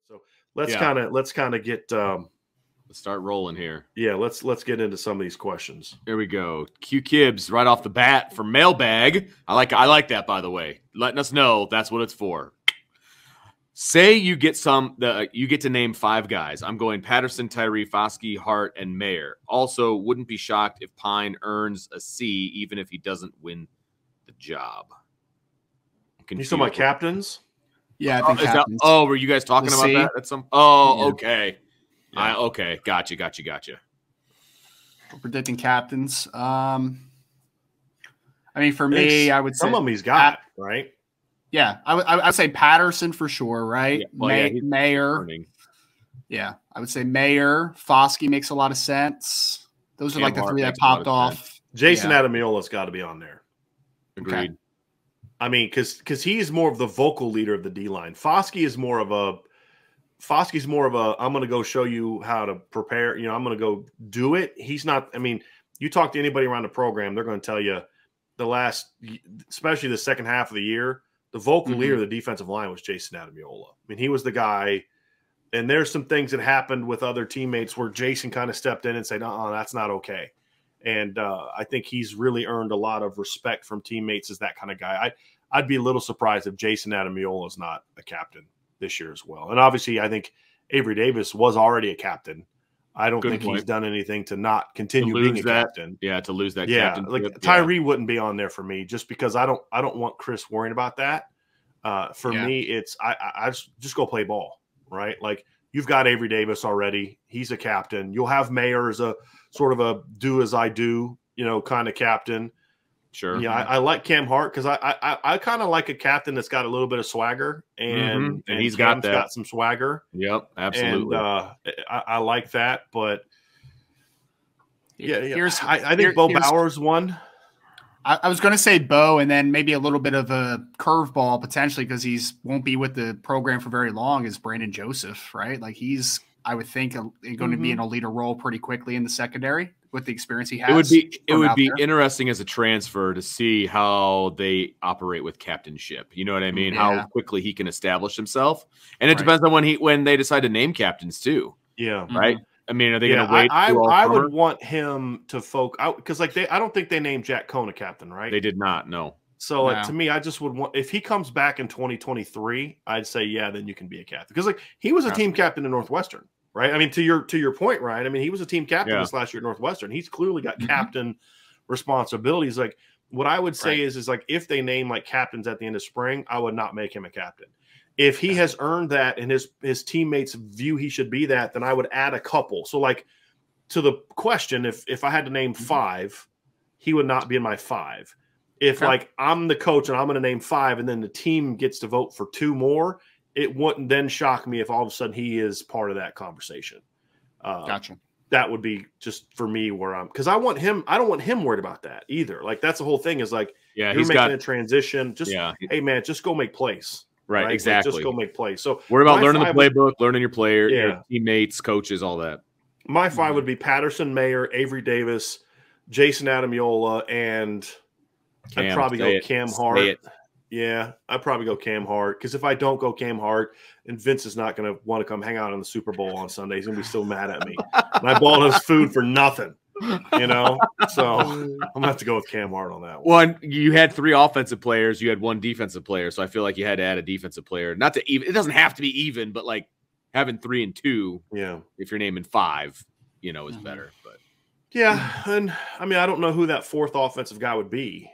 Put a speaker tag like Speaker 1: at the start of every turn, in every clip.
Speaker 1: So let's kind of get
Speaker 2: let's start rolling here.
Speaker 1: Yeah, let's get into some of these questions.
Speaker 2: Here we go. Q Kibbs right off the bat for Mailbag. I like that, by the way. Letting us know that's what it's for. Say you get you get to name 5 guys. I'm going Patterson, Tyree, Foskey, Hart, and Mayer. Also, wouldn't be shocked if Pine earns a C even if he doesn't win the job.
Speaker 1: You talking about captains?
Speaker 3: Yeah, I think captains.
Speaker 2: Were you guys talking about that at some? Oh, okay. Yeah. Okay, gotcha.
Speaker 3: We're predicting captains. I mean, for me, I would say
Speaker 1: some of them he's got right.
Speaker 3: Yeah, I would say Patterson for sure, right?
Speaker 2: Yeah. Well,
Speaker 3: Mayer. Yeah, I would say Mayer. Foskey makes a lot of sense. Those are like the 3 that popped off.
Speaker 1: Jason Adamiola's got to be on there.
Speaker 2: Agreed.
Speaker 3: Okay.
Speaker 1: I mean, because he's more of the vocal leader of the D line. Foskey's more of a I'm going to go show you how to prepare. You know, I'm going to go do it. He's not. I mean, you talk to anybody around the program, they're going to tell you especially the second half of the year, the vocal leader of the defensive line was Jason Adamiola. I mean, he was the guy. And there's some things that happened with other teammates where Jason kind of stepped in and said, that's not okay. And I think he's really earned a lot of respect from teammates as that kind of guy. I'd be a little surprised if Jason Adamiola is not a captain this year as well. And obviously, I think Avery Davis was already a captain. I don't think he's done anything to not continue being a captain.
Speaker 2: Yeah, to lose that.
Speaker 1: Yeah, like Tyree wouldn't be on there for me just because I don't want Chris worrying about that. For me, it's I just go play ball, right? Like you've got Avery Davis already. He's a captain. You'll have Mayer as a sort of a do as I do, kind of captain.
Speaker 2: Sure.
Speaker 1: Yeah, I like Cam Hart because I kind of like a captain that's got a little bit of swagger and
Speaker 2: he's
Speaker 1: Cam's
Speaker 2: got
Speaker 1: some swagger.
Speaker 2: Yep, absolutely.
Speaker 1: And I like that, but I think Bo Bauer's one.
Speaker 3: I was going to say Bo, and then maybe a little bit of a curveball potentially because won't be with the program for very long. Is Brandon Joseph, right? Like I would think, going to be in a leader role pretty quickly in the secondary with the experience he has.
Speaker 2: It would be interesting as a transfer to see how they operate with captainship. You know what I mean? Yeah. How quickly he can establish himself, and it depends on when they decide to name captains too.
Speaker 1: Yeah,
Speaker 2: right. I mean, are they going to wait?
Speaker 1: I would want him to focus because, I don't think they named Jack Cohn a captain, right?
Speaker 2: They did not. No.
Speaker 1: So to me, I just would want if he comes back in 2023, I'd say then you can be a captain because he was a team captain in Northwestern, right? I mean, to your point, Ryan. I mean, he was a team captain this last year at Northwestern. He's clearly got captain responsibilities. Like what I would say is like if they name like captains at the end of spring, I would not make him a captain. If he has earned that and his teammates view he should be that, then I would add a couple. So like to the question, if I had to name 5, he would not be in my 5. If like I'm the coach and I'm going to name 5 and then the team gets to vote for 2 more, it wouldn't then shock me if all of a sudden he is part of that conversation.
Speaker 3: Gotcha.
Speaker 1: That would be just for me where because I don't want him worried about that either. Like that's the whole thing is like, you're making a transition. Just, hey man, just go make plays.
Speaker 2: Right, exactly.
Speaker 1: Like, just go make plays. So
Speaker 2: worry about learning the playbook, learning your player, your teammates, coaches, all that.
Speaker 1: My 5 would be Patterson, Mayer, Avery Davis, Jason Adamiola, and I'd probably go Cam Hart. Yeah, I'd probably go Cam Hart because if I don't go Cam Hart, and Vince is not going to want to come hang out on the Super Bowl on Sunday, he's going to be so mad at me. And I bought his food for nothing. So I'm gonna have to go with Cam Hart on that one.
Speaker 2: Well, you had 3 offensive players, you had 1 defensive player, so I feel like you had to add a defensive player. Not to even, it doesn't have to be even, but like having 3 and 2, if you're naming 5, is better. But
Speaker 1: and I mean, I don't know who that 4th offensive guy would be.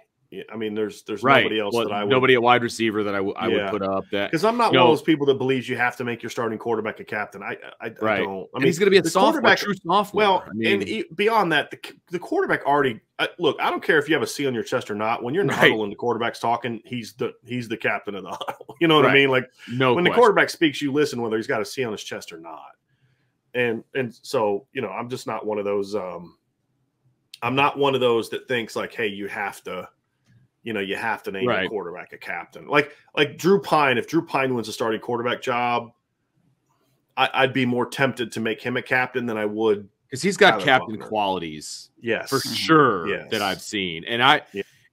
Speaker 1: I mean, there's nobody else that I would.
Speaker 2: Nobody at wide receiver that I would put up. That
Speaker 1: because I'm not one of those people that believes you have to make your starting quarterback a captain. I don't. I mean,
Speaker 2: he's going to be a sophomore, true sophomore.
Speaker 1: Well, and beyond that, the quarterback already. Look, I don't care if you have a C on your chest or not. When you're in the huddle and the quarterback's talking, he's the captain of the huddle. You know what I mean? Like when the quarterback speaks, you listen whether he's got a C on his chest or not. And so I'm just not one of those. I'm not one of those that thinks like, hey, you have to. You have to name your quarterback a captain. Like Drew Pine, if Drew Pine wins a starting quarterback job, I'd be more tempted to make him a captain than I would.
Speaker 2: Because he's got captain qualities.
Speaker 1: Yes.
Speaker 2: For sure that I've seen. And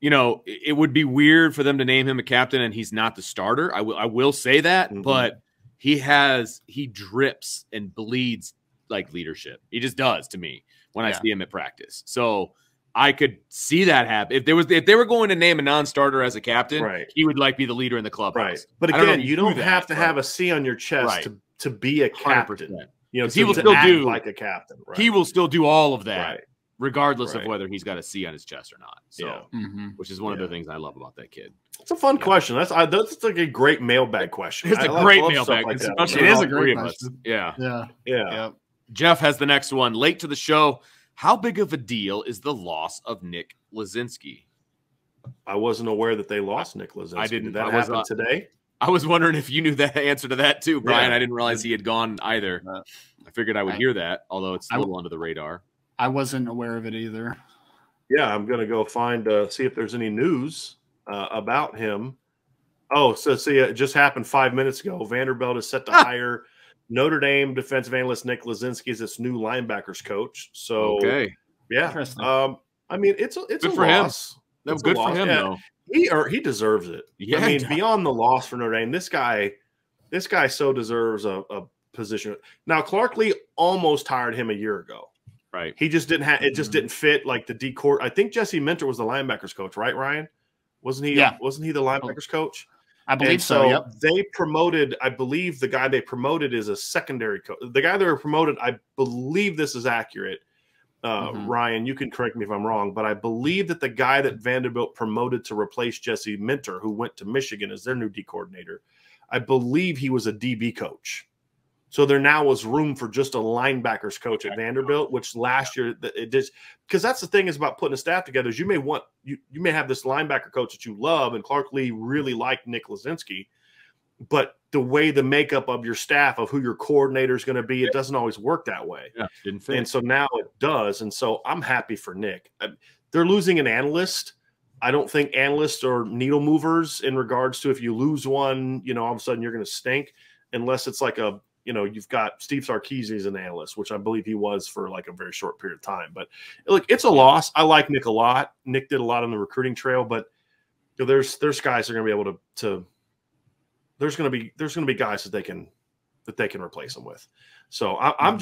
Speaker 2: it would be weird for them to name him a captain and he's not the starter. I will say that. But he drips and bleeds like leadership. He just does to me when I see him at practice. So I could see that happen. If they were going to name a non-starter as a captain, he would be the leader in the clubhouse.
Speaker 1: Right. But again, you don't have to have a C on your chest to be a captain.
Speaker 2: 100%.
Speaker 1: You know,
Speaker 2: he will still do
Speaker 1: like a captain. Right.
Speaker 2: He will still do all of that, regardless of whether he's got a C on his chest or not. So, which is one of the things I love about that kid.
Speaker 1: It's a fun question. That's like a great mailbag question.
Speaker 2: It's a great mailbag.
Speaker 1: Like
Speaker 2: it is a great question. Yeah. Jeff has the next one. Late to the show. How big of a deal is the loss of Nick Lozinski?
Speaker 1: I wasn't aware that they lost Nick Lozinski. Did that happen today?
Speaker 2: I was wondering if you knew the answer to that too, Brian. I didn't realize he had gone either. I figured I would hear that, although it's a little under the radar.
Speaker 3: I wasn't aware of it either.
Speaker 1: Yeah, I'm going to go see if there's any news about him. Oh, so see, it just happened 5 minutes ago. Vanderbilt is set to hire Notre Dame defensive analyst Nick Lozinski as its new linebackers coach. So, yeah. I mean, it's
Speaker 2: good
Speaker 1: a
Speaker 2: for
Speaker 1: loss.
Speaker 2: Him. That's good for him, though.
Speaker 1: He deserves it.
Speaker 2: Yeah,
Speaker 1: I mean, beyond the loss for Notre Dame, this guy so deserves a position. Now, Clark Lee almost hired him a year ago.
Speaker 2: Right.
Speaker 1: He just didn't have it. Just didn't fit like the D-court. I think Jesse Minter was the linebackers coach, right, Ryan? Wasn't he? Yeah. Wasn't he the linebackers coach?
Speaker 3: I believe so. Yep.
Speaker 1: They promoted. I believe the guy they promoted is a secondary coach. The guy they were promoted. I believe this is accurate. Ryan, you can correct me if I'm wrong, but I believe that the guy that Vanderbilt promoted to replace Jesse Minter, who went to Michigan as their new D coordinator, I believe he was a DB coach. So there now was room for just a linebackers coach at Vanderbilt, which last year it just because that's the thing is about putting a staff together is you may have this linebacker coach that you love, and Clark Lee really liked Nick Lozinski, but the way the makeup of your staff of who your coordinator is going to be, it doesn't always work that way.
Speaker 2: Yeah, didn't fit.
Speaker 1: And so now it does. And so I'm happy for Nick. They're losing an analyst. I don't think analysts are needle movers in regards to if you lose one, all of a sudden you're going to stink unless it's like you've got Steve Sarkisian as an analyst, which I believe he was for like a very short period of time. But look, it's a loss. I like Nick a lot. Nick did a lot on the recruiting trail, but there's guys that are going to be able to there's going to be guys that they can replace him with. So I'm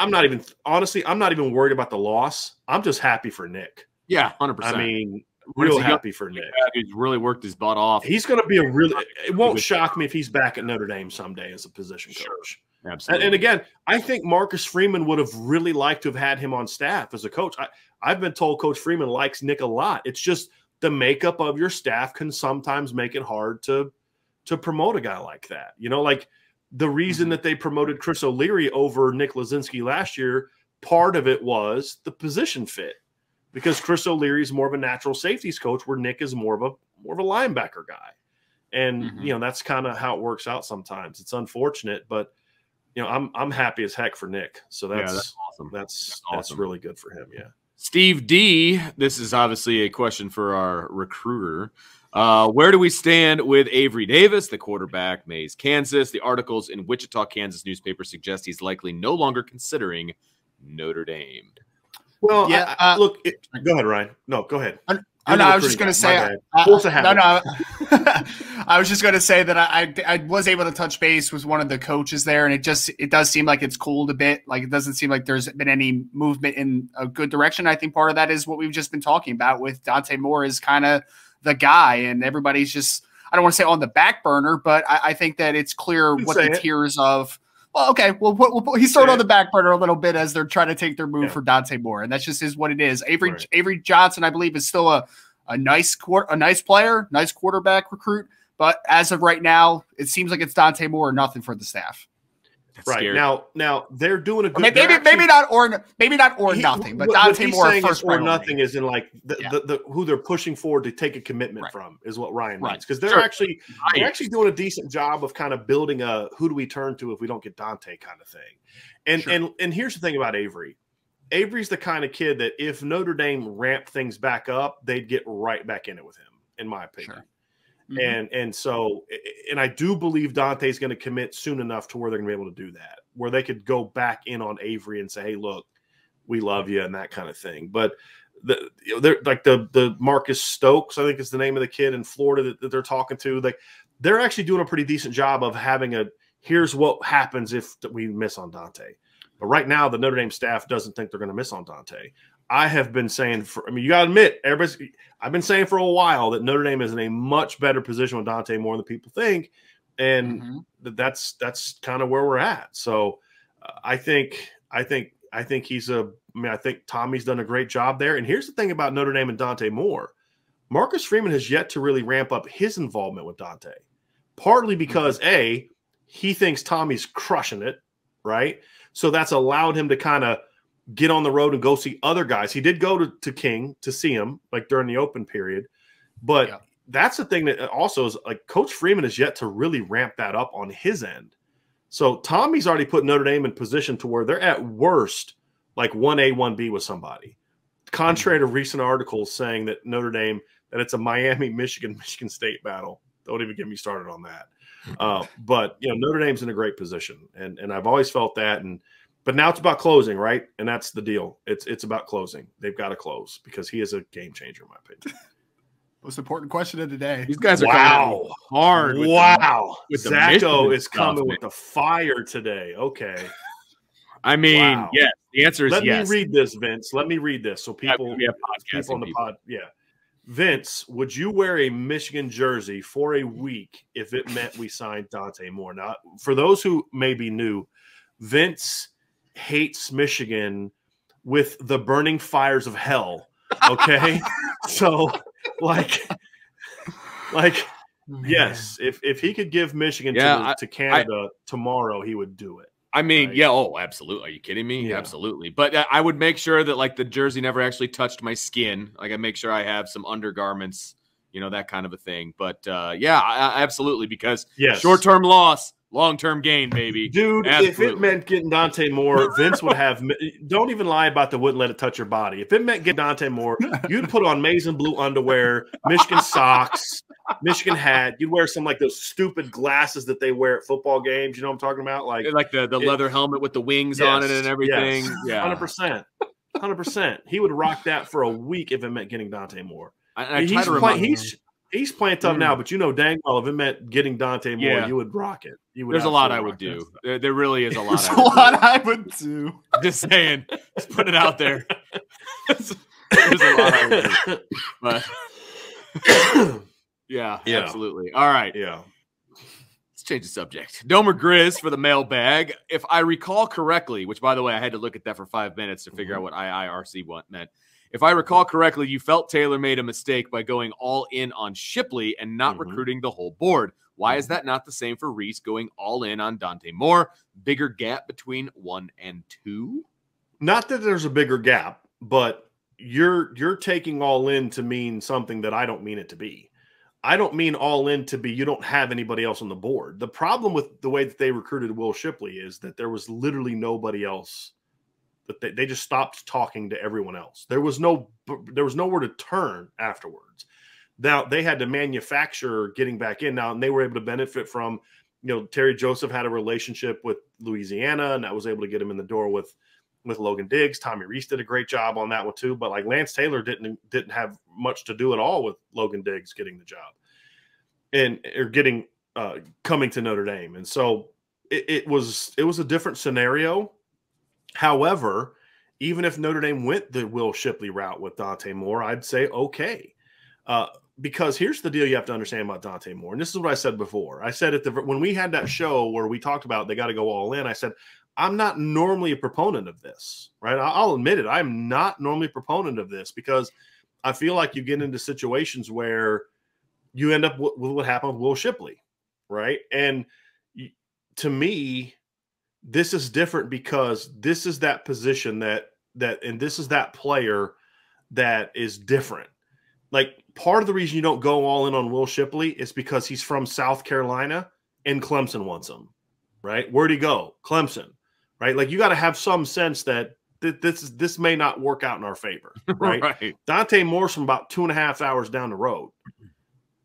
Speaker 1: not even worried about the loss. I'm just happy for Nick.
Speaker 2: Yeah, 100%.
Speaker 1: I mean, real happy for Nick.
Speaker 2: He's really worked his butt off.
Speaker 1: He's going to be it won't shock me if he's back at Notre Dame someday as a position coach.
Speaker 2: Absolutely.
Speaker 1: And again, I think Marcus Freeman would have really liked to have had him on staff as a coach. I've been told Coach Freeman likes Nick a lot. It's just the makeup of your staff can sometimes make it hard to promote a guy like that. Like the reason that they promoted Chris O'Leary over Nick Lozinski last year, part of it was the position fit because Chris O'Leary is more of a natural safeties coach where Nick is more of a linebacker guy. And, that's kind of how it works out sometimes. It's unfortunate, but I'm happy as heck for Nick. So that's
Speaker 2: awesome.
Speaker 1: That's really good for him. Yeah.
Speaker 2: Steve D, this is obviously a question for our recruiter. Where do we stand with Avery Davis, the quarterback, Mays, Kansas? The articles in Wichita, Kansas newspaper suggest he's likely no longer considering Notre Dame.
Speaker 1: Go ahead, Ryan. No, go ahead.
Speaker 3: I was just going to say, I was just going to say that I was able to touch base with one of the coaches there, and it does seem like it's cooled a bit. Like it doesn't seem like there's been any movement in a good direction. I think part of that is what we've just been talking about with Dante Morse is kind of the guy, and everybody's just, I don't want to say on the back burner, but I think that it's clear what the tiers of. Well, okay, he started on the back burner a little bit as they're trying to take their move for Dante Moore, and that's just is what it is. Avery Johnson, I believe, is still a nice player, nice quarterback recruit, but as of right now, it seems like it's Dante Moore or nothing for the staff.
Speaker 2: That's scary.
Speaker 1: Now they're doing a good.
Speaker 3: Maybe not nothing, but Dante Moore first
Speaker 1: or nothing is in like the who they're pushing forward to take a commitment from is what Ryan means because they're actually doing a decent job of kind of building a who do we turn to if we don't get Dante kind of thing. And here's the thing about Avery. Avery's the kind of kid that if Notre Dame ramped things back up, they'd get right back in it with him, in my opinion.
Speaker 3: Sure.
Speaker 1: And so I do believe Dante's going to commit soon enough to where they're going to be able to do that, where they could go back in on Avery and say, hey, look, we love you and that kind of thing. But they're like the Marcus Stokes, I think is the name of the kid in Florida that they're talking to. Like they're actually doing a pretty decent job of having here's what happens if we miss on Dante. But right now, the Notre Dame staff doesn't think they're going to miss on Dante. I have been saying you got to admit, I've been saying for a while that Notre Dame is in a much better position with Dante Moore than people think. And that's kind of where we're at. So I think he's I think Tommy's done a great job there. And here's the thing about Notre Dame and Dante Moore. Marcus Freeman has yet to really ramp up his involvement with Dante, partly because he thinks Tommy's crushing it, right? So that's allowed him to kind of get on the road and go see other guys. He did go to King to see him like during the open period, but that's the thing that also is like Coach Freeman is yet to really ramp that up on his end. So Tommy's already put Notre Dame in position to where they're at worst like 1A, 1B with somebody. Contrary to recent articles saying that Notre Dame, that it's a Miami, Michigan State battle. Don't even get me started on that. But, Notre Dame's in a great position, and I've always felt that. But now it's about closing, right? And that's the deal. It's about closing. They've got to close because he is a game changer, in my opinion.
Speaker 3: Most important question of the day.
Speaker 2: These guys are coming hard.
Speaker 1: With Zacho is coming with the fire today. Okay.
Speaker 2: I mean, yes. The answer is yes.
Speaker 1: Let me read this, Vince. Let me read this so people on the pod. Yeah. Vince, would you wear a Michigan jersey for a week if it meant we signed Dante Moore? Now, for those who may be new, Vince hates Michigan with the burning fires of hell. Okay. So yes, if he could give Michigan to Canada tomorrow, he would do it.
Speaker 2: I mean, right? Oh, absolutely. Are you kidding me? Yeah. Absolutely. But I would make sure that like the jersey never actually touched my skin. Like I make sure I have some undergarments, that kind of a thing. But absolutely. Because short-term loss, long-term gain, baby.
Speaker 1: Dude, absolutely. If it meant getting Dante Moore, Vince would have – don't even lie about the wouldn't let it touch your body. If it meant getting Dante Moore, you'd put on maize and blue underwear, Michigan socks, Michigan hat. You'd wear some like those stupid glasses that they wear at football games. You know what I'm talking about?
Speaker 2: Like the leather helmet with the wings on it and everything.
Speaker 1: Yes, yeah, 100%. He would rock that for a week if it meant getting Dante Moore. He's playing tough now, but dang well if it meant getting Dante Moore, you would rock it.
Speaker 2: There's a lot I would do. There really is a lot.
Speaker 3: I would do.
Speaker 2: Just saying, just put it out there. There's a lot I would do. But yeah, absolutely. All right.
Speaker 1: Yeah.
Speaker 2: Let's change the subject. Domer Grizz for the mailbag. If I recall correctly, which by the way, I had to look at that for 5 minutes to figure out what IIRC meant. If I recall correctly, you felt Taylor made a mistake by going all in on Shipley and not recruiting the whole board. Why is that not the same for Reese going all in on Dante Moore? Bigger gap between 1 and 2?
Speaker 1: Not that there's a bigger gap, but you're taking all in to mean something that I don't mean it to be. I don't mean all in to be you don't have anybody else on the board. The problem with the way that they recruited Will Shipley is that there was literally nobody else. That they just stopped talking to everyone else. There was nowhere to turn afterwards. Now they had to manufacture getting back in now, and they were able to benefit from, Terry Joseph had a relationship with Louisiana, and that was able to get him in the door with Logan Diggs. Tommy Reese did a great job on that one too, but like Lance Taylor didn't have much to do at all with Logan Diggs getting the job or coming to Notre Dame, and so it was a different scenario. However, even if Notre Dame went the Will Shipley route with Dante Moore, I'd say okay. Because here's the deal you have to understand about Dante Moore, and this is what I said before. I said when we had that show where we talked about they got to go all in, I said, I'm not normally a proponent of this, right? I'll admit it. I'm not normally a proponent of this because I feel like you get into situations where you end up with what happened with Will Shipley, right? And to me, this is different because this is that position and this is that player that is different. Like part of the reason you don't go all in on Will Shipley is because he's from South Carolina and Clemson wants him, right? Where'd he go? Clemson, right? Like you got to have some sense that this may not work out in our favor, right?
Speaker 2: Right.
Speaker 1: Dante Morse from about 2.5 hours down the road.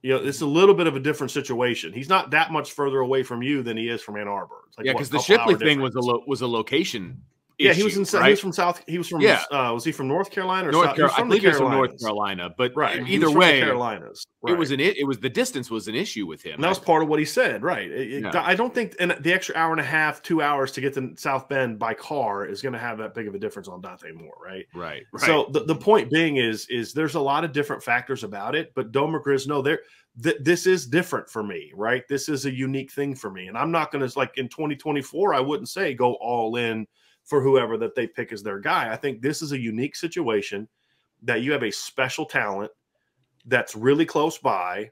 Speaker 1: It's a little bit of a different situation. He's not that much further away from you than he is from Ann Arbor. It's like,
Speaker 2: because the Shipley thing was a location
Speaker 1: Yeah, he was
Speaker 2: issue,
Speaker 1: in.
Speaker 2: right?
Speaker 1: He was from South. He was from. Was he from North Carolina or
Speaker 2: North
Speaker 1: South?
Speaker 2: Carolina? I believe he was from North Carolina, but
Speaker 1: right.
Speaker 2: Either way,
Speaker 1: Carolinas. Right.
Speaker 2: It was the distance was an issue with him.
Speaker 1: And that was part of what he said, right? I don't think, and the extra hour and a half, 2 hours to get to South Bend by car is going to have that big of a difference on Dante Moore, right?
Speaker 2: Right.
Speaker 1: So the point being is there's a lot of different factors about it, but Domer Grizz, no, this is different for me, right? This is a unique thing for me, and I'm not going to, like in 2024, I wouldn't say go all in for whoever that they pick as their guy. I think this is a unique situation that you have a special talent that's really close by,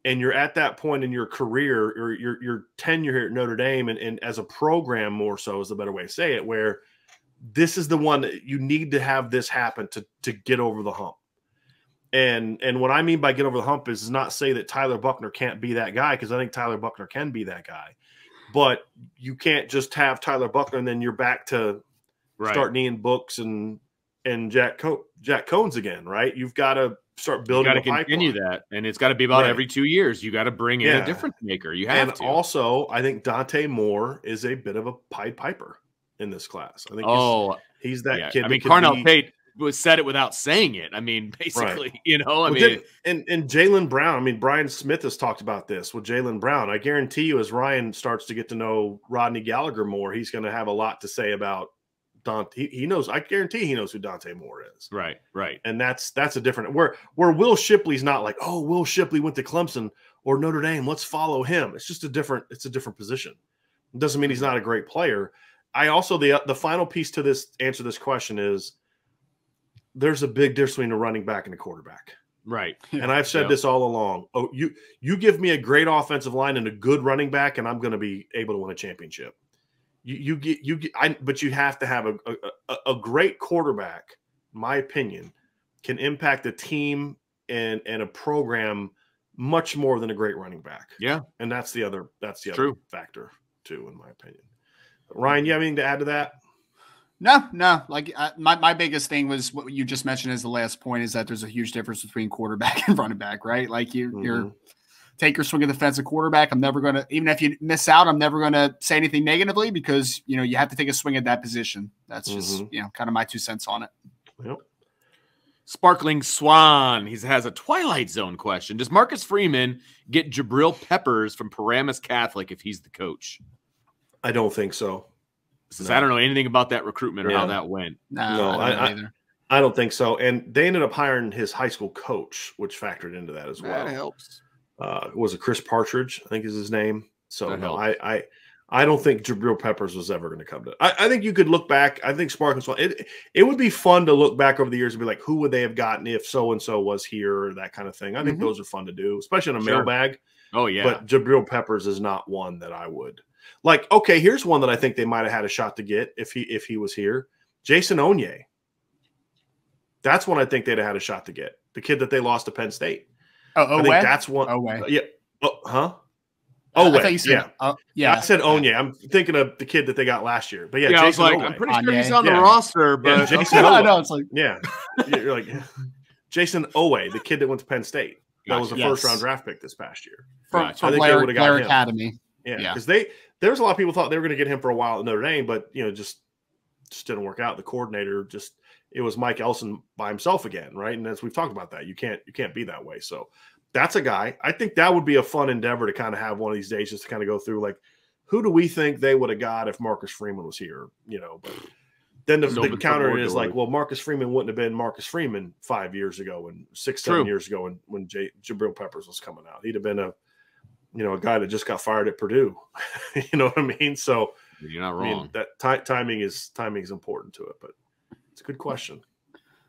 Speaker 1: and you're at that point in your career or your tenure here at Notre Dame and as a program, more so is the better way to say it, where this is the one that you need to have this happen to get over the hump. And what I mean by get over the hump is not say that Tyler Buchner can't be that guy, because I think Tyler Buchner can be that guy. But you can't just have Tyler Buchner and then you're back to start Ian Books and Jack Cones again, right? You've got to start building.
Speaker 2: You got to continue that, and it's got to be about every 2 years. You got to bring in a difference maker. You have to. And
Speaker 1: also, I think Dante Moore is a bit of a Pied Piper in this class. I think he's that kid.
Speaker 2: I mean, Carnell Tate said it without saying it. I mean, basically, and
Speaker 1: Jaylen Brown. I mean, Brian Smith has talked about this with Jaylen Brown. I guarantee you, as Ryan starts to get to know Rodney Gallagher more, he's going to have a lot to say about Dante. He knows. I guarantee he knows who Dante Moore is.
Speaker 2: Right. And
Speaker 1: that's a different where Will Shipley's not like, oh, Will Shipley went to Clemson or Notre Dame, let's follow him. It's just a different position. It doesn't mean he's not a great player. I also the final piece to this answer this question is, there's a big difference between a running back and a quarterback.
Speaker 2: Right.
Speaker 1: And I've said this all along. Oh, you give me a great offensive line and a good running back, and I'm going to be able to win a championship. But you have to have a great quarterback, in my opinion, can impact a team and a program much more than a great running back.
Speaker 2: Yeah.
Speaker 1: And that's the other factor too, in my opinion. Ryan, you have anything to add to that?
Speaker 3: No. Like my biggest thing was what you just mentioned as the last point, is that there's a huge difference between quarterback and running back, right? Like you're take your swing at the fence at quarterback. I'm never going to, even if you miss out, I'm never going to say anything negatively, because, you have to take a swing at that position. That's just, kind of my 2 cents on it.
Speaker 1: Yep.
Speaker 2: Sparkling Swan, he has a Twilight Zone question. Does Marcus Freeman get Jabril Peppers from Paramus Catholic if he's the coach?
Speaker 1: I don't think so.
Speaker 2: I don't know anything about that recruitment or how that went.
Speaker 3: No,
Speaker 1: I don't think so. And they ended up hiring his high school coach, which factored into that as well.
Speaker 2: That helps.
Speaker 1: Was it Chris Partridge? I think is his name. So no, I don't think Jabril Peppers was ever going to come to. I think you could look back. I think Sparkling Swan. It would be fun to look back over the years and be like, who would they have gotten if so and so was here, or that kind of thing. I think those are fun to do, especially in a mailbag.
Speaker 2: Oh yeah.
Speaker 1: But Jabril Peppers is not one that I would. Like, okay, here's one that I think they might have had a shot to get if he was here. Jason Onye. That's one I think they'd have had a shot to get. The kid that they lost to Penn State.
Speaker 3: I think
Speaker 1: that's one. Yeah.
Speaker 3: I
Speaker 1: said Onye. I'm thinking of the kid that they got last year. But yeah,
Speaker 2: Jason
Speaker 1: I was like,
Speaker 2: I'm pretty sure he's on the roster, but
Speaker 1: Jason
Speaker 3: I know, it's like
Speaker 1: you're like Jason Owe, the kid that went to Penn State. That was a first-round draft pick this past year.
Speaker 3: From Blair Academy.
Speaker 1: Yeah, because there's a lot of people thought they were going to get him for a while at Notre Dame, but just didn't work out. The coordinator it was Mike Elson by himself again, right? And as we've talked about that, you can't be that way. So that's a guy. I think that would be a fun endeavor to kind of have one of these days, just to kind of go through, like, who do we think they would have got if Marcus Freeman was here? But then the counter is like, well, Marcus Freeman wouldn't have been Marcus Freeman 5 years ago and 7 years ago when Jabril Peppers was coming out. He'd have been a guy that just got fired at Purdue. You know what I mean? So
Speaker 2: you're not wrong.
Speaker 1: That timing is important to it, but it's a good question.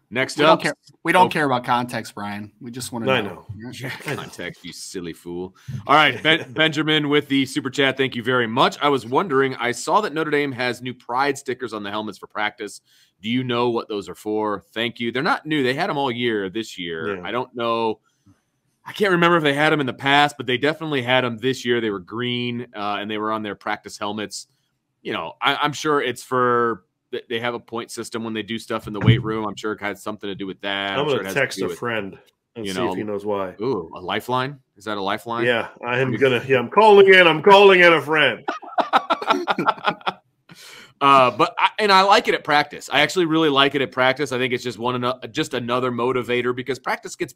Speaker 2: Next up,
Speaker 3: we don't care about context, Brian. We just want to know.
Speaker 2: Yeah, context, you silly fool. All right, Benjamin with the super chat. Thank you very much. I was wondering, I saw that Notre Dame has new pride stickers on the helmets for practice. Do you know what those are for? Thank you. They're not new. They had them all year this year.
Speaker 1: Yeah.
Speaker 2: I don't know. I can't remember if they had them in the past, but they definitely had them this year. They were green, and they were on their practice helmets. I'm sure it's for – they have a point system when they do stuff in the weight room. I'm sure it has something to do with that.
Speaker 1: I'm going to text a friend and see if he knows why.
Speaker 2: Ooh, a lifeline? Is that a lifeline?
Speaker 1: Yeah, I'm calling in a friend.
Speaker 2: But I like it at practice. I actually really like it at practice. I think it's just just another motivator because practice gets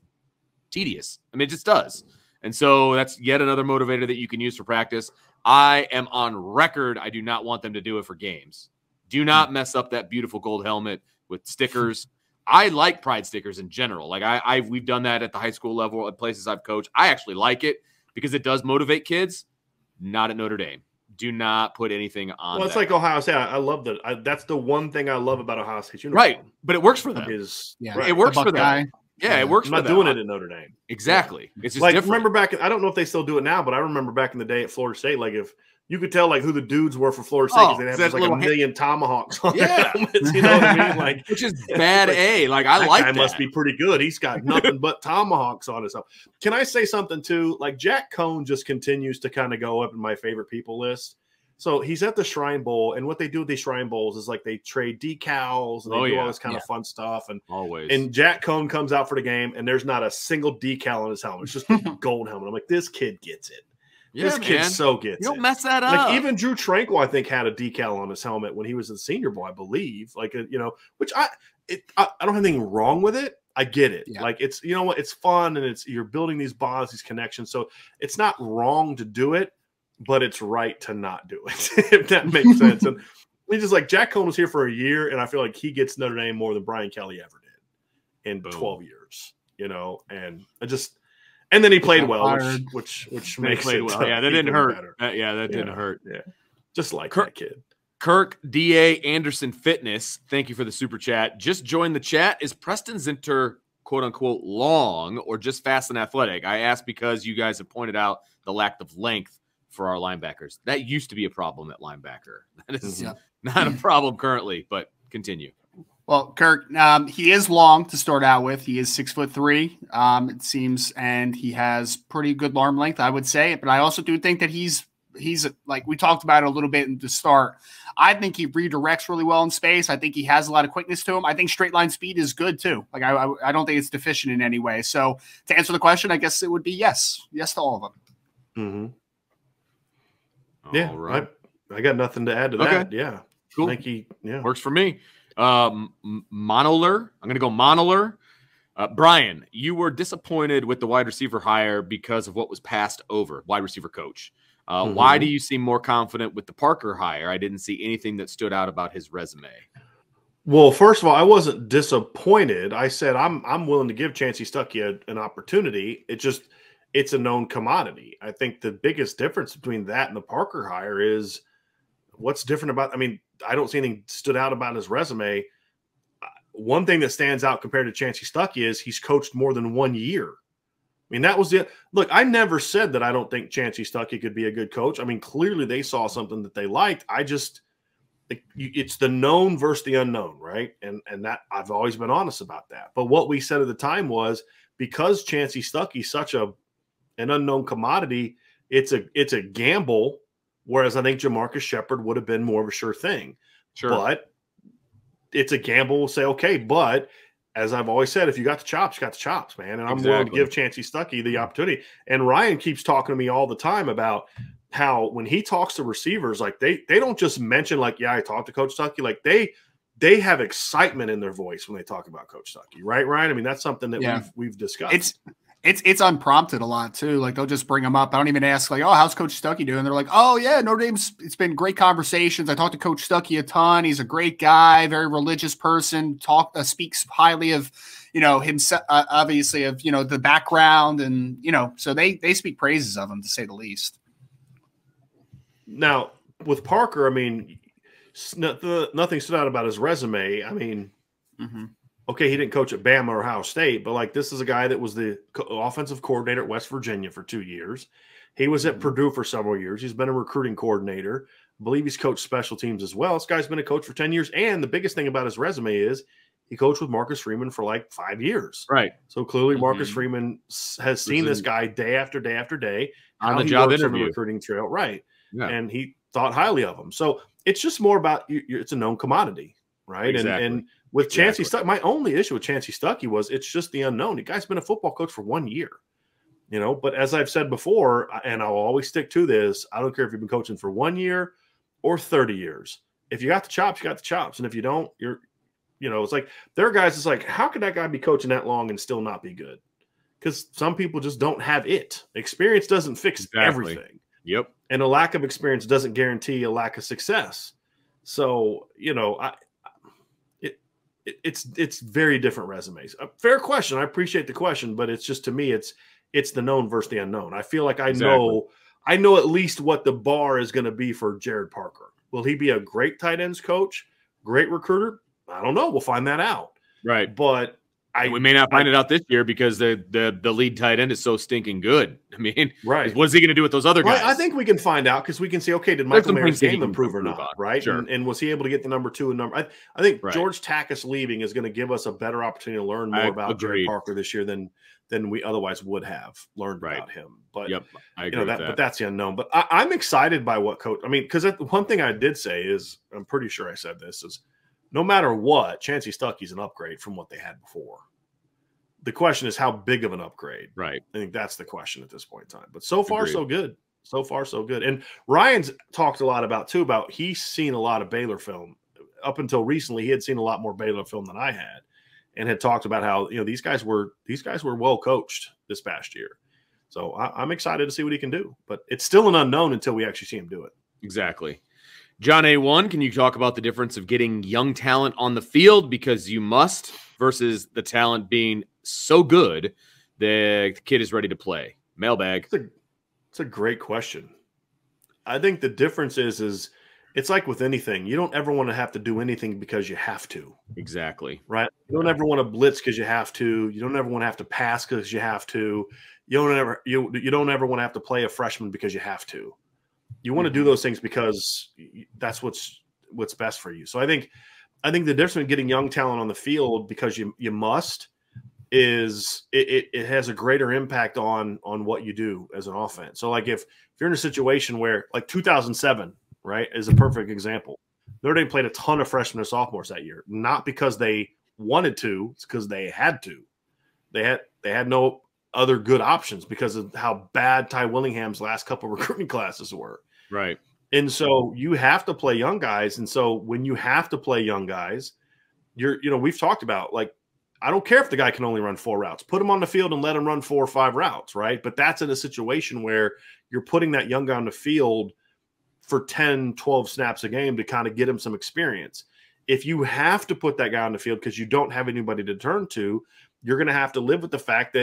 Speaker 2: tedious. I mean, it just does. And so that's yet another motivator that you can use for practice. I am on record. I do not want them to do it for games. Do not mess up that beautiful gold helmet with stickers. I like pride stickers in general. Like we've done that at the high school level at places I've coached. I actually like it because it does motivate kids. Not at Notre Dame. Do not put anything on.
Speaker 1: Well, it's like Ohio State. I love that. That's the one thing I love about Ohio State uniform.
Speaker 2: Right, but it works for them.
Speaker 1: Right.
Speaker 2: It works for them. Yeah, it works.
Speaker 1: I'm not doing it at Notre Dame.
Speaker 2: Exactly. It's just
Speaker 1: like
Speaker 2: different.
Speaker 1: Remember back. I don't know if they still do it now, but I remember back in the day at Florida State. Like if you could tell like who the dudes were for Florida State because they'd have just like a million tomahawks on their helmets. You know what I mean? Like
Speaker 2: which is bad A. Like I like that.
Speaker 1: Must be pretty good. He's got nothing but tomahawks on his helmet. Can I say something too? Like Jack Cohn just continues to kind of go up in my favorite people list. So he's at the Shrine Bowl, and what they do with these Shrine Bowls is like they trade decals and they do all this kind of fun stuff. And and Jack Cohn comes out for the game, and there's not a single decal on his helmet. It's just a gold helmet. I'm like, this kid gets it. This kid so gets it.
Speaker 2: You don't mess that up.
Speaker 1: Like even Drew Tranquil, I think, had a decal on his helmet when he was in the Senior Bowl, I believe. Like which I don't have anything wrong with it. I get it. Yeah. Like it's what, it's fun and you're building these bonds, these connections. So it's not wrong to do it. But it's right to not do it, if that makes sense. And we just like Jack Cohn was here for a year, and I feel like he gets Notre Dame more than Brian Kelly ever did in 12 years, and then he played well, which makes it well.
Speaker 2: Yeah, that didn't hurt. That didn't hurt.
Speaker 1: Yeah, just like that kid.
Speaker 2: Kirk D.A. Anderson Fitness, thank you for the super chat. Just joined the chat. Is Preston Zinter, quote unquote, long or just fast and athletic? I asked because you guys have pointed out the lack of length for our linebackers. That used to be a problem at linebacker. That is not a problem currently, but continue.
Speaker 3: Well, Kirk, he is long to start out with. He is 6'3", it seems, and he has pretty good arm length, I would say. But I also do think that he's like we talked about it a little bit in the start. I think he redirects really well in space. I think he has a lot of quickness to him. I think straight line speed is good too. Like I don't think it's deficient in any way. So to answer the question, I guess it would be yes to all of them.
Speaker 1: Mm-hmm. Yeah, right. I got nothing to add to that. Yeah,
Speaker 2: cool.
Speaker 1: Thank you. Yeah,
Speaker 2: works for me. Monoler. I'm going to go Monoler. Brian, you were disappointed with the wide receiver hire because of what was passed over, wide receiver coach. Why do you seem more confident with the Parker hire? I didn't see anything that stood out about his resume.
Speaker 1: Well, first of all, I wasn't disappointed. I said I'm willing to give Chancey Stuckey an opportunity. It's a known commodity. I think the biggest difference between that and the Parker hire is what's different about – I mean, I don't see anything stood out about his resume. One thing that stands out compared to Chancey Stuckey is he's coached more than 1 year. I mean, that was the – look, I never said that I don't think Chancey Stuckey could be a good coach. I mean, clearly they saw something that they liked. It's the known versus the unknown, right? And that I've always been honest about that. But what we said at the time was because Chancey Stuckey's such an unknown commodity, it's a gamble, whereas I think Jamarcus Shepard would have been more of a sure thing.
Speaker 2: Sure.
Speaker 1: But it's a gamble. We'll say, okay, but as I've always said, if you got the chops, you got the chops, man. And I'm willing to give Chancey Stuckey the opportunity. And Ryan keeps talking to me all the time about how when he talks to receivers, like they don't just mention like, yeah, I talked to Coach Stuckey. Like they have excitement in their voice when they talk about Coach Stuckey, right, Ryan? I mean, that's something that we've discussed.
Speaker 3: It's unprompted a lot too. Like they'll just bring them up. I don't even ask like, oh, how's Coach Stuckey doing? They're like, oh yeah, Notre Dame's. It's been great conversations. I talked to Coach Stuckey a ton. He's a great guy, very religious person. Speaks highly of, himself, obviously of the background and so they speak praises of him to say the least.
Speaker 1: Now with Parker, I mean, nothing stood out about his resume. I mean. Okay, he didn't coach at Bama or Ohio State, but like this is a guy that was the offensive coordinator at West Virginia for 2 years. He was at Purdue for several years. He's been a recruiting coordinator. I believe he's coached special teams as well. This guy's been a coach for 10 years. And the biggest thing about his resume is he coached with Marcus Freeman for like 5 years.
Speaker 2: Right.
Speaker 1: So clearly Marcus Freeman has seen this guy day after day after day.
Speaker 2: On the job interview.
Speaker 1: On the recruiting trail. Right.
Speaker 2: Yeah.
Speaker 1: And he thought highly of him. So it's just more about it's a known commodity. Right.
Speaker 2: Exactly.
Speaker 1: And with Chancey Stuckey, my only issue with Chancey Stuckey was it's just the unknown. The guy's been a football coach for 1 year, but as I've said before, and I'll always stick to this, I don't care if you've been coaching for 1 year or 30 years. if you got the chops, you got the chops. And if you don't, it's like there are guys, it's like, how could that guy be coaching that long and still not be good? Because some people just don't have it. Experience doesn't fix everything.
Speaker 2: Yep.
Speaker 1: And a lack of experience doesn't guarantee a lack of success. So, it's very different resumes. A fair question. I appreciate the question, but it's just, to me, it's the known versus the unknown. I feel like I know at least what the bar is going to be for Jared Parker. Will he be a great tight ends coach, great recruiter? I don't know. We'll find that out.
Speaker 2: Right.
Speaker 1: But
Speaker 2: we may not find it out this year because the lead tight end is so stinking good. I mean,
Speaker 1: right.
Speaker 2: What's he going to do with those other guys?
Speaker 1: I think we can find out because we can see, okay, did Michael Mayer's game improve or not, right?
Speaker 2: Sure.
Speaker 1: And was he able to get the number 2 and number? I think
Speaker 2: right.
Speaker 1: George Takis leaving is going to give us a better opportunity to learn more about Jared Parker this year than we otherwise would have learned about him. But
Speaker 2: I agree with that.
Speaker 1: But that's the unknown. But I'm excited by what coach. I mean, because one thing I did say is, I'm pretty sure I said this, is no matter what, Chancey Stuckey's an upgrade from what they had before. The question is how big of an upgrade.
Speaker 2: Right.
Speaker 1: I think that's the question at this point in time. But so far, so good. So far, so good. And Ryan's talked a lot about he's seen a lot of Baylor film. Up until recently, he had seen a lot more Baylor film than I had, and had talked about how these guys were well coached this past year. So I'm excited to see what he can do. But it's still an unknown until we actually see him do it.
Speaker 2: Exactly. John A1, can you talk about the difference of getting young talent on the field because you must versus the talent being so good the kid is ready to play? Mailbag.
Speaker 1: It's a great question. I think the difference is it's like with anything. You don't ever want to have to do anything because you have to.
Speaker 2: Exactly.
Speaker 1: Right? You don't ever want to blitz because you have to. You don't ever want to have to pass because you have to. You don't ever want to have to play a freshman because you have to. You want to do those things because that's what's best for you. So I think the difference between getting young talent on the field because you must is it has a greater impact on what you do as an offense. So like if you're in a situation where, like 2007, right, is a perfect example. Notre Dame played a ton of freshmen and sophomores that year, not because they wanted to, it's because they had to. They had no other good options because of how bad Ty Willingham's last couple of recruiting classes were.
Speaker 2: Right.
Speaker 1: And so you have to play young guys. And so when you have to play young guys, we've talked about, like, I don't care if the guy can only run 4 routes. Put him on the field and let him run 4 or 5 routes, right? But that's in a situation where you're putting that young guy on the field for 10, 12 snaps a game to kind of get him some experience. If you have to put that guy on the field because you don't have anybody to turn to, you're going to have to live with the fact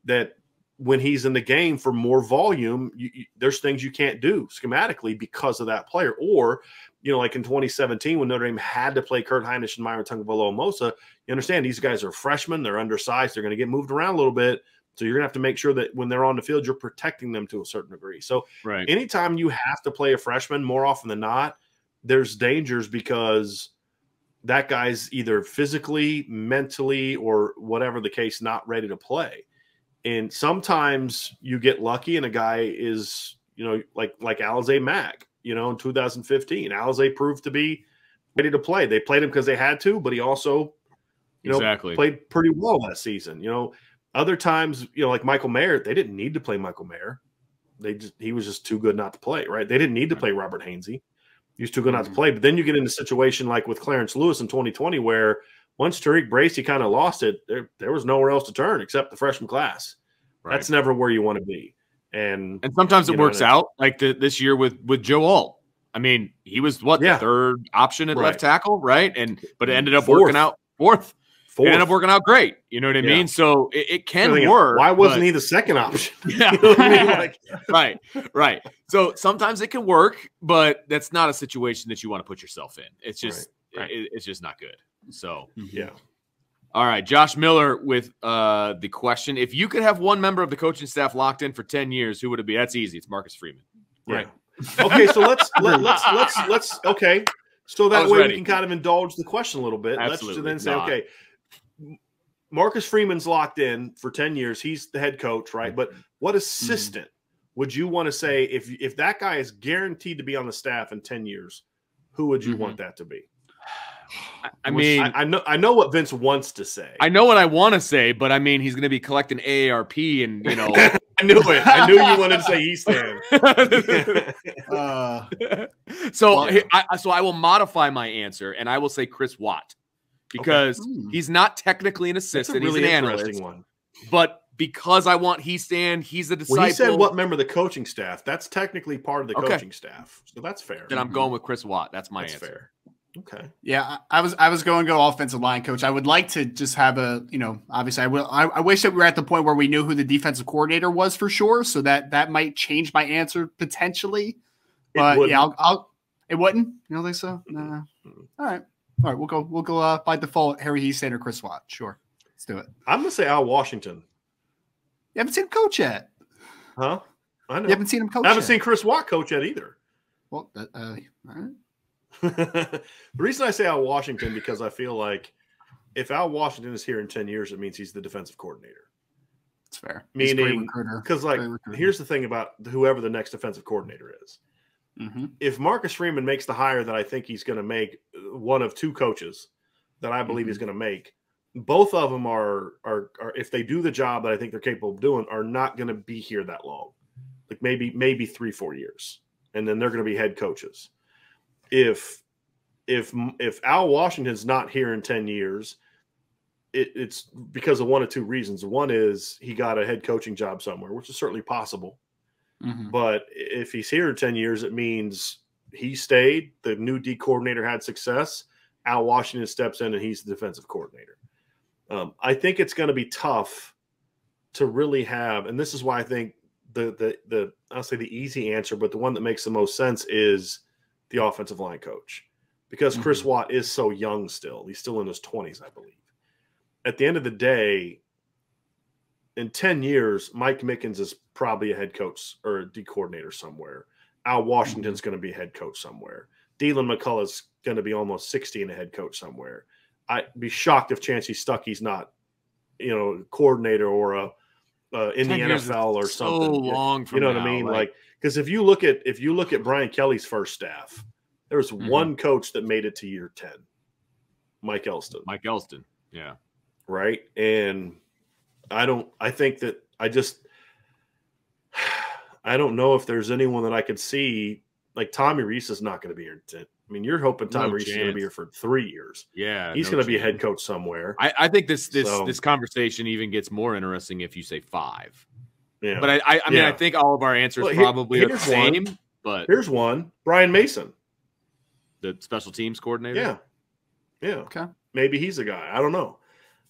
Speaker 1: that when he's in the game for more volume, there's things you can't do schematically because of that player. Or, like in 2017 when Notre Dame had to play Kurt Hinish and Myron Tagovailoa-Amosa, you understand these guys are freshmen, they're undersized, they're going to get moved around a little bit. So you're going to have to make sure that when they're on the field, you're protecting them to a certain degree. So anytime you have to play a freshman, more often than not, there's dangers because that guy's either physically, mentally, or whatever the case, not ready to play. And sometimes you get lucky and a guy is, like Alizé Mack, in 2015. Alizé proved to be ready to play. They played him because they had to, but he also, played pretty well that season. Other times, like Michael Mayer, they didn't need to play Michael Mayer. He was just too good not to play, right? They didn't need to play Robert Hainsey. He was too good not to play. But then you get in a situation like with Clarence Lewis in 2020 where once Tariq Bracy kind of lost it, there was nowhere else to turn except the freshman class. Right. That's never where you want to be. And
Speaker 2: sometimes it works out, like this year with Joe Alt. I mean, he was the third option at left tackle, right? But it ended up working out fourth. It ended up working out great. You know what I mean? So it can work.
Speaker 1: Why wasn't he the second option?
Speaker 2: Yeah.
Speaker 1: You know what I mean?
Speaker 2: Right. So sometimes it can work, but that's not a situation that you want to put yourself in. It's just it's just not good. So
Speaker 1: yeah.
Speaker 2: All right, Josh Miller with the question: if you could have one member of the coaching staff locked in for 10 years, who would it be? That's easy. It's Marcus Freeman.
Speaker 1: Right. Okay, so let's okay. So that way we can kind of indulge the question a little bit.
Speaker 2: Absolutely.
Speaker 1: Let's then say, okay, Marcus Freeman's locked in for 10 years. He's the head coach, right? But what assistant would you want to say if that guy is guaranteed to be on the staff in 10 years? Who would you want that to be?
Speaker 2: I mean,
Speaker 1: I know what Vince wants to say.
Speaker 2: I know what I want to say, but I mean, he's going to be collecting AARP, and you know,
Speaker 1: I knew it. I knew you wanted to say Easton.
Speaker 2: So I will modify my answer, and I will say Chris Watt because he's not technically an assistant;
Speaker 1: That's a really
Speaker 2: he's an
Speaker 1: interesting
Speaker 2: analyst.
Speaker 1: one.
Speaker 2: But because I want he's a disciple.
Speaker 1: Well, he said what member of the coaching staff? That's technically part of the coaching staff, so that's fair.
Speaker 2: Then I'm going with Chris Watt. That's my answer.
Speaker 1: Fair. Okay.
Speaker 3: Yeah, I was going to go offensive line coach. I would like to just have obviously I wish that we were at the point where we knew who the defensive coordinator was for sure, so that might change my answer potentially. But it wouldn't. You don't think so? Nah. All right. We'll go by default. Harry Easton or Chris Watt. Sure. Let's do it.
Speaker 1: I'm gonna say Al Washington.
Speaker 3: You haven't seen him coach yet.
Speaker 1: Huh? I know.
Speaker 3: You haven't seen him coach.
Speaker 1: I haven't seen Chris Watt coach yet either.
Speaker 3: Well, all right.
Speaker 1: The reason I say Al Washington because I feel like if Al Washington is here in 10 years, it means he's the defensive coordinator.
Speaker 3: That's fair.
Speaker 1: Meaning, because here's the thing about whoever the next defensive coordinator is.
Speaker 3: Mm-hmm.
Speaker 1: If Marcus Freeman makes the hire that I think he's going to make, one of two coaches that I believe he's going to make, both of them are if they do the job that I think they're capable of doing, are not going to be here that long, like maybe 3-4 years, and then they're going to be head coaches. If Al Washington's not here in 10 years, it's because of one of two reasons. One is he got a head coaching job somewhere, which is certainly possible.
Speaker 3: Mm-hmm.
Speaker 1: But if he's here in 10 years, it means he stayed. The new D coordinator had success. Al Washington steps in and he's the defensive coordinator. I think it's going to be tough to really have, and this is why I think I'll say the easy answer, but the one that makes the most sense is the offensive line coach, because Chris Watt is so young still. He's still in his 20s, I believe. At the end of the day, in 10 years, Mike Mickens is probably a head coach or a D coordinator somewhere. Al Washington's going to be a head coach somewhere. Dylan McCullough's going to be almost 60 and a head coach somewhere. I'd be shocked if Chancey Stuckey's not, coordinator or in the NFL or something.
Speaker 2: So long from
Speaker 1: you know what I mean? Like, because if you look at Brian Kelly's first staff, there was one coach that made it to year 10, Mike Elston.
Speaker 2: Yeah.
Speaker 1: Right. And I don't know if there's anyone that I could see. Like Tommy Reese is not going to be here. I mean, you're hoping Tommy Reese is going to be here for 3 years.
Speaker 2: Yeah.
Speaker 1: He's going to be a head coach somewhere.
Speaker 2: I think this conversation even gets more interesting if you say 5.
Speaker 1: Yeah.
Speaker 2: But I mean, I think all of our answers probably are the same. But
Speaker 1: here's one. Brian Mason.
Speaker 2: The special teams coordinator?
Speaker 1: Yeah.
Speaker 3: Okay.
Speaker 1: Maybe he's a guy. I don't know.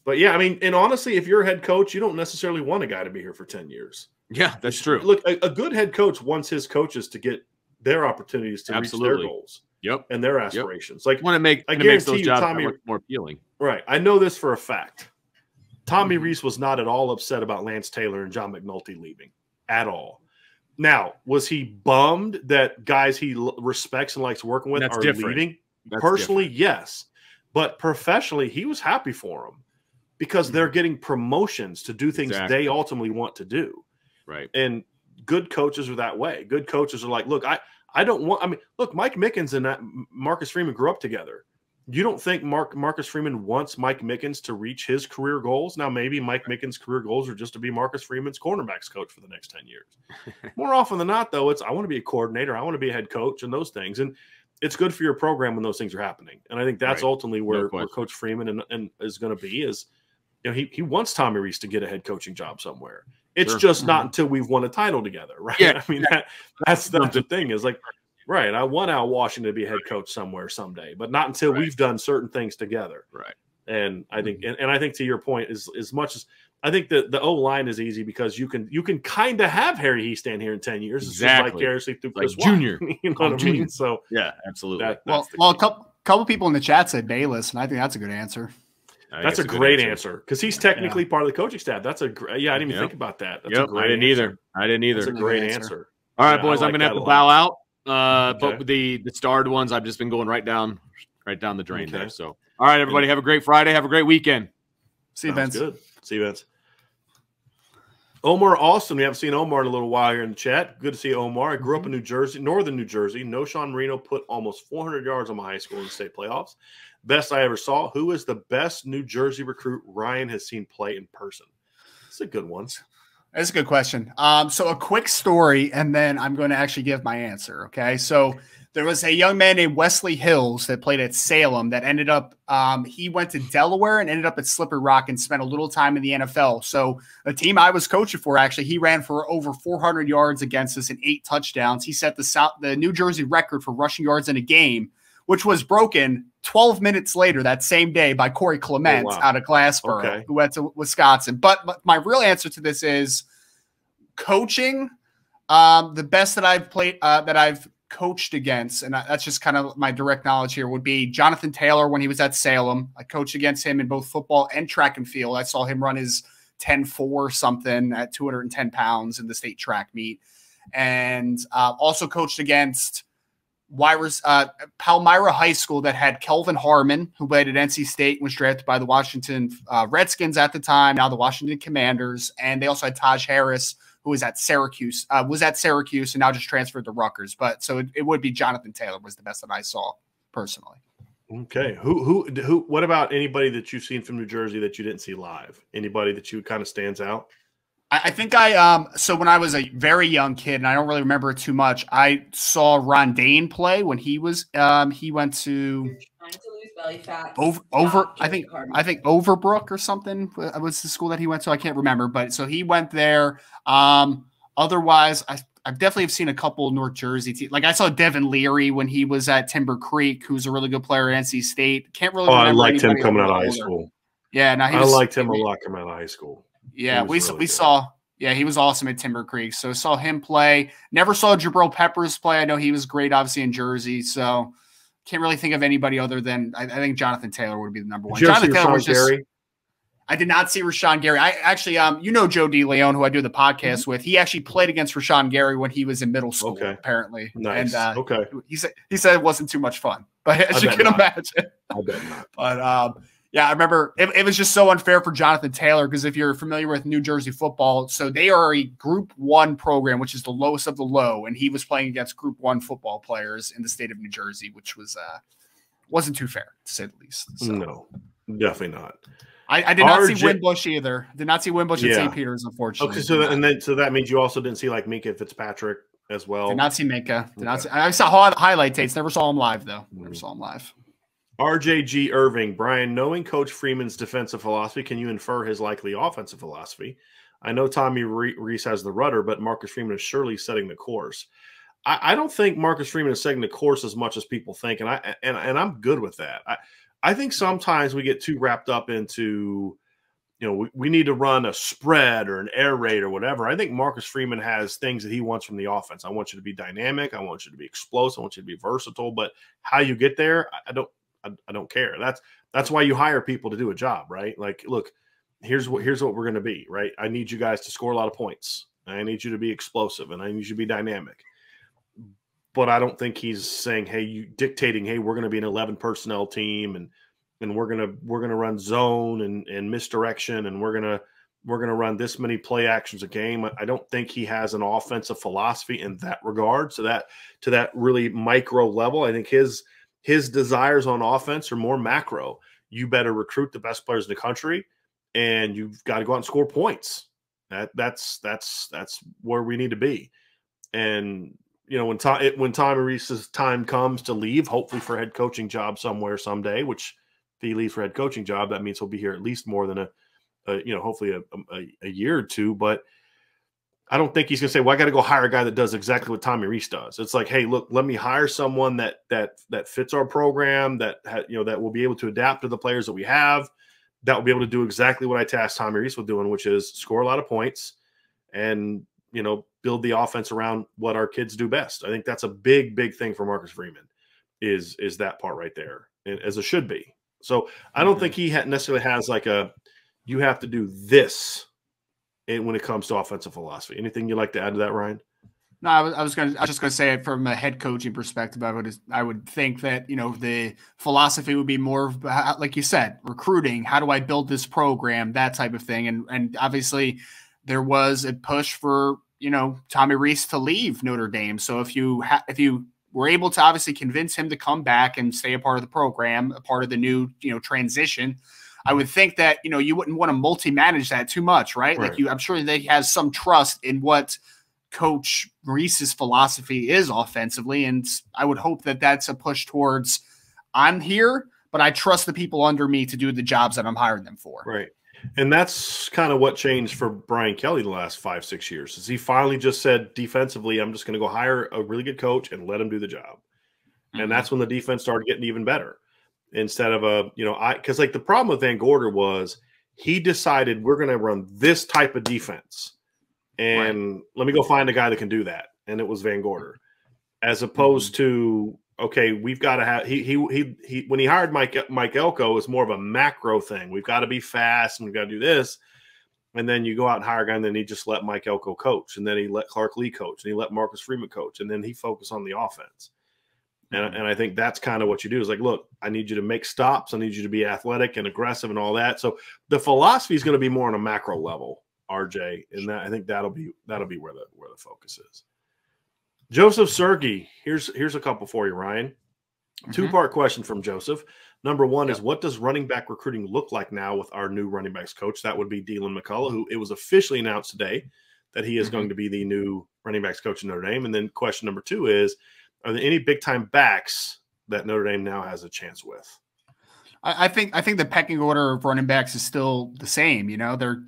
Speaker 1: But yeah, I mean, and honestly, if you're a head coach, you don't necessarily want a guy to be here for 10 years.
Speaker 2: Yeah, that's true.
Speaker 1: Look, a good head coach wants his coaches to get their opportunities to reach their goals.
Speaker 2: Yep.
Speaker 1: And their aspirations. Like,
Speaker 2: want to make those jobs much more appealing.
Speaker 1: Right. I know this for a fact. Tommy Reese was not at all upset about Lance Taylor and John McNulty leaving at all. Now, was he bummed that guys he respects and likes working with are leaving? Personally, yes. But professionally, he was happy for them because they're getting promotions to do things they ultimately want to do.
Speaker 2: Right.
Speaker 1: And good coaches are that way. Good coaches are like, look, look, Mike Mickens and Marcus Freeman grew up together. You don't think Marcus Freeman wants Mike Mickens to reach his career goals? Now, maybe Mike Mickens' career goals are just to be Marcus Freeman's cornerbacks coach for the next 10 years. More often than not, though, it's I want to be a coordinator. I want to be a head coach and those things. And it's good for your program when those things are happening. And I think that's ultimately where Coach Freeman and is going to be is, he wants Tommy Reese to get a head coaching job somewhere. It's just not until we've won a title together, right?
Speaker 2: Yeah.
Speaker 1: I mean, that's the thing is like, right, I want Al Washington to be a head coach somewhere someday, but not until we've done certain things together.
Speaker 2: Right.
Speaker 1: And I think, and I think to your point is as much as I think the O line is easy because you can kind of have Harry Easton here in 10 years.
Speaker 2: Exactly.
Speaker 1: It's vicariously through
Speaker 2: like
Speaker 1: Chris
Speaker 2: Junior.
Speaker 1: Watt, you know what I mean? So
Speaker 2: yeah, absolutely.
Speaker 3: A couple people in the chat said Bayless, and I think that's a good answer.
Speaker 1: That's a great answer because he's technically part of the coaching staff. That's a great. Yeah, I didn't even think about that. That's a great
Speaker 2: I didn't either.
Speaker 1: That's a great answer.
Speaker 2: All right, boys, I'm gonna have to bow out. But with the starred ones, I've just been going right down the drain there. So, all right, everybody, have a great Friday. Have a great weekend.
Speaker 3: See you, Vince.
Speaker 1: Good. See you, Vince. Omar Austin, we haven't seen Omar in a little while here in the chat. Good to see Omar. I grew up in New Jersey, northern New Jersey. No Sean Marino put almost 400 yards on my high school in the state playoffs. Best I ever saw. Who is the best New Jersey recruit Ryan has seen play in person? It's a good one.
Speaker 3: That's a good question. So a quick story, and then I'm going to actually give my answer. Okay. So there was a young man named Wesley Hills that played at Salem that ended up, he went to Delaware and ended up at Slippery Rock and spent a little time in the NFL. So the team I was coaching for, actually, he ran for over 400 yards against us and 8 touchdowns. He set the New Jersey record for rushing yards in a game, which was broken 12 minutes later that same day by Corey Clement out of Glassboro, who went to Wisconsin. But my real answer to this is coaching. The best that I've played, that I've coached against, and that's just kind of my direct knowledge here, would be Jonathan Taylor when he was at Salem. I coached against him in both football and track and field. I saw him run his 10.4 something at 210 pounds in the state track meet. And also coached against Palmyra High School that had Kelvin Harmon, who played at NC State and was drafted by the Washington Redskins at the time, now the Washington Commanders. And they also had Taj Harris, who was at Syracuse, and now just transferred to Rutgers. But so it would be Jonathan Taylor was the best that I saw personally.
Speaker 1: Okay. Who, what about anybody that you've seen from New Jersey that you didn't see live? Anybody that you kind of stands out?
Speaker 3: I think so when I was a very young kid, and I don't really remember it too much, I saw Ron Dane play when he was, he went to belly fat. I think Overbrook or something was the school that he went to. I can't remember, but so he went there. Otherwise, I've definitely seen a couple of North Jersey teams. Like I saw Devin Leary when he was at Timber Creek, who's a really good player at NC State. Can't really.
Speaker 1: I liked him coming out of high school.
Speaker 3: Yeah, no,
Speaker 1: I liked him a lot coming out of high school.
Speaker 3: Yeah, we saw. Yeah, he was awesome at Timber Creek. So saw him play. Never saw Jabril Peppers play. I know he was great, obviously in Jersey. So. Can't really think of anybody other than I think Jonathan Taylor would be the number one. Jonathan Taylor was just. I did not see Rashawn Gary. I actually, Joe DeLeon, who I do the podcast with. He actually played against Rashawn Gary when he was in middle school. Apparently,
Speaker 1: nice. And
Speaker 3: he said it wasn't too much fun, but as you can imagine,
Speaker 1: I bet not.
Speaker 3: But yeah, I remember it was just so unfair for Jonathan Taylor because if you're familiar with New Jersey football, so they are a Group 1 program, which is the lowest of the low, and he was playing against Group 1 football players in the state of New Jersey, which was wasn't too fair to say the least. So.
Speaker 1: No, definitely not.
Speaker 3: I did not see Winbush either. Did not see Winbush at St. Peter's, unfortunately.
Speaker 1: Okay, so that means you also didn't see like Minka Fitzpatrick as well.
Speaker 3: Did not see Minka. I saw highlight tapes. Never saw him live though. Never saw him live.
Speaker 1: RJG Irving, Brian, knowing Coach Freeman's defensive philosophy, can you infer his likely offensive philosophy? I know Tommy Reese has the rudder, but Marcus Freeman is surely setting the course. I don't think Marcus Freeman is setting the course as much as people think, and I'm good with that. I think sometimes we get too wrapped up into, we need to run a spread or an air raid or whatever. I think Marcus Freeman has things that he wants from the offense. I want you to be dynamic. I want you to be explosive. I want you to be versatile. But how you get there, I don't care. That's why you hire people to do a job, right? Like, look, here's what we're going to be, right? I need you guys to score a lot of points. I need you to be explosive, and I need you to be dynamic. But I don't think he's saying, hey, we're going to be an 11 personnel team, and we're going to run zone and misdirection, and we're going to run this many play actions a game. I don't think he has an offensive philosophy in that regard. So to that really micro level, I think his desires on offense are more macro. You better recruit the best players in the country, and you've got to go out and score points. That's where we need to be. And when Tommy Reese's time comes to leave, hopefully for a head coaching job somewhere someday, which if he leaves for a head coaching job, that means he'll be here at least more than hopefully a year or two. But I don't think he's going to say, well, I got to go hire a guy that does exactly what Tommy Reese does. It's like, hey, look, let me hire someone that fits our program, that will be able to adapt to the players that we have, that will be able to do exactly what I tasked Tommy Reese with doing, which is score a lot of points and, build the offense around what our kids do best. I think that's a big, big thing for Marcus Freeman is that part right there, as it should be. So I don't think he necessarily has like you have to do this when it comes to offensive philosophy. Anything you'd like to add to that, Ryan?
Speaker 3: No, I was just going to say it from a head coaching perspective. I would think that the philosophy would be more of, like you said, recruiting. How do I build this program? That type of thing. And obviously, there was a push for, Tommy Reese to leave Notre Dame. So if you were able to obviously convince him to come back and stay a part of the program, a part of the new, transition, I would think that, you wouldn't want to multi-manage that too much, right? Like I'm sure that he has some trust in what Coach Reese's philosophy is offensively. And I would hope that that's a push towards, I'm here, but I trust the people under me to do the jobs that I'm hiring them for.
Speaker 1: Right. And that's kind of what changed for Brian Kelly the last 5-6 years. Is he finally just said defensively, I'm just going to go hire a really good coach and let him do the job. And that's when the defense started getting even better. Instead of because like the problem with Van Gorder was he decided we're going to run this type of defense, and let me go find a guy that can do that, and it was Van Gorder, as opposed to okay, we've got to have he when he hired Mike Elko, it was more of a macro thing. We've got to be fast and we've got to do this, and then you go out and hire a guy, and then he just let Mike Elko coach, and then he let Clark Lee coach, and he let Marcus Freeman coach, and then he focused on the offense. And I think that's kind of what you do is like, look, I need you to make stops. I need you to be athletic and aggressive and all that. So the philosophy is going to be more on a macro level, RJ, and that I think that'll be where the focus is. Joseph Sergey, here's a couple for you, Ryan. Two-part question from Joseph. Number one is, what does running back recruiting look like now with our new running backs coach? That would be Dylan McCullough, who it was officially announced today that he is going to be the new running backs coach in Notre Dame. And then question number two is, are there any big-time backs that Notre Dame now has a chance with?
Speaker 3: I think the pecking order of running backs is still the same.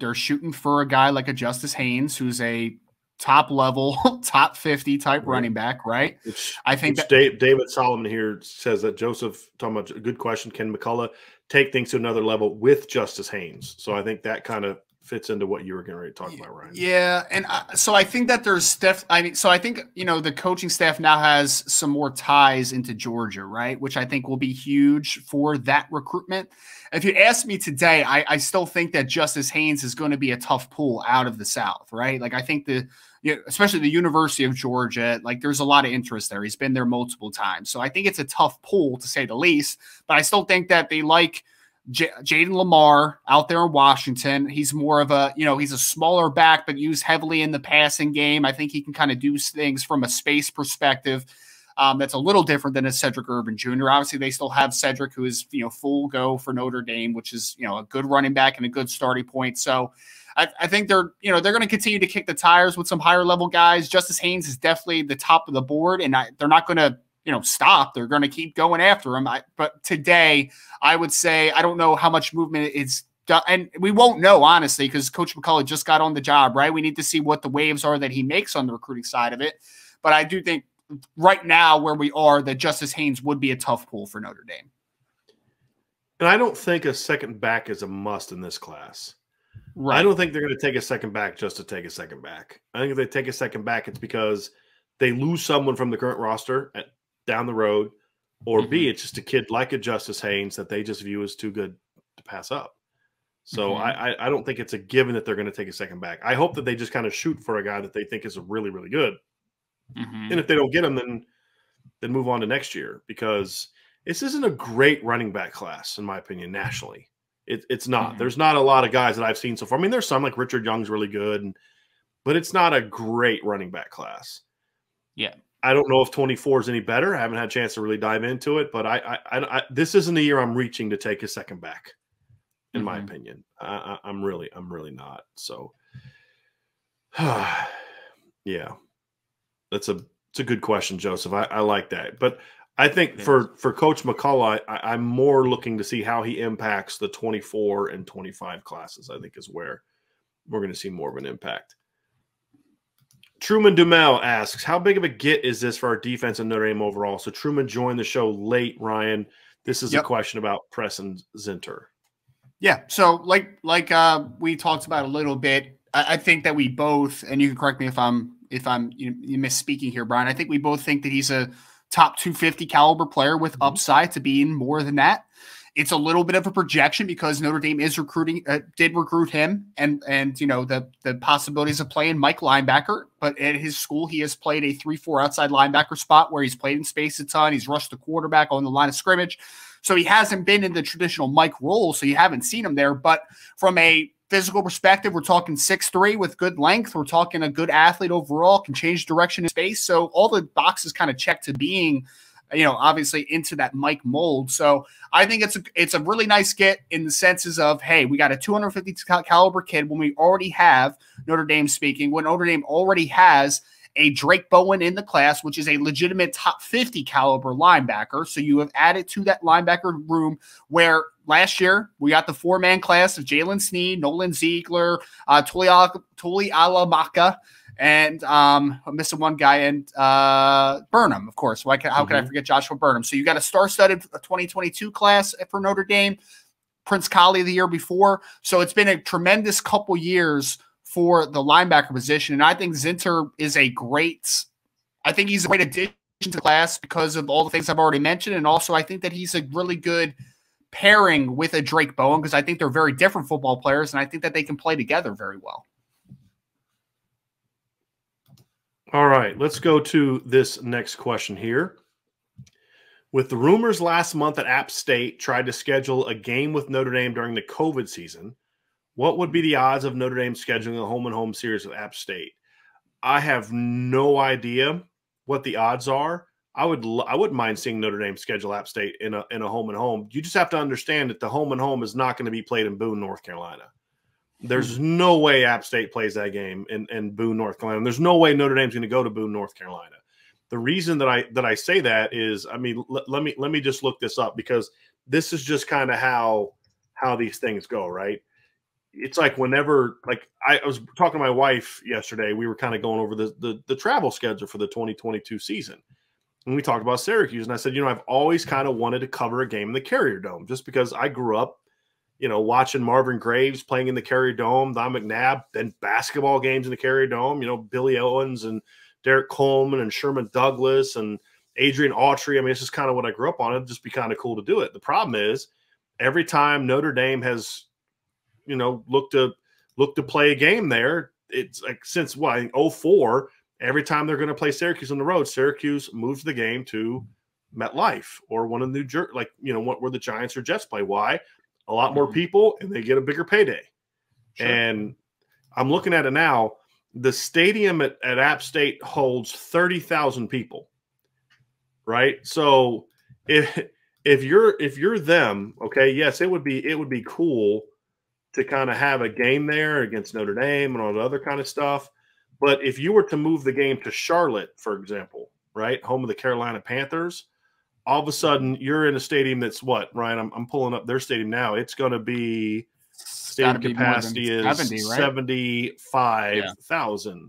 Speaker 3: They're shooting for a guy like a Justice Haynes, who's a top-level, top 50 type running back, right?
Speaker 1: David Solomon here says that Joseph, talking about a good question, can McCullough take things to another level with Justice Haynes? So I think that kind of fits into what you were getting ready to talk about, Ryan.
Speaker 3: Yeah, and so I think that there's stuff. I think the coaching staff now has some more ties into Georgia, right? Which I think will be huge for that recruitment. If you ask me today, I still think that Justice Haynes is going to be a tough pull out of the South, right? Like I think especially the University of Georgia, like there's a lot of interest there. He's been there multiple times, so I think it's a tough pull to say the least. But I still think that they like Jaden Lamar out there in Washington. He's more of a, he's a smaller back, but used heavily in the passing game. I think he can kind of do things from a space perspective that's a little different than a Cedric Urban Jr. Obviously, they still have Cedric, who is, full go for Notre Dame, which is, a good running back and a good starting point. So I think they're going to continue to kick the tires with some higher level guys. Justice Haynes is definitely the top of the board, and they're not going to, stop. They're going to keep going after him. But today, I would say I don't know how much movement is done. And we won't know, honestly, because Coach McCullough just got on the job, right? We need to see what the waves are that he makes on the recruiting side of it. But I do think right now where we are, that Justice Haynes would be a tough pull for Notre Dame.
Speaker 1: And I don't think a second back is a must in this class. Right. I don't think they're going to take a second back just to take a second back. I think if they take a second back, it's because they lose someone from the current roster down the road, or B, it's just a kid like a Justice Haynes that they just view as too good to pass up. So I don't think it's a given that they're going to take a second back. I hope that they just kind of shoot for a guy that they think is really, really good. And if they don't get him, then move on to next year, because this isn't a great running back class, in my opinion, nationally. It's not. There's not a lot of guys that I've seen so far. I mean, there's some like Richard Young's really good, but it's not a great running back class.
Speaker 3: Yeah.
Speaker 1: I don't know if 24 is any better. I haven't had a chance to really dive into it, but I this isn't the year I'm reaching to take a second back, in my opinion. I'm really not. So, yeah, it's a good question, Joseph. I like that, but I think for Coach McCullough, I'm more looking to see how he impacts the 24 and 25 classes. I think is where we're going to see more of an impact. Truman Dumel asks, how big of a get is this for our defense and Notre Dame overall? So Truman joined the show late, Ryan. This is a question about Preston Zinter.
Speaker 3: Yeah. So like we talked about a little bit, I think that we both, and you can correct me if I'm you misspeaking here, Brian. I think we both think that he's a top 250 caliber player with upside to being more than that. It's a little bit of a projection because Notre Dame is did recruit him and the possibilities of playing Mike linebacker, but at his school, he has played a 3-4 outside linebacker spot where he's played in space a ton. He's rushed the quarterback on the line of scrimmage. So he hasn't been in the traditional Mike role. So you haven't seen him there, but from a physical perspective, we're talking 6'3" with good length. We're talking a good athlete overall, can change direction in space. So all the boxes kind of check to being, obviously into that Mike mold. So I think it's a really nice get in the senses of, hey, we got a 250 caliber kid when we already have Notre Dame when Notre Dame already has a Drake Bowen in the class, which is a legitimate top 50 caliber linebacker. So you have added to that linebacker room where last year we got the 4-man class of Jalen Sneed, Nolan Ziegler, Tuli Alamaka, and I'm missing one guy, and Burnham, of course. How can I forget Joshua Burnham? So you got a star-studded 2022 class for Notre Dame, Prince Collie the year before. So it's been a tremendous couple years for the linebacker position. And I think Zinter is he's a great addition to the class because of all the things I've already mentioned. And also I think that he's a really good pairing with a Drake Bowen because I think they're very different football players. And I think that they can play together very well.
Speaker 1: All right, let's go to this next question here. With the rumors last month that App State tried to schedule a game with Notre Dame during the COVID season, what would be the odds of Notre Dame scheduling a home-and-home series with App State? I have no idea what the odds are. I wouldn't mind seeing Notre Dame schedule App State in a home-and-home. You just have to understand that the home-and-home is not going to be played in Boone, North Carolina. There's no way App State plays that game in Boone, North Carolina. There's no way Notre Dame's going to go to Boone, North Carolina. The reason that I say that is, I mean, let me just look this up because this is just kind of how these things go, right? It's like whenever, like I was talking to my wife yesterday, we were kind of going over the travel schedule for the 2022 season. And we talked about Syracuse. And I said, I've always kind of wanted to cover a game in the Carrier Dome just because I grew up, watching Marvin Graves playing in the Carrier Dome, Don McNabb, then basketball games in the Carrier Dome, Billy Owens and Derek Coleman and Sherman Douglas and Adrian Autry. I mean, it's just kind of what I grew up on. It'd just be kind of cool to do it. The problem is every time Notre Dame has look to play a game there. It's like since I think 2004, every time they're going to play Syracuse on the road, Syracuse moves the game to MetLife or one of New Jersey, where the Giants or Jets play. Why? A lot more people and they get a bigger payday. Sure. And I'm looking at it now. The stadium at App State holds 30,000 people. Right. So if you're them, okay, yes, it would be cool to kind of have a game there against Notre Dame and all the other kind of stuff. But if you were to move the game to Charlotte, for example, right, home of the Carolina Panthers, all of a sudden you're in a stadium that's what, Ryan? I'm pulling up their stadium now. It's going to be stadium capacity is 75,000. Yeah.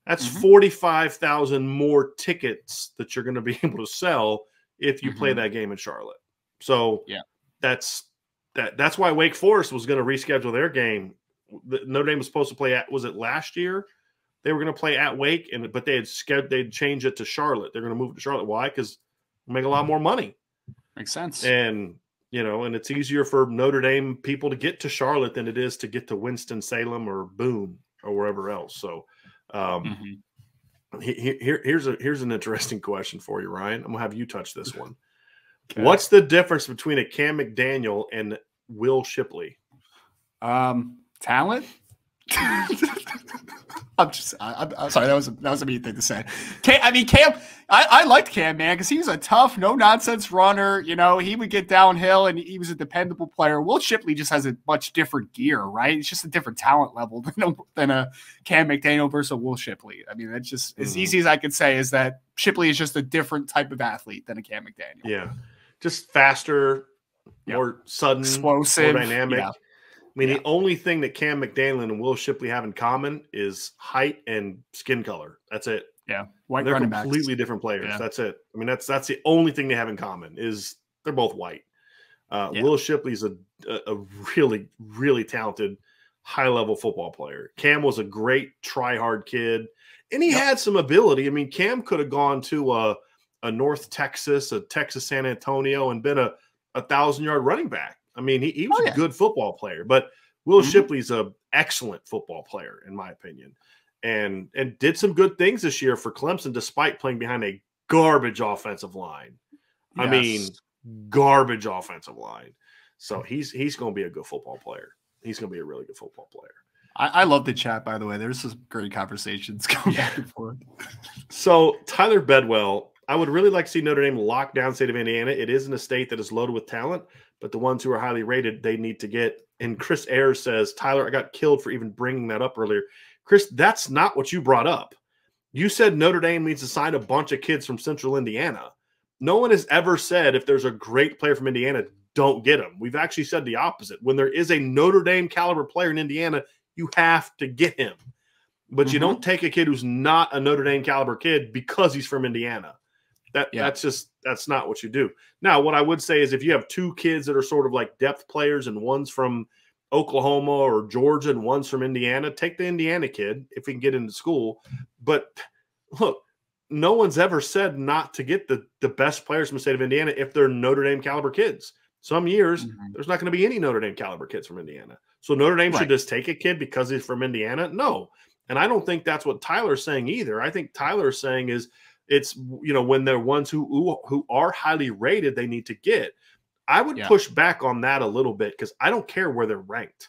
Speaker 1: That's 45,000 more tickets that you're going to be able to sell if you play that game in Charlotte. So that's why Wake Forest was going to reschedule their game. Notre Dame was supposed to play was it last year? They were going to play at Wake, but they'd change it to Charlotte. They're going to move it to Charlotte. Why? Because they make a lot more money.
Speaker 3: Makes sense.
Speaker 1: And and it's easier for Notre Dame people to get to Charlotte than it is to get to Winston-Salem or Boone or wherever else. So here's an interesting question for you, Ryan. I'm going to have you touch this one. Okay. What's the difference between a Cam McDaniel and Will Shipley?
Speaker 3: Talent. I'm sorry. That was a mean thing to say. Cam. I liked Cam, man, because he was a tough, no nonsense runner. He would get downhill and he was a dependable player. Will Shipley just has a much different gear, right? It's just a different talent level than a Cam McDaniel versus a Will Shipley. I mean, that's just as easy as I could say is that Shipley is just a different type of athlete than a Cam McDaniel.
Speaker 1: Yeah, just faster, more sudden,
Speaker 3: explosive,
Speaker 1: more dynamic.
Speaker 3: Yeah.
Speaker 1: I mean, the only thing that Cam McDaniel and Will Shipley have in common is height and skin color. That's it.
Speaker 3: Yeah,
Speaker 1: they're completely different players. Yeah. That's it. I mean, that's the only thing they have in common is they're both white. Will Shipley's a really, really talented, high-level football player. Cam was a great try-hard kid, and he had some ability. I mean, Cam could have gone to a North Texas, a Texas San Antonio, and been a 1,000-yard running back. I mean, he was a good football player, but Will Shipley's an excellent football player, in my opinion, and did some good things this year for Clemson despite playing behind a garbage offensive line. Yes. I mean, garbage offensive line. So he's going to be a good football player. He's going to be a really good football player.
Speaker 3: I love the chat, by the way. There's some great conversations going back and forth.
Speaker 1: So Tyler Bedwell, I would really like to see Notre Dame lock down the state of Indiana. It isn't a state that is loaded with talent, but the ones who are highly rated, they need to get. And Chris Ayers says, Tyler, I got killed for even bringing that up earlier. Chris, that's not what you brought up. You said Notre Dame needs to sign a bunch of kids from Central Indiana. No one has ever said if there's a great player from Indiana, don't get him. We've actually said the opposite. When there is a Notre Dame caliber player in Indiana, you have to get him. But you don't take a kid who's not a Notre Dame caliber kid because he's from Indiana. That's not what you do. Now, what I would say is if you have two kids that are sort of like depth players and one's from Oklahoma or Georgia and one's from Indiana, take the Indiana kid if we can get into school. But look, no one's ever said not to get the best players from the state of Indiana if they're Notre Dame caliber kids. Some years, there's not going to be any Notre Dame caliber kids from Indiana. So Notre Dame should just take a kid because he's from Indiana? No. And I don't think that's what Tyler's saying either. I think Tyler's saying is it's, when they're ones who are highly rated, they need to get. I would push back on that a little bit because I don't care where they're ranked.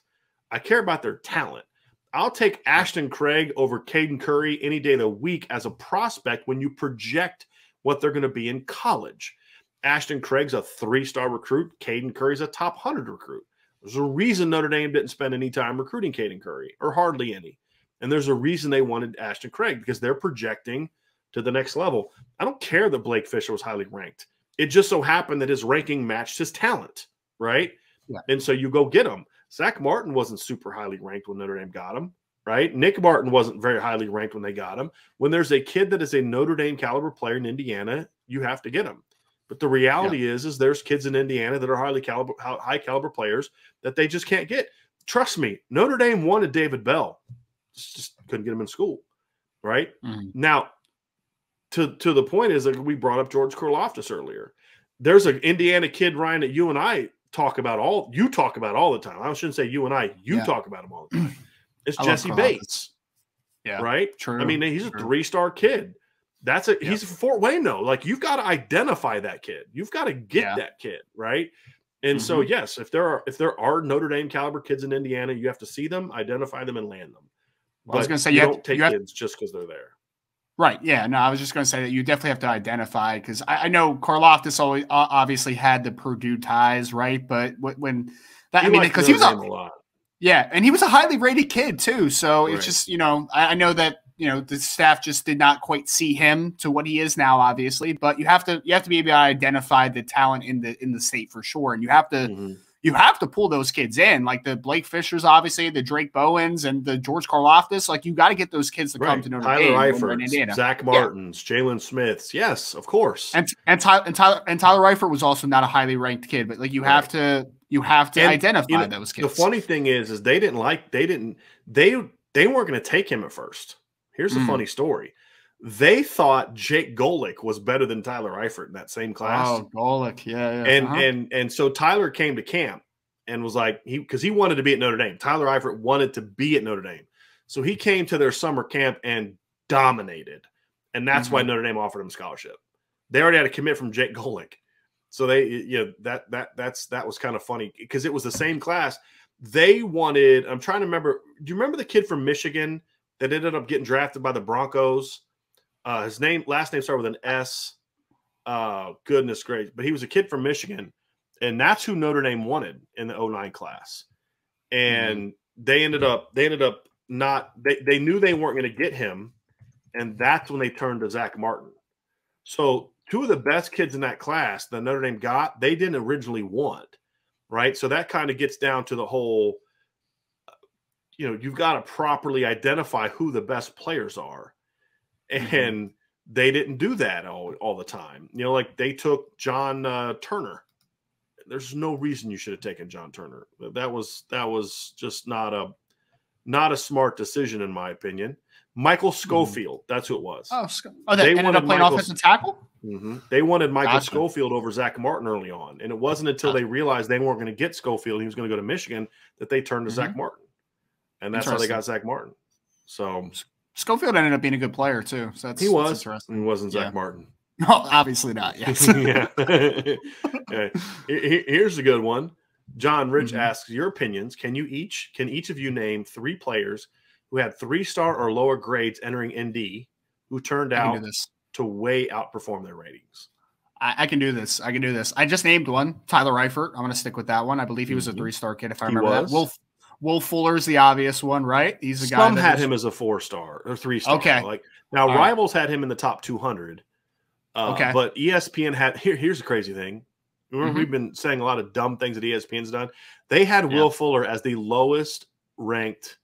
Speaker 1: I care about their talent. I'll take Ashton Craig over Caden Curry any day of the week as a prospect when you project what they're going to be in college. Ashton Craig's a 3-star recruit. Caden Curry's a top 100 recruit. There's a reason Notre Dame didn't spend any time recruiting Caden Curry, or hardly any. And there's a reason they wanted Ashton Craig, because they're projecting to the next level. I don't care that Blake Fisher was highly ranked. It just so happened that his ranking matched his talent, right? Yeah. And so you go get him. Zach Martin wasn't super highly ranked when Notre Dame got him, right? Nick Martin wasn't very highly ranked when they got him. When there's a kid that is a Notre Dame caliber player in Indiana, you have to get him. But the reality is there's kids in Indiana that are high caliber players that they just can't get. Trust me, Notre Dame wanted David Bell. Just couldn't get him in school, right? Now, to the point is that we brought up George Karlaftis earlier. There's an Indiana kid, Ryan, that you and I talk about all the time. I shouldn't say you and I. You talk about him all the time. It's Jesse Bates. Yeah, right?
Speaker 3: True.
Speaker 1: I mean, he's a 3-star kid. He's a Fort Wayne, though. Like, you've got to identify that kid. You've got to get that kid, right? And so, yes, if there are Notre Dame caliber kids in Indiana, you have to see them, identify them, and land them.
Speaker 3: Well, I was going to say
Speaker 1: you don't take kids just because they're there.
Speaker 3: Right. Yeah. No, I was just going to say that you definitely have to identify, because I know Karlaftis always obviously had the Purdue ties, right? But when that, because he was a lot. Yeah, and he was a highly rated kid too. So it's just, I know that the staff just did not quite see him to what he is now, obviously. But you have to be able to identify the talent in the state for sure, and you have to pull those kids in, like the Blake Fishers, obviously, the Drake Bowens, and the George Karlaftis. Like, you got to get those kids to come to Notre Dame.
Speaker 1: Tyler Eifert, Zach Martins, Jalen Smiths, yes, of course.
Speaker 3: And Tyler Eifert was also not a highly ranked kid, but like you have to identify those kids.
Speaker 1: The funny thing is they weren't going to take him at first. Here's a funny story. They thought Jake Golick was better than Tyler Eifert in that same class.
Speaker 3: Oh, Golick, yeah.
Speaker 1: And so Tyler came to camp and was like, because he wanted to be at Notre Dame. Tyler Eifert wanted to be at Notre Dame. So he came to their summer camp and dominated. And that's why Notre Dame offered him a scholarship. They already had a commit from Jake Golick. So that was kind of funny because it was the same class. They wanted, I'm trying to remember, do you remember the kid from Michigan that ended up getting drafted by the Broncos? His last name started with an S. Goodness gracious. But he was a kid from Michigan, and that's who Notre Dame wanted in the 09 class. And they ended up not, they knew they weren't going to get him, and that's when they turned to Zach Martin. So two of the best kids in that class that Notre Dame got, they didn't originally want, right? So that kind of gets down to the whole, you've got to properly identify who the best players are. And they didn't do that all the time. Like they took John Turner. There's no reason you should have taken John Turner. That was just not a smart decision, in my opinion. Michael Schofield, that's who it was.
Speaker 3: They ended up playing offensive tackle?
Speaker 1: They wanted Michael Schofield over Zach Martin early on. And it wasn't until they realized they weren't going to get Schofield, he was going to go to Michigan, that they turned to Zach Martin. And that's how they got Zach Martin. So
Speaker 3: Schofield ended up being a good player too. So that's interesting.
Speaker 1: He wasn't Zach Martin.
Speaker 3: No, obviously not. Yes.
Speaker 1: Yeah. Here's a good one. John Rich asks your opinions. Can each of you name 3 players who had 3-star or lower grades entering ND who turned out to way outperform their ratings?
Speaker 3: I can do this. I just named one, Tyler Eifert. I'm going to stick with that one. I believe he was a 3-star kid, if I remember that. Will Fuller's the obvious one, right? He's the guy.
Speaker 1: Some had him as a 4-star or 3-star.
Speaker 3: Okay.
Speaker 1: Like now, Rivals had him in the top 200. But ESPN had here's the crazy thing. Remember, we've been saying a lot of dumb things that ESPN's done. They had Will Fuller as the lowest ranked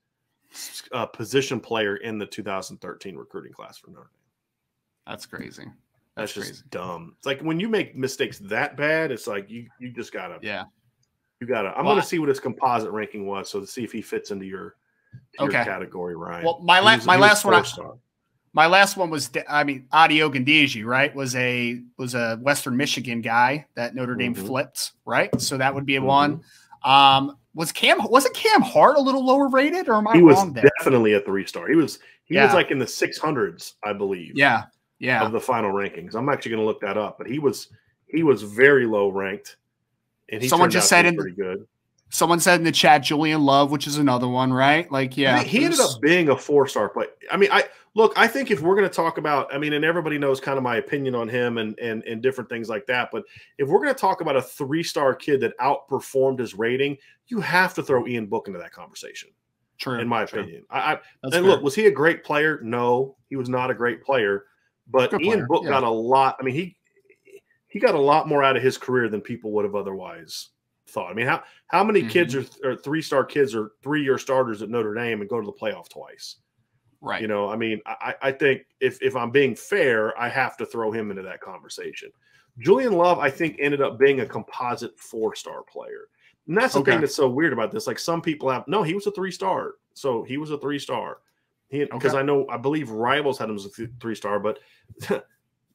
Speaker 1: position player in the 2013 recruiting class for Notre Dame.
Speaker 3: That's crazy.
Speaker 1: That's just dumb. It's like when you make mistakes that bad, it's like you just gotta you gotta. I'm gonna see what his composite ranking was, so to see if he fits into your category, Ryan.
Speaker 3: Well, my last one was Adi Ogundeji, right? Was a Western Michigan guy that Notre Dame flipped, right? So that would be a one. Wasn't Cam Hart a little lower rated, or am I wrong there?
Speaker 1: He was definitely a 3-star. He was like in the 600s, I believe.
Speaker 3: Yeah.
Speaker 1: Of the final rankings. I'm actually going to look that up, but he was very low ranked, and he
Speaker 3: someone just said
Speaker 1: pretty good.
Speaker 3: Someone said in the chat Julian Love, which is another one, right? Like,
Speaker 1: he ended up being a 4-star player. I mean, I think if we're going to talk about, and everybody knows kind of my opinion on him and different things like that, but if we're going to talk about a 3-star kid that outperformed his rating, you have to throw Ian Book into that conversation.
Speaker 3: True,
Speaker 1: in my opinion. Look, was he a great player? No, he was not a great player. But Ian Book got a lot. I mean, he got a lot more out of his career than people would have otherwise thought. I mean, how many kids are 3-star kids or 3-year starters at Notre Dame and go to the playoff twice?
Speaker 3: Right.
Speaker 1: I mean, I think if I'm being fair, I have to throw him into that conversation. Julian Love, I think, ended up being a composite 4-star player. And that's the thing that's so weird about this. Like some people he was a 3-star. So he was a 3-star. Because I believe Rivals had him as a 3-star, but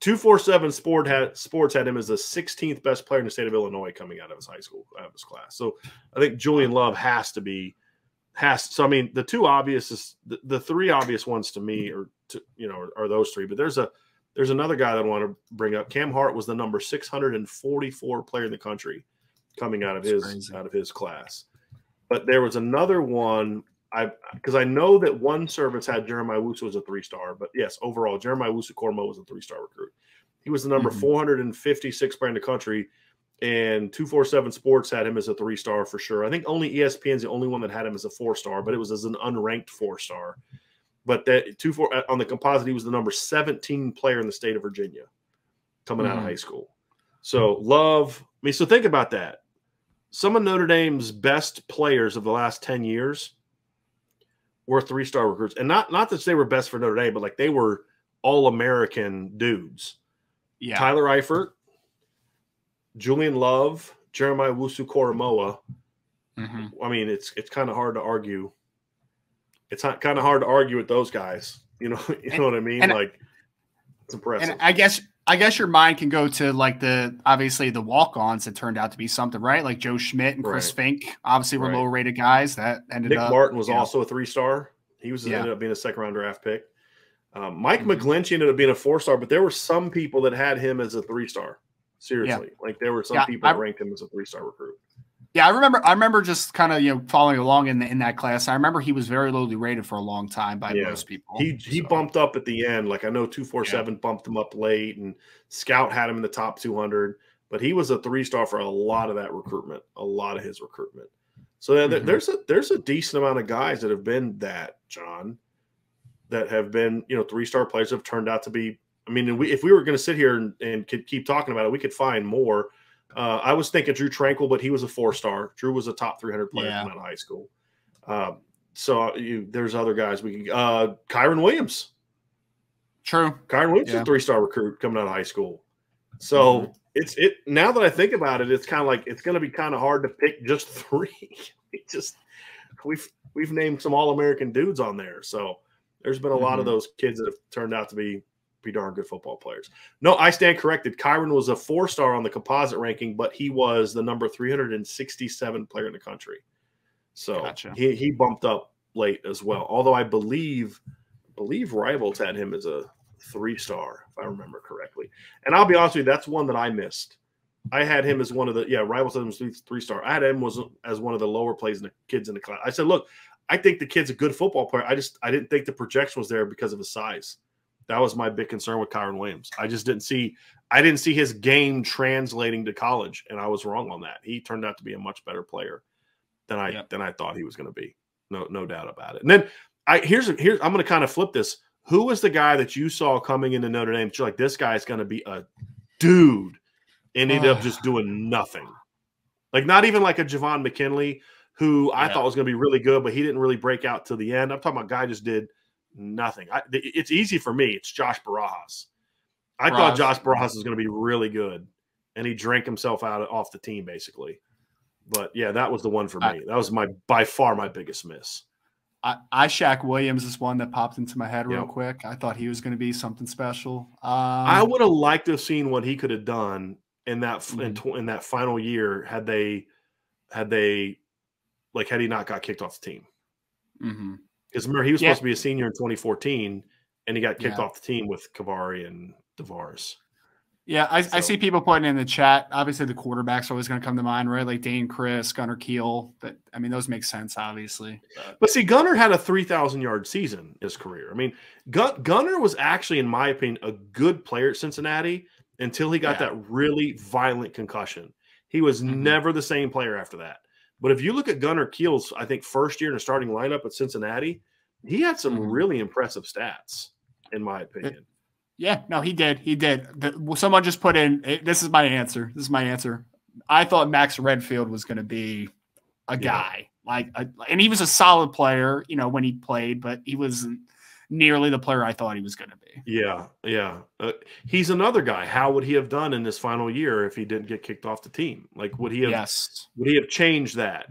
Speaker 1: 247 Sports had him as the 16th best player in the state of Illinois coming out of his his class. So I think Julian Love has. So I mean, the 3 obvious ones to me are those 3. But there's another guy that I want to bring up. Cam Hart was the number 644 player in the country coming out of his class. But there was another one. Because I know that one service had Jeremiah Wusu as a 3-star, but yes, overall, Jeremiah Wusu-Cormo was a 3-star recruit. He was the number 456 player in the country, and 247 Sports had him as a 3-star for sure. I think only ESPN's the only one that had him as a 4-star, but it was as an unranked 4-star. But that on the composite, he was the number 17 player in the state of Virginia coming out of high school. So Love, so think about that. Some of Notre Dame's best players of the last 10 years were 3-star recruits. And not that they were best for Notre Dame, but like they were all-American dudes.
Speaker 3: Yeah.
Speaker 1: Tyler Eifert, Julian Love, Jeremiah Wusu-Koramoah. I mean, it's kind of hard to argue. It's kind of hard to argue with those guys. You know what I mean? Like, it's impressive.
Speaker 3: And I guess your mind can go to like obviously the walk-ons that turned out to be something, right? Like Joe Schmidt and Chris Fink obviously were low-rated guys that ended up.
Speaker 1: Nick Martin was also a 3-star. He ended up being a 2nd-round draft pick. Mike McGlinchey ended up being a 4-star, but there were some people that had him as a 3-star. Seriously, like there were some people that ranked him as a 3-star recruit.
Speaker 3: Yeah, I remember just kind of following along in that class. I remember he was very lowly rated for a long time by most people.
Speaker 1: He bumped up at the end. Like I know 247 bumped him up late, and Scout had him in the top 200. But he was a 3-star for a lot of that recruitment, a lot of his recruitment. So there's a decent amount of guys that have been that, John, that have been 3-star players have turned out to be. I mean, if we were going to sit here and could keep talking about it, we could find more. I was thinking Drew Tranquil, but he was a 4-star. Drew was a top 300 player coming out of high school. So there's other guys. Kyron Williams.
Speaker 3: True.
Speaker 1: Kyron Williams is a 3-star recruit coming out of high school. So it's now that I think about it, it's kind of like it's going to be kind of hard to pick just 3. We've named some All-American dudes on there. So there's been a lot of those kids that have turned out to be darn good football players. No, I stand corrected. Kyron was a 4-star on the composite ranking, but he was the number 367 player in the country. So he bumped up late as well. Although I believe Rivals had him as a 3-star, if I remember correctly. And I'll be honest with you, that's one that I missed. I had him as one of the Rival said him was 3-star. I had him as one of the lower plays in the kids in the class. I said, look, I think the kid's a good football player. I didn't think the projection was there because of his size. That was my big concern with Kyron Williams. I didn't see his game translating to college, and I was wrong on that. He turned out to be a much better player than I thought he was going to be. No doubt about it. And then here's I'm going to kind of flip this. Who was the guy that you saw coming into Notre Dame that you're like, this guy's going to be a dude, and ended up just doing nothing? Like, not even like a Javon McKinley, who I thought was going to be really good, but he didn't really break out to the end. I'm talking about a guy just did nothing. It's easy for me. It's Josh Barajas. I thought Josh Barajas was going to be really good, and he drank himself off the team basically. But yeah, that was the one for me. That was by far my biggest miss.
Speaker 3: Shaq Williams is one that popped into my head real quick. I thought he was going to be something special.
Speaker 1: I would have liked to have seen what he could have done in that in that final year had he not got kicked off the team. Because remember, he was supposed to be a senior in 2014, and he got kicked off the team with Kavari and DeVaris.
Speaker 3: Yeah, I see people putting in the chat. Obviously, the quarterbacks are always going to come to mind, right? Like Dane Chris, Gunnar Keel. Those make sense, obviously.
Speaker 1: But see, Gunnar had a 3,000-yard season in his career. I mean, Gunnar was actually, in my opinion, a good player at Cincinnati until he got that really violent concussion. He was never the same player after that. But if you look at Gunnar Keel's, I think, first year in the starting lineup at Cincinnati, he had some really impressive stats, in my opinion.
Speaker 3: Yeah, no, he did. He did. Someone just put in, this is my answer. I thought Max Redfield was going to be a guy. And he was a solid player, when he played, but he wasn't nearly the player I thought he was going to be.
Speaker 1: Yeah. He's another guy. How would he have done in this final year if he didn't get kicked off the team? Like, would he have changed that,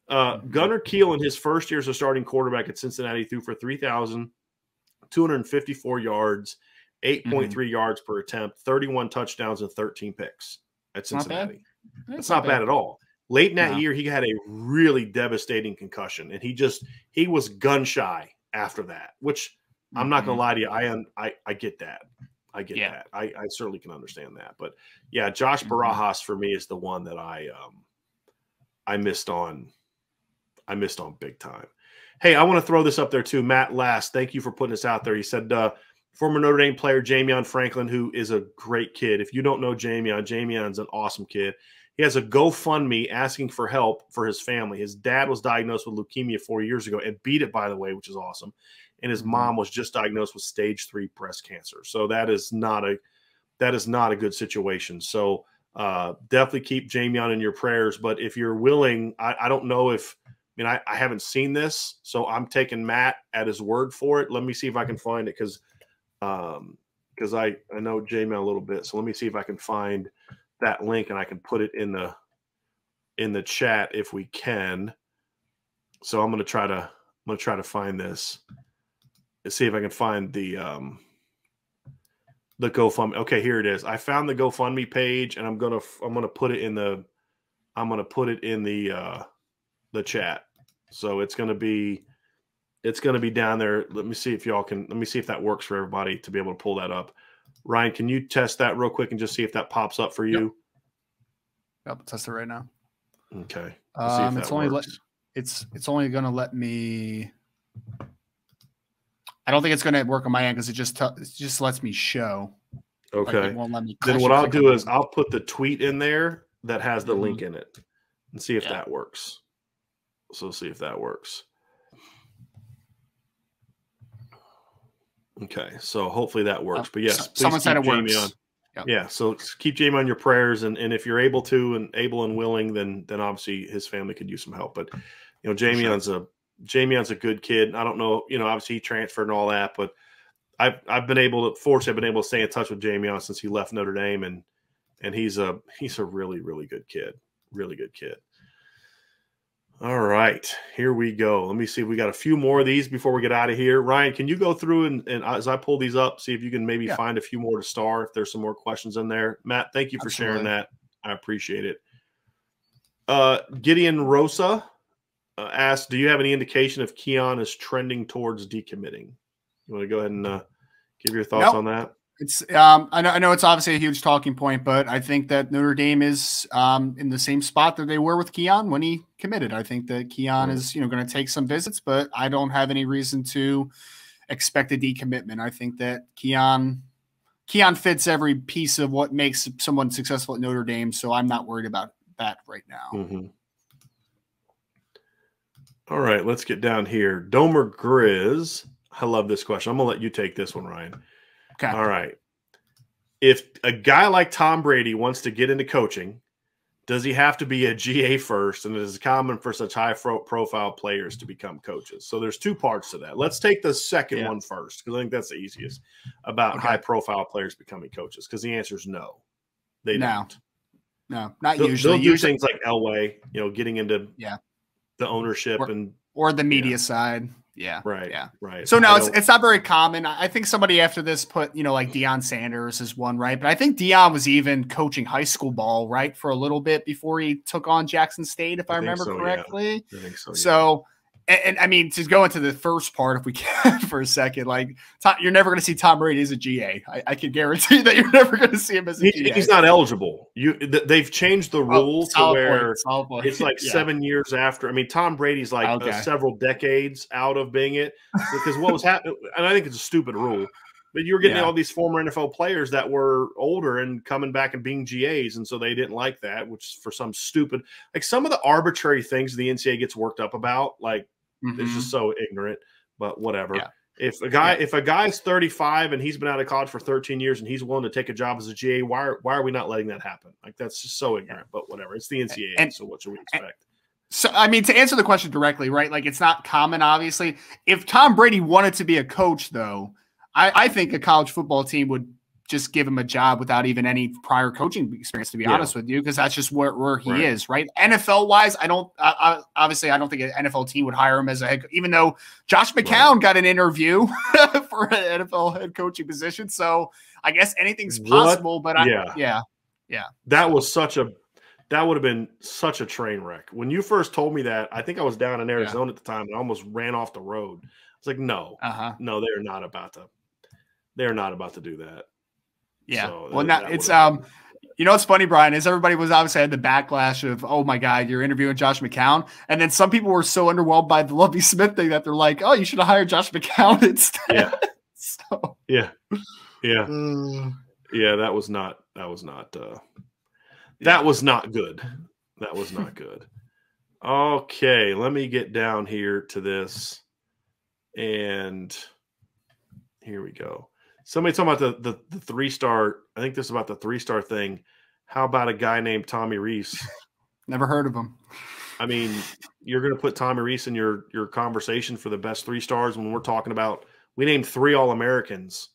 Speaker 1: Gunnar Keel in his first year as a starting quarterback at Cincinnati threw for 3,254 yards, 8.3 yards per attempt, 31 touchdowns, and 13 picks at Cincinnati. That's not bad at all. Late in that year, he had a really devastating concussion, and he was gun shy after that, which I'm not going to lie to you. I get that. I get that. I certainly can understand that. But yeah, Josh Barajas for me is the one that I missed on. I missed on big time. Hey, I want to throw this up there too. Matt Last, thank you for putting this out there. He said, former Notre Dame player Jamion Franklin, who is a great kid. If you don't know Jamion's an awesome kid. He has a GoFundMe asking for help for his family. His dad was diagnosed with leukemia 4 years ago and beat it, by the way, which is awesome. And his mom was just diagnosed with stage 3 breast cancer. So that is not a good situation. So definitely keep Jamion in your prayers. But if you're willing, I don't know if – I haven't seen this, so I'm taking Matt at his word for it. Let me see if I can find it because I know Jamion a little bit. So let me see if I can find that link and I can put it in the chat if we can. So I'm going to try to find this and see if I can find the GoFundMe. Okay, here it is. I found the GoFundMe page, and I'm gonna put it in the the chat. So it's gonna be down there. Let me see if that works for everybody to be able to pull that up. Ryan, can you test that real quick and just see if that pops up for you?
Speaker 3: Yep, I'll test it right now.
Speaker 1: Okay.
Speaker 3: It's only gonna let me. I don't think it's going to work on my end because it just lets me show.
Speaker 1: Okay.
Speaker 3: It won't let me
Speaker 1: then what I'll do is I'll put the tweet in there that has the link in it and see if that works. So see if that works. Okay. So hopefully that works. But yes,
Speaker 3: someone said it works.
Speaker 1: Yep. Yeah. So keep Jamie on your prayers, and if you're able to and able and willing, then obviously his family could use some help. But Jamion's a good kid. I don't know, obviously he transferred and all that, but I've been able to stay in touch with Jamion since he left Notre Dame, and he's a really, really good kid. Really good kid. All right, here we go. Let me see if we got a few more of these before we get out of here. Ryan, can you go through and as I pull these up, see if you can maybe find a few more to star if there's some more questions in there. Matt, thank you for sharing that. I appreciate it. Gideon Rosa asked, do you have any indication if Keon is trending towards decommitting? You want to go ahead and give your thoughts on that?
Speaker 3: It's I know it's obviously a huge talking point, but I think that Notre Dame is in the same spot that they were with Keon when he committed. I think that Keon is going to take some visits, but I don't have any reason to expect a decommitment. I think that Keon fits every piece of what makes someone successful at Notre Dame, so I'm not worried about that right now.
Speaker 1: All right, let's get down here. Domer Grizz. I love this question. I'm going to let you take this one, Ryan.
Speaker 3: Okay.
Speaker 1: All right. If a guy like Tom Brady wants to get into coaching, does he have to be a GA first? And it is common for such high-profile players to become coaches. So there's two parts to that. Let's take the second one first, because I think that's the easiest, about high-profile players becoming coaches, because the answer is no. They don't.
Speaker 3: No, not usually.
Speaker 1: They'll do things like Elway, getting into the ownership
Speaker 3: or the media side. Yeah.
Speaker 1: Right. Yeah. Right.
Speaker 3: So no, it's not very common. I think somebody after this put, like Deion Sanders is one, right? But I think Deion was even coaching high school ball, right, for a little bit before he took on Jackson State, if I remember correctly.
Speaker 1: Yeah. I think so. Yeah.
Speaker 3: So, and I mean, to go into the first part, if we can for a second, like you're never going to see Tom Brady as a GA. I can guarantee that you're never going to see him as a GA.
Speaker 1: He's not eligible. They've changed the rule to where it's like 7 years after. I mean, Tom Brady's like several decades out of being it, because what was happening, and I think it's a stupid rule, but you were getting all these former NFL players that were older and coming back and being GAs, and so they didn't like that, which for some stupid, like some of the arbitrary things the NCAA gets worked up about, like it's just so ignorant, but whatever. Yeah. If a guy's 35 and he's been out of college for 13 years and he's willing to take a job as a GA, why are we not letting that happen? Like, that's just so ignorant, but whatever. It's the NCAA, so what should we expect?
Speaker 3: So, I mean, to answer the question directly, right, like it's not common, obviously. If Tom Brady wanted to be a coach, though, I think a college football team would just give him a job without even any prior coaching experience, to be honest with you, because that's just where he is, right? NFL wise, I don't think an NFL team would hire him as a head, even though Josh McCown got an interview for an NFL head coaching position. So I guess anything's possible, but that
Speaker 1: would have been such a train wreck. When you first told me that, I think I was down in Arizona at the time and I almost ran off the road. I was like, no, they're not about to do that.
Speaker 3: Yeah.
Speaker 1: So
Speaker 3: well, now it's what's funny, Brian, is everybody was obviously had the backlash of, oh my God, you're interviewing Josh McCown. And then some people were so underwhelmed by the Lovie Smith thing that they're like, oh, you should have hired Josh McCown instead.
Speaker 1: Yeah.
Speaker 3: So
Speaker 1: yeah. That was not good. That was not good. Okay, let me get down here to this. And here we go. Somebody talking about the 3-star. I think this is about the 3-star thing. How about a guy named Tommy Reese?
Speaker 3: Never heard of him.
Speaker 1: I mean, you're going to put Tommy Reese in your conversation for the best 3 stars when we're talking about, we named 3 All-Americans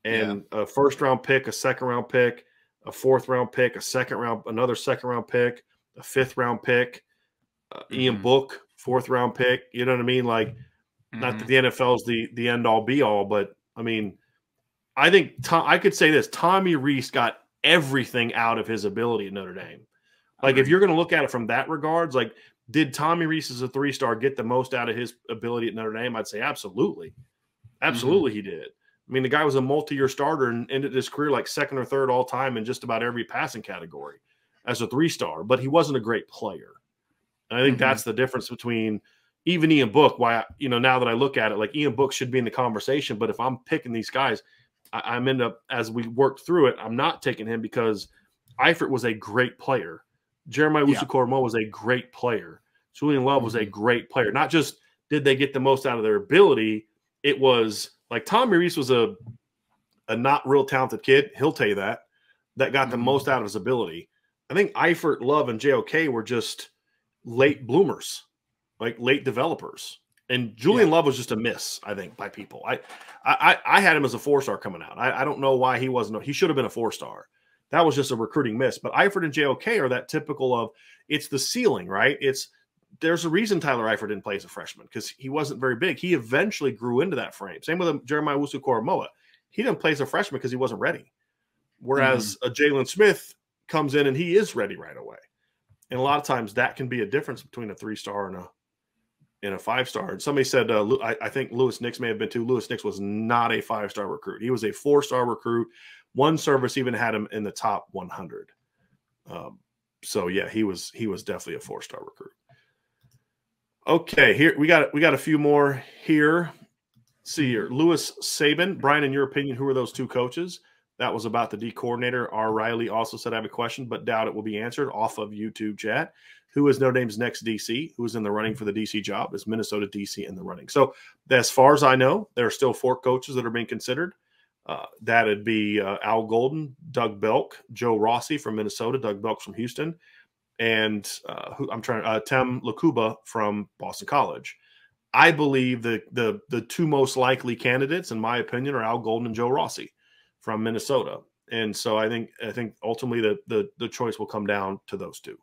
Speaker 1: and a 1st-round pick, a 2nd-round pick, a 4th-round pick, another 2nd-round pick, a 5th-round pick, Ian Book, 4th-round pick. You know what I mean? Like, not that the NFL is the end-all, be-all, but, I mean, I think I could say this. Tommy Reese got everything out of his ability at Notre Dame. Like, if you're going to look at it from that regards, like, did Tommy Reese as a 3-star get the most out of his ability at Notre Dame? I'd say absolutely. Absolutely he did. I mean, the guy was a multi-year starter and ended his career like 2nd or 3rd all time in just about every passing category as a 3-star, but he wasn't a great player. And I think that's the difference between even Ian Book. Why, now that I look at it, like Ian Book should be in the conversation, but if I'm picking these guys, I'm end up, as we worked through it, I'm not taking him because Eifert was a great player. Jeremiah Wusu-Koramoah was a great player. Julian Love was a great player. Not just did they get the most out of their ability, it was like Tommy Reese was a not real talented kid. He'll tell you that got the most out of his ability. I think Eifert, Love, and JOK were just late bloomers, like late developers. And Julian Love was just a miss, I think, by people. I had him as a 4-star coming out. I don't know why he wasn't. He should have been a 4-star. That was just a recruiting miss. But Eifert and JOK are that typical of, it's the ceiling, right? There's a reason Tyler Eifert didn't play as a freshman because he wasn't very big. He eventually grew into that frame. Same with Jeremiah Wusu-Koramoah. He didn't play as a freshman because he wasn't ready. Whereas a Jalen Smith comes in and he is ready right away. And a lot of times that can be a difference between a 3-star and a 5-star. And somebody said, I think Lewis Nix may have been too. Lewis Nix was not a 5-star recruit. He was a 4-star recruit. One service even had him in the top 100. So yeah, he was definitely a 4-star recruit. Okay, here we got a few more here. See here, Lewis Saban. Brian, in your opinion, who are those two coaches? That was about the D coordinator. R. Riley also said, I have a question, but doubt it will be answered off of YouTube chat. Who is Notre Dame's next DC? Who is in the running for the DC job? Is Minnesota DC in the running? So as far as I know, there are still 4 coaches that are being considered. That'd be Al Golden, Doug Belk, Joe Rossi from Minnesota, Doug Belk from Houston, and Tem Lakuba from Boston College. I believe the 2 most likely candidates, in my opinion, are Al Golden and Joe Rossi from Minnesota. And so I think ultimately the choice will come down to those 2.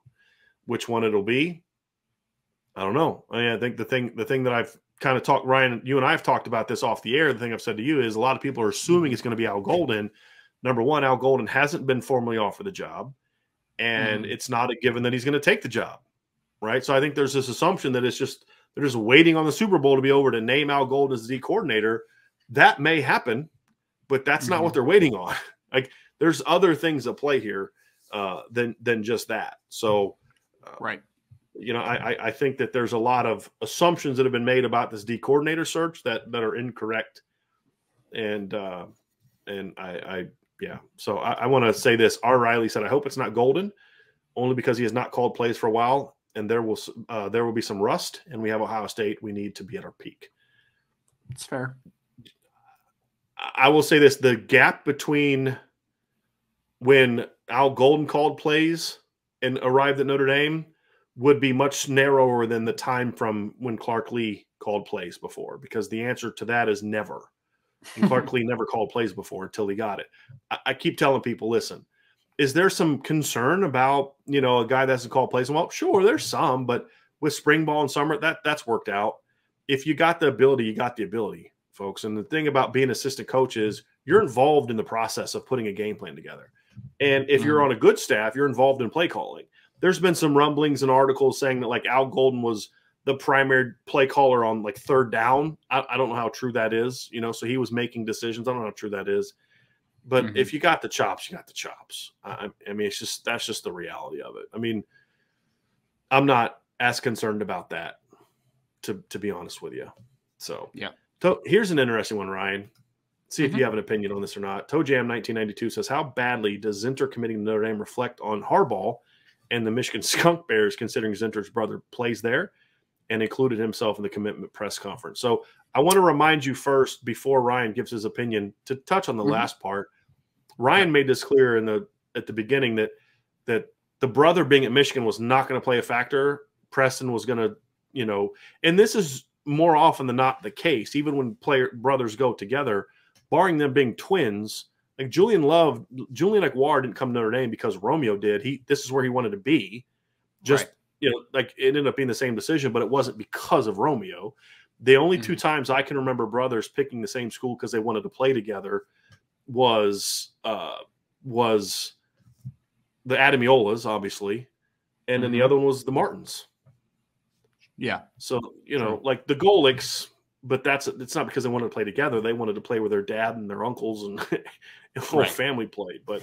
Speaker 1: Which one it'll be, I don't know. I think the thing that I've kind of talked, Ryan, you and I have talked about this off the air. The thing I've said to you is a lot of people are assuming it's going to be Al Golden. Number one, Al Golden hasn't been formally offered the job, and it's not a given that he's going to take the job, right? So I think there's this assumption that they're just waiting on the Super Bowl to be over to name Al Golden as the coordinator. That may happen, but that's not what they're waiting on. Like there's other things at play here than just that. So.
Speaker 3: Right.
Speaker 1: You know, I think that there's a lot of assumptions that have been made about this D coordinator search that are incorrect. And yeah. So I want to say this. R. Riley said, I hope it's not Golden, only because he has not called plays for a while, and there will be some rust, and we have Ohio State. We need to be at our peak.
Speaker 3: It's fair.
Speaker 1: I will say this: the gap between when Al Golden called plays and arrived at Notre Dame would be much narrower than the time from when Clark Lee called plays before, because the answer to that is never. And Clark Lee never called plays before until he got it. I keep telling people, listen, is there some concern about, you know, a guy that doesn't call plays? Well, sure, there's some, but with spring ball and summer, that's worked out. If you got the ability, you got the ability, folks. And the thing about being assistant coach is you're involved in the process of putting a game plan together. And if you're on a good staff, you're involved in play calling. There's been some rumblings and articles saying that like Al Golden was the primary play caller on like 3rd down. I don't know how true that is, you know, so he was making decisions. I don't know how true that is. But if you got the chops, you got the chops. I mean, that's just the reality of it. I mean, I'm not as concerned about that, to be honest with you. So, yeah. So here's an interesting one, Ryan. See if you have an opinion on this or not. Toe Jam 1992 says, how badly does Zinter committing to Notre Dame reflect on Harbaugh and the Michigan Skunk Bears, considering Zinter's brother plays there and included himself in the commitment press conference? So I want to remind you first, before Ryan gives his opinion, to touch on the last part. Ryan made this clear at the beginning that the brother being at Michigan was not going to play a factor. Preston was going to, you know, and this is more often than not the case, even when brothers go together. Barring them being twins, like Julian Love didn't come to Notre Dame because Romeo did. This is where he wanted to be. Just, you know, like it ended up being the same decision, but it wasn't because of Romeo. The only 2 times I can remember brothers picking the same school because they wanted to play together was the Adamiolas, obviously, and then the other one was the Martins. Yeah. So, you know, like the Golics. But it's not because they wanted to play together. They wanted to play with their dad and their uncles, and the whole family played. But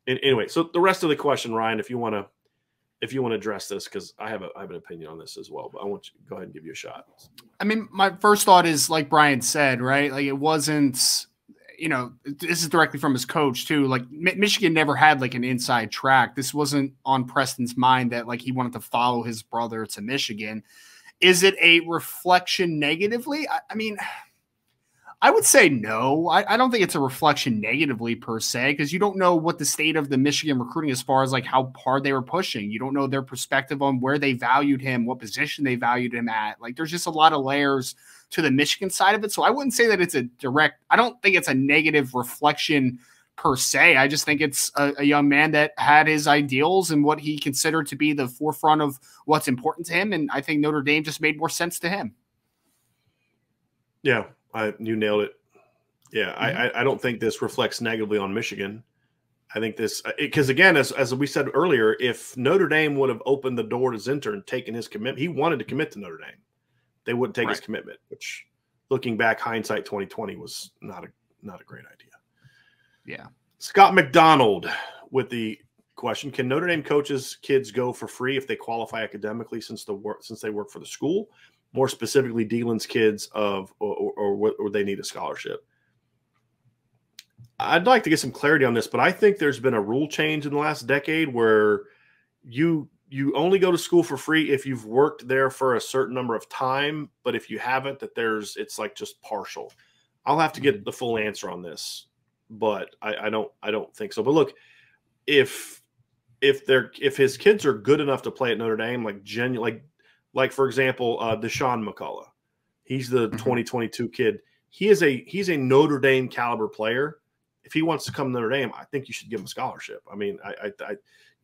Speaker 1: anyway, so the rest of the question, Ryan, if you want to address this, because I have an opinion on this as well, but I want you to go ahead and give you a shot.
Speaker 3: I mean, my first thought is like Brian said, right? Like it wasn't, you know, this is directly from his coach too. Like Michigan never had like an inside track. This wasn't on Preston's mind that like he wanted to follow his brother to Michigan. Is it a reflection negatively? I mean, I would say no. I don't think it's a reflection negatively per se, because you don't know what the state of the Michigan recruiting as far as like how hard they were pushing. You don't know their perspective on where they valued him, what position they valued him at. Like there's just a lot of layers to the Michigan side of it. So I wouldn't say that it's I don't think it's a negative reflection per se. I just think it's a young man that had his ideals and what he considered to be the forefront of what's important to him. And I think Notre Dame just made more sense to him.
Speaker 1: Yeah, you nailed it. Yeah, I don't think this reflects negatively on Michigan. I think this, because again, as we said earlier, if Notre Dame would have opened the door to Zinter and taken his commitment, he wanted to commit to Notre Dame. they wouldn't take his commitment, which looking back, hindsight 2020 was not a great idea.
Speaker 3: Yeah.
Speaker 1: Scott McDonald with the question: can Notre Dame coaches' kids go for free if they qualify academically since they work for the school? More specifically, Dealin's kids or they need a scholarship. I'd like to get some clarity on this, but I think there's been a rule change in the last decade where you only go to school for free if you've worked there for a certain number of time, but if you haven't, it's like just partial. I'll have to get the full answer on this, but I don't think so. But look, if his kids are good enough to play at Notre Dame, like for example, Deshaun McCullough, he's the 2022 kid. He's a Notre Dame caliber player. If he wants to come to Notre Dame, I think you should give him a scholarship. I mean, I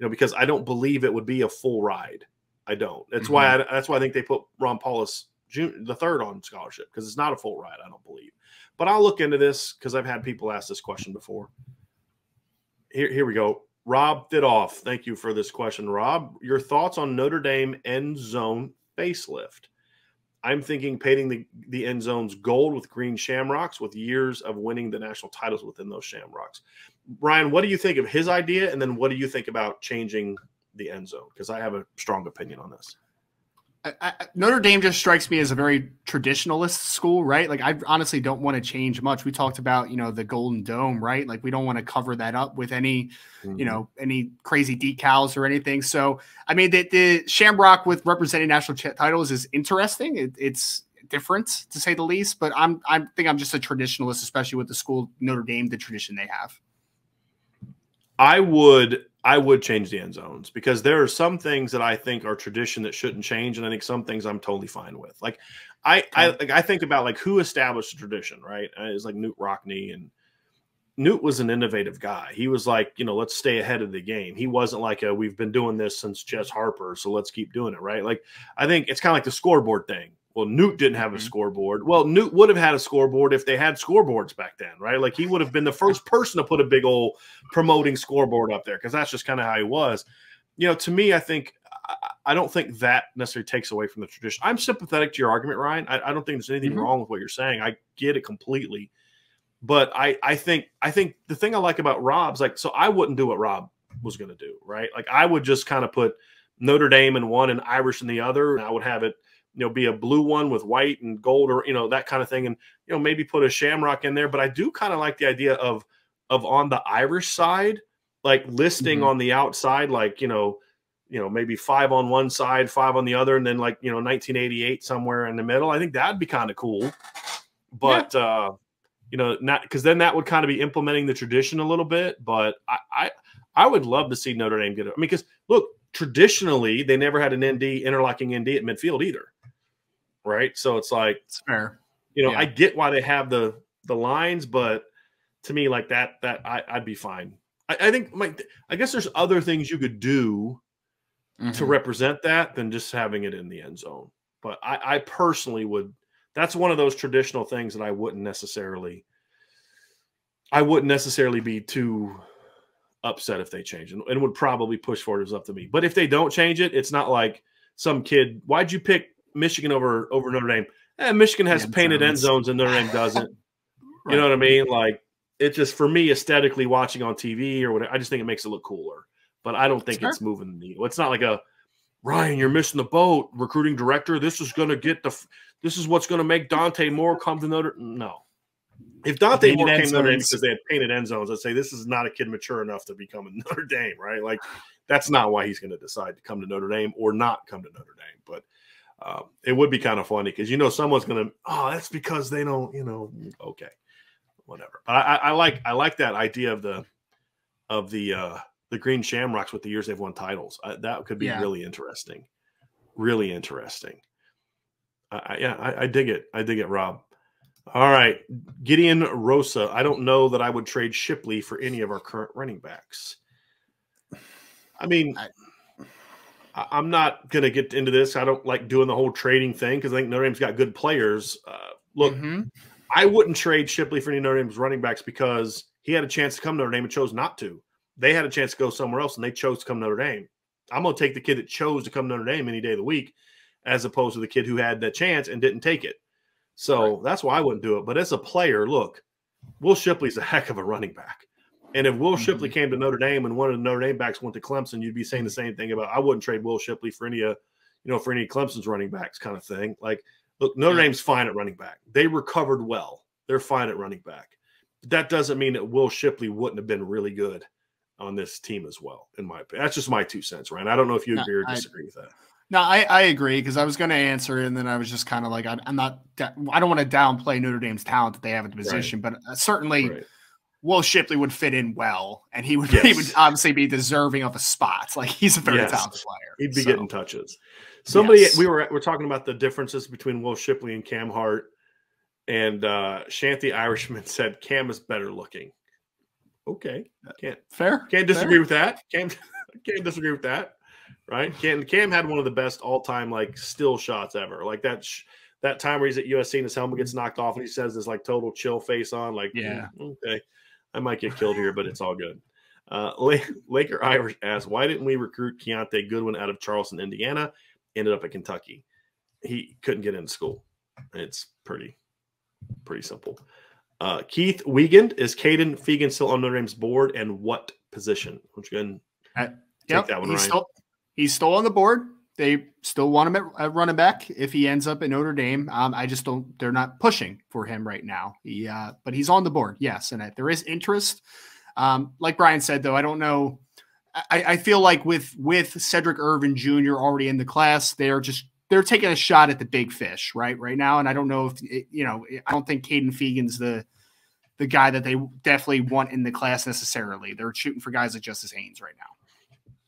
Speaker 1: because I don't believe it would be a full ride. I don't. That's why I think they put Ron Paulus the third on scholarship, because it's not a full ride, I don't believe. But I'll look into this because I've had people ask this question before. Here we go. Rob Thidoff, thank you for this question. Rob, your thoughts on Notre Dame end zone facelift? I'm thinking painting the end zones gold with green shamrocks with years of winning the national titles within those shamrocks. Brian, what do you think of his idea? And then what do you think about changing the end zone? Because I have a strong opinion on this.
Speaker 3: Notre Dame just strikes me as a very traditionalist school, right? Like, I honestly don't want to change much. We talked about, the Golden Dome, right? Like, we don't want to cover that up with any, any crazy decals or anything. So, I mean, the Shamrock with representing national titles is interesting. It's different, to say the least. But I think I'm just a traditionalist, especially with the school Notre Dame, the tradition they have.
Speaker 1: I would change the end zones, because there are some things that I think are tradition that shouldn't change, and I think some things I'm totally fine with. Like I think about like who established the tradition, right? It's like Newt Rockne, and Newt was an innovative guy. He was like, let's stay ahead of the game. He wasn't like we've been doing this since Jess Harper, so let's keep doing it, right? Like, I think it's kind of like the scoreboard thing. Well, Newt didn't have a scoreboard. Well, Newt would have had a scoreboard if they had scoreboards back then, right? Like, he would have been the first person to put a big old promoting scoreboard up there, because that's just kind of how he was. To me, I don't think that necessarily takes away from the tradition. I'm sympathetic to your argument, Ryan. I don't think there's anything wrong with what you're saying. I get it completely. But I think the thing I like about Rob's, like, so I wouldn't do what Rob was going to do, right? Like, I would just kind of put Notre Dame in one and Irish in the other, and I would have it be a blue one with white and gold, or that kind of thing, and maybe put a shamrock in there. But I do kind of like the idea of on the Irish side, like listing on the outside, like maybe 5 on one side, 5 on the other, and then like 1988 somewhere in the middle. I think that'd be kind of cool. But not, because then that would kind of be implementing the tradition a little bit. But I would love to see Notre Dame get it. I mean, because look, traditionally they never had an interlocking ND at midfield either. Right. So it's like,
Speaker 3: it's fair.
Speaker 1: I get why they have the lines, but to me, like that I'd be fine. I think, I guess there's other things you could do to represent that than just having it in the end zone. But I personally would, that's one of those traditional things that I wouldn't necessarily be too upset if they change it, and would probably push for it. It's up to me. But if they don't change it, it's not like some kid, why'd you pick Michigan over Notre Dame? Michigan has painted end zones and Notre Dame doesn't. You know what I mean? Like, it just, for me, aesthetically, watching on TV or whatever, I just think it makes it look cooler. But I don't think it's moving the needle. It's not like Ryan, you're missing the boat, recruiting director. This is what's going to make Dante Moore come to Notre. No. If Dante Moore came to Notre Dame because they had painted end zones, I'd say this is not a kid mature enough to become a Notre Dame, right? Like, that's not why he's going to decide to come to Notre Dame or not come to Notre Dame. But it would be kind of funny, because someone's going to, that's because they don't, okay, whatever. But I like that idea of the green shamrocks with the years they've won titles. That could be really interesting. Really interesting. I dig it. I dig it, Rob. All right. Gideon Rosa. I don't know that I would trade Shipley for any of our current running backs. I mean, I'm not going to get into this. I don't like doing the whole trading thing, because I think Notre Dame's got good players. Look, I wouldn't trade Shipley for any Notre Dame's running backs, because he had a chance to come to Notre Dame and chose not to. They had a chance to go somewhere else, and they chose to come to Notre Dame. I'm going to take the kid that chose to come to Notre Dame any day of the week. as opposed to the kid who had that chance and didn't take it. So that's why I wouldn't do it. But as a player, look, Will Shipley's a heck of a running back. And if Will Shipley came to Notre Dame and one of the Notre Dame backs went to Clemson, you'd be saying the same thing about I wouldn't trade Will Shipley for any for any Clemson's running backs kind of thing. Like, look, Notre Dame's fine at running back. They recovered well. They're fine at running back. But that doesn't mean that Will Shipley wouldn't have been really good on this team as well, in my opinion. That's just my 2 cents, Ryan. I don't know if you agree or disagree with that.
Speaker 3: No, I agree, because I was going to answer it, and then I was just kind of like, I don't want to downplay Notre Dame's talent that they have at the position, but certainly Will Shipley would fit in well, and he would obviously be deserving of a spot. Like, he's a very talented player.
Speaker 1: He'd be getting touches. We're talking about the differences between Will Shipley and Cam Hart, and Shanty Irishman said Cam is better looking. Okay, can't disagree with that. Can't disagree with that. Right? Cam had one of the best all-time like still shots ever. Like that time where he's at USC and his helmet gets knocked off and he says this like total chill face on, like, okay, I might get killed here, but it's all good. Laker Irish asks, why didn't we recruit Keontae Goodwin out of Charleston, Indiana? Ended up at Kentucky. He couldn't get into school. It's pretty simple. Keith Wiegand, is Caden Fegan still on Notre Dame's board, and what position? Which again, take that one, Ryan.
Speaker 3: He's still on the board. They still want him at running back if he ends up at Notre Dame. I just don't. They're not pushing for him right now. But he's on the board, yes, and there is interest. Like Brian said, though, I don't know. I feel like with Cedric Irvin Jr. already in the class, they're taking a shot at the big fish right now. And I don't know if I don't think Caden Fegan's the guy that they definitely want in the class necessarily. They're shooting for guys like Justice Haynes right now.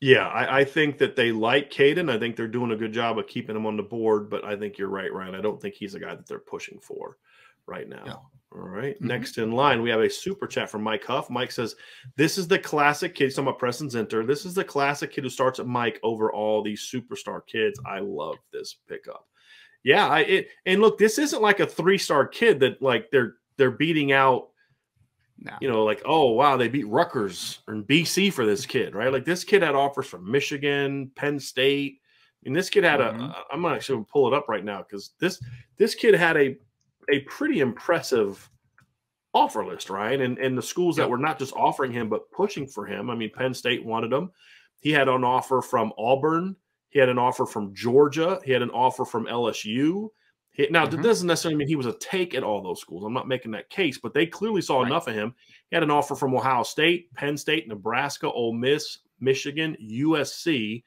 Speaker 1: Yeah, I think that they like Caden. I think they're doing a good job of keeping him on the board, but I think you're right, Ryan. I don't think he's a guy that they're pushing for right now. Yeah. All right. Next in line, we have a super chat from Mike Huff. Mike says, this is the classic kid. He's talking about Preston Zinter. This is the classic kid who starts at Mike over all these superstar kids. I love this pickup. Yeah, and look, this isn't like a 3-star kid that like they're beating out. No. Like, oh, wow, they beat Rutgers or BC for this kid, right? Like, this kid had offers from Michigan, Penn State. And this kid had I'm going to actually pull it up right now because this kid had a pretty impressive offer list, right? And the schools that were not just offering him but pushing for him. I mean, Penn State wanted him. He had an offer from Auburn. He had an offer from Georgia. He had an offer from LSU. Now, that doesn't necessarily mean he was a take at all those schools. I'm not making that case, but they clearly saw enough of him. He had an offer from Ohio State, Penn State, Nebraska, Ole Miss, Michigan, USC,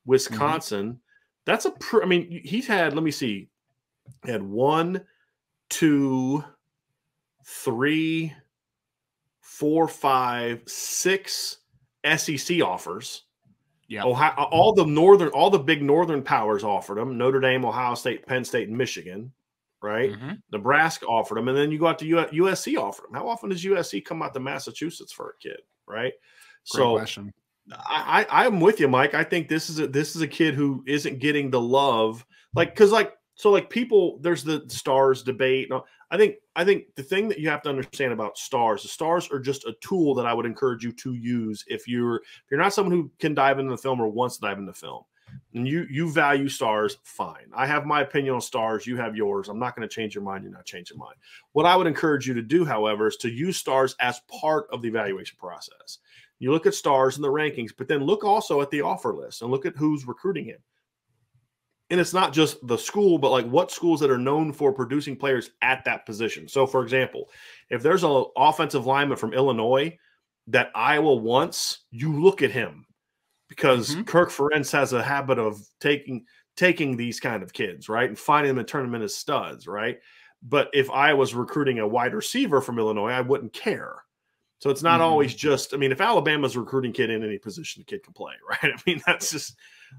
Speaker 1: Wisconsin. That's he's had, let me see, he had 1, 2, 3, 4, 5, 6 SEC offers. Yeah, Ohio, all the big northern powers offered him. Notre Dame, Ohio State, Penn State, and Michigan, right? Nebraska offered him, and then you go out to USC offered him. How often does USC come out to Massachusetts for a kid, right?
Speaker 3: Great question.
Speaker 1: I'm with you, Mike. I think this is a kid who isn't getting the love, people. There's the stars debate. No, I think the thing that you have to understand about stars, the stars are just a tool that I would encourage you to use if you're not someone who can dive into the film or wants to dive into film. And you value stars, fine. I have my opinion on stars. You have yours. I'm not going to change your mind. You're not changing mine. What I would encourage you to do, however, is to use stars as part of the evaluation process. You look at stars in the rankings, but then look also at the offer list and look at who's recruiting him. And it's not just the school, but like what schools that are known for producing players at that position. So, for example, if there's an offensive lineman from Illinois that Iowa wants, you look at him because Kirk Ferentz has a habit of taking these kind of kids, right, and finding them and turning them into studs, right? But if I was recruiting a wide receiver from Illinois, I wouldn't care. So it's not always just – if Alabama's recruiting kid in any position, the kid can play, right?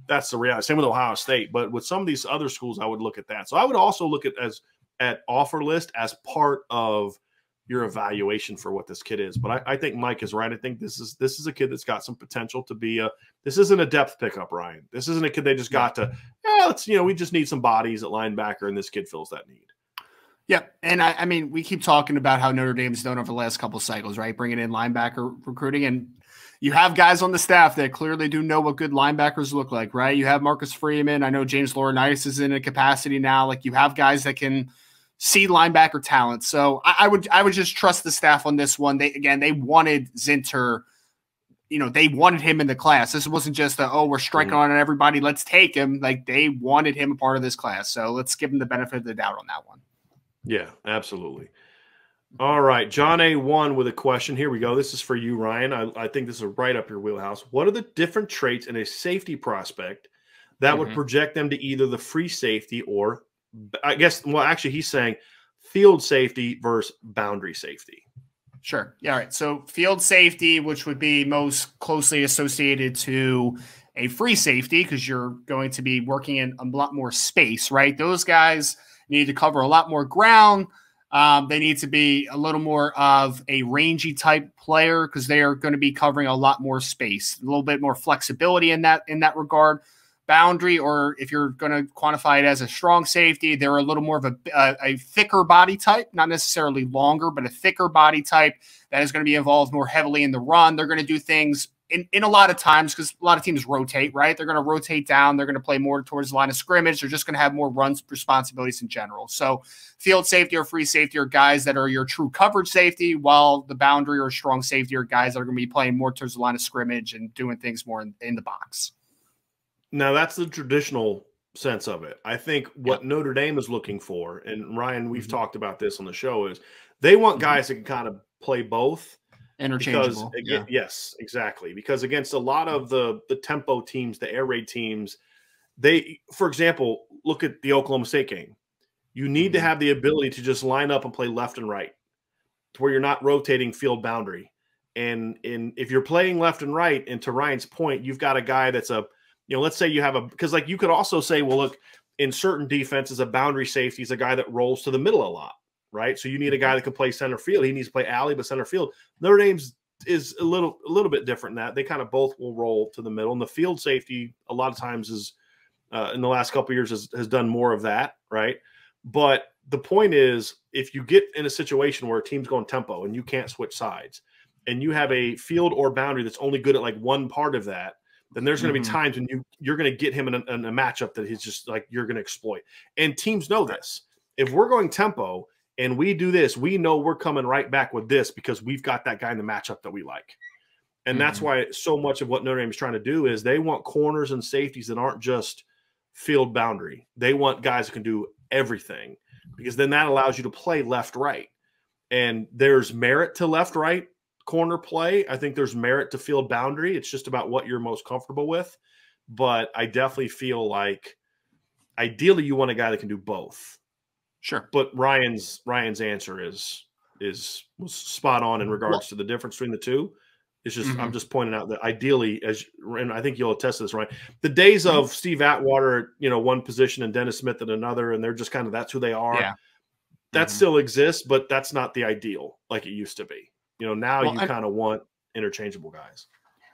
Speaker 1: That's the reality. Same with Ohio State. But with some of these other schools, I would look at that. So I would also look at offer list as part of your evaluation for what this kid is. But I think Mike is right. I think this is a kid that's got some potential to be this isn't a depth pickup, Ryan. This isn't a kid they just got to, we just need some bodies at linebacker, and this kid fills that need.
Speaker 3: Yeah, and we keep talking about how Notre Dame's done over the last couple of cycles, right? Bringing in linebacker recruiting, and you have guys on the staff that clearly do know what good linebackers look like, right? You have Marcus Freeman. I know James Laurinaitis is in a capacity now. Like, you have guys that can see linebacker talent. So I would just trust the staff on this one. They wanted Zinter. They wanted him in the class. This wasn't just we're striking on everybody, let's take him. Like, they wanted him a part of this class. So let's give him the benefit of the doubt on that one.
Speaker 1: Yeah, absolutely. All right. John A1 with a question. Here we go. This is for you, Ryan. I think this is right up your wheelhouse. What are the different traits in a safety prospect that would project them to either the free safety or, I guess, well, actually he's saying field safety versus boundary safety.
Speaker 3: Sure. Yeah. All right. So field safety, which would be most closely associated to a free safety, because you're going to be working in a lot more space, right? Those guys need to cover a lot more ground. They need to be a little more of a rangy type player because they are going to be covering a lot more space, a little bit more flexibility in that regard. Boundary, or if you're going to quantify it as a strong safety, they're a little more of a thicker body type, not necessarily longer, but a thicker body type that is going to be involved more heavily in the run. They're going to do things in a lot of times, because a lot of teams rotate, right? They're going to rotate down. They're going to play more towards the line of scrimmage. They're just going to have more runs responsibilities in general. So field safety or free safety are guys that are your true coverage safety, while the boundary or strong safety are guys that are going to be playing more towards the line of scrimmage and doing things more in the box.
Speaker 1: Now, that's the traditional sense of it. I think what Notre Dame is looking for, and Ryan, we've talked about this on the show, is they want guys that can kind of play both.
Speaker 3: Interchangeable.
Speaker 1: Because, yes, exactly. Because against a lot of the tempo teams, the air raid teams, for example, look at the Oklahoma State game. You need to have the ability to just line up and play left and right to where you're not rotating field boundary. And if you're playing left and right, and to Ryan's point, you've got a guy that's let's say you have because like you could also say, well, look, in certain defenses, a boundary safety is a guy that rolls to the middle a lot, right? So you need a guy that can play center field. He needs to play alley, but center field. Notre Dame's is a little bit different than that. They kind of both will roll to the middle. And the field safety a lot of times is in the last couple of years has done more of that, right? But the point is, if you get in a situation where a team's going tempo and you can't switch sides, and you have a field or boundary that's only good at like one part of that, then there's going to be times when you're going to get him in a matchup that he's just like you're going to exploit. And teams know this. If we're going tempo and we do this, we know we're coming right back with this because we've got that guy in the matchup that we like. And that's why so much of what Notre Dame is trying to do is they want corners and safeties that aren't just field boundary. They want guys that can do everything, because then that allows you to play left-right. And there's merit to left-right corner play. I think there's merit to field boundary. It's just about what you're most comfortable with. But I definitely feel like ideally you want a guy that can do both.
Speaker 3: Sure.
Speaker 1: But Ryan's answer was spot on in regards to the difference between the two. It's just I'm just pointing out that ideally, and I think you'll attest to this, Ryan, the days of Steve Atwater, one position and Dennis Smith at another, and they're just kind of that's who they are. Yeah. That still exists, but that's not the ideal like it used to be. Now you kind of want interchangeable guys.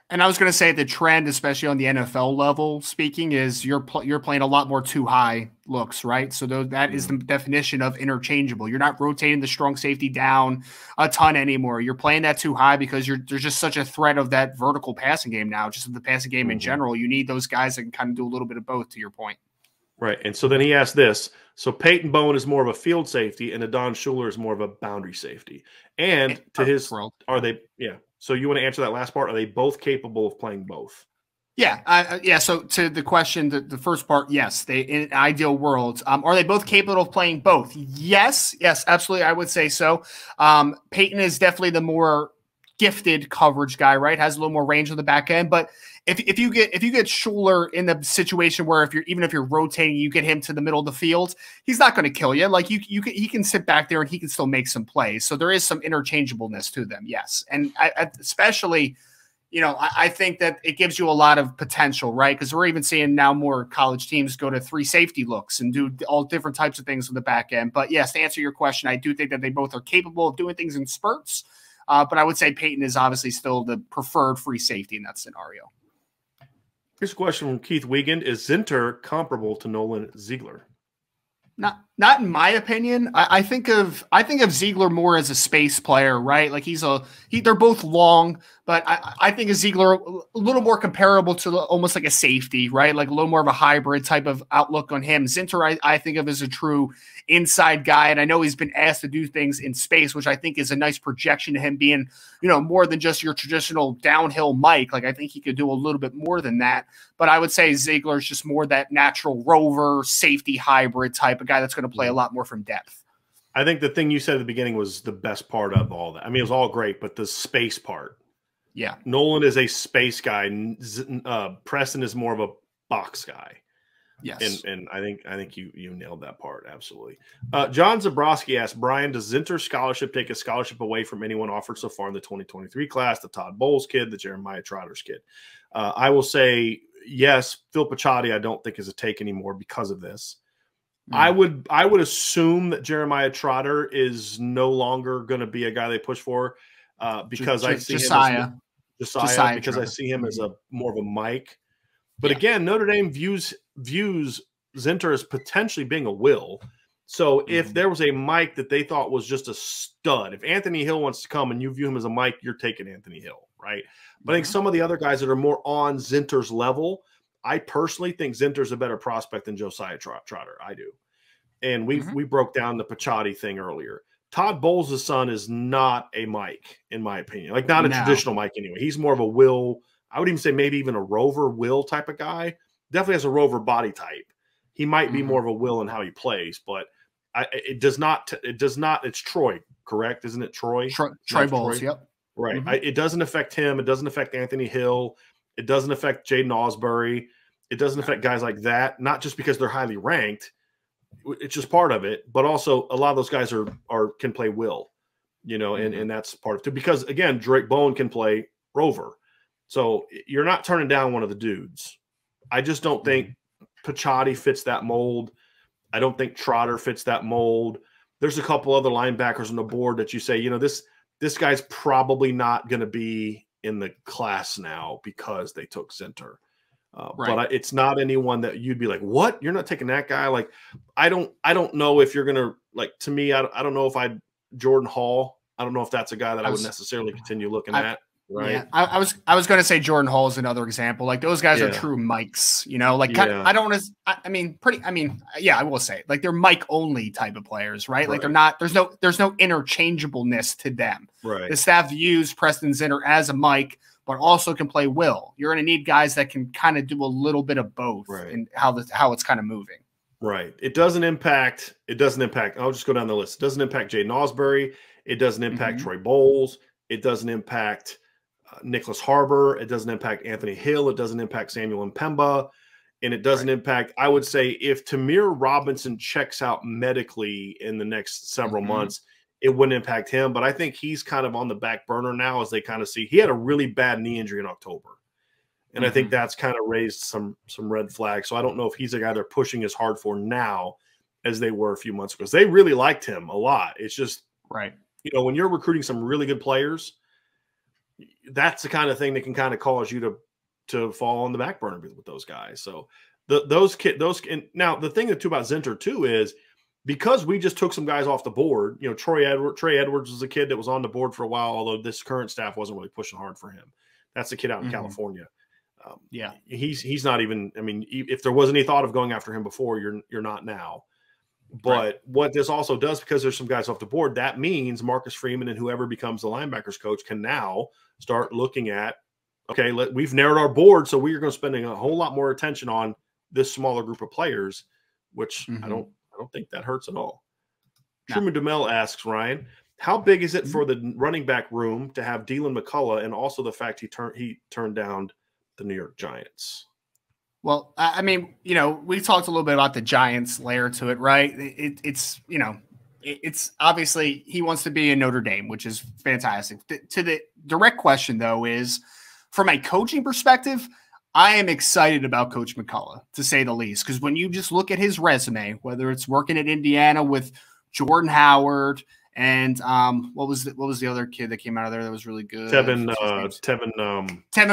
Speaker 3: And I was going to say the trend, especially on the NFL level speaking, is you're playing a lot more too high looks, right? So that is the definition of interchangeable. You're not rotating the strong safety down a ton anymore. You're playing that too high because there's just such a threat of that vertical passing game now, just the passing game in general. You need those guys that can kind of do a little bit of both, to your point. Right.
Speaker 1: And so then he asked this. So Peyton Bowen is more of a field safety and Adon Schuler is more of a boundary safety. And to his world, are they – yeah. So you want to answer that last part? Are they both capable of playing both?
Speaker 3: Yeah. Yeah. So to the question, the first part, yes. They in an ideal world, are they both capable of playing both? Yes. Yes, absolutely. I would say so. Peyton is definitely the more gifted coverage guy, right? Has a little more range on the back end. But if you get Schuler in the situation where if you're rotating, you get him to the middle of the field, he's not going to kill you. Like he can sit back there and he can still make some plays. So there is some interchangeableness to them, yes. And especially, I think that it gives you a lot of potential, right? Because we're even seeing now more college teams go to 3 safety looks and do all different types of things on the back end. But yes, to answer your question, I do think that they both are capable of doing things in spurts. But I would say Peyton is obviously still the preferred free safety in that scenario.
Speaker 1: Here's a question from Keith Wiegand. Is Zinter comparable to Nolan Ziegler?
Speaker 3: Not in my opinion. I think of Ziegler more as a space player, right? Like they're both long, but I think of Ziegler a little more comparable to almost like a safety, right? Like a little more of a hybrid type of outlook on him. Zinter, I think of as a true inside guy, and I know he's been asked to do things in space, which I think is a nice projection to him being, more than just your traditional downhill Mike. Like I think he could do a little bit more than that. But I would say Ziegler is just more that natural rover safety hybrid type of guy that's going to play a lot more from depth.
Speaker 1: I think the thing you said at the beginning was the best part of all that. I mean, it was all great, but the space part.
Speaker 3: Yeah.
Speaker 1: Nolan is a space guy. Preston is more of a box guy.
Speaker 3: Yes.
Speaker 1: And I think you nailed that part. Absolutely. John Zabrowski asked, Brian, does Zinter's scholarship take a scholarship away from anyone offered so far in the 2023 class? The Todd Bowles kid, the Jeremiah Trotter's kid. I will say yes. Phil Picciotti, I don't think is a take anymore because of this. I would assume that Jeremiah Trotter is no longer going to be a guy they push for because I see Josiah because Trotter. I see him as a more of a Mike. But again, Notre Dame views Zinter as potentially being a will. So if there was a Mike that they thought was just a stud, if Anthony Hill wants to come and you view him as a Mike, you're taking Anthony Hill, right? But I think some of the other guys that are more on Zinter's level, I personally think Zinter's a better prospect than Josiah Trotter. I do. And we broke down the Picciotti thing earlier. Todd Bowles' son is not a Mike, in my opinion. Like not a traditional Mike anyway. He's more of a will. I would even say maybe even a rover will type of guy. Definitely has a rover body type. He might be more of a will in how he plays, but it does not. It's Troy, correct? Isn't it Troy?
Speaker 3: Troy Bowles, yep.
Speaker 1: Right. It doesn't affect him. It doesn't affect Anthony Hill. It doesn't affect Jaden Osbury. It doesn't affect guys like that. Not just because they're highly ranked. It's just part of it. But also, a lot of those guys can play will, and that's part of it. Because again, Drake Bowen can play rover. So you're not turning down one of the dudes. I just don't think Picciotti fits that mold. I don't think Trotter fits that mold. There's a couple other linebackers on the board that you say, this guy's probably not going to be in the class now because they took Zinter. But it's not anyone that you'd be like, what? You're not taking that guy? Like, I don't know if you're going to, like, to me, I don't know if Jordan Hall, I don't know if that's a guy that I would necessarily continue looking at. Right.
Speaker 3: Yeah, I was going to say Jordan Hall is another example. Like those guys are true Mikes, I don't want to, I will say like they're Mike only type of players, right? Like they're not, there's no interchangeableness to them.
Speaker 1: Right.
Speaker 3: The staff views Preston Zinter as a Mike, but also can play will. You're going to need guys that can kind of do a little bit of both and how it's kind of moving.
Speaker 1: Right. It doesn't impact. I'll just go down the list. It doesn't impact Jaden Osbury. It doesn't impact Troy Bowles. It doesn't impact Nicholas Harbor. It doesn't impact Anthony Hill. It doesn't impact Samuel Mpemba. And it doesn't impact, I would say, if Tamir Robinson checks out medically in the next several months, it wouldn't impact him. But I think he's kind of on the back burner now as they kind of see. He had a really bad knee injury in October. And I think that's kind of raised some red flags. So I don't know if he's a guy they're pushing as hard for now as they were a few months ago. Because they really liked him a lot. It's just, when you're recruiting some really good players, that's the kind of thing that can kind of cause you to fall on the back burner with those guys. So and now the thing too about Zinter too is because we just took some guys off the board. Trey Edwards was a kid that was on the board for a while, although this current staff wasn't really pushing hard for him. That's the kid out in California. He's not even. I mean, if there was any thought of going after him before, you're not now. But what this also does, because there's some guys off the board, that means Marcus Freeman and whoever becomes the linebackers coach can now start looking at, okay, we've narrowed our board, so we're going to spending a whole lot more attention on this smaller group of players, which I don't think that hurts at all. Truman DeMel asks, Ryan, how big is it for the running back room to have Dylan McCullough and also the fact he turned down the New York Giants?
Speaker 3: Well, I mean, we talked a little bit about the Giants layer to it, right? It's obviously he wants to be in Notre Dame, which is fantastic. To the direct question, though, is from a coaching perspective, I am excited about Coach McCullough, to say the least, because when you just look at his resume, whether it's working at Indiana with Jordan Howard and what was the other kid that came out of there that was really good?
Speaker 1: Tevin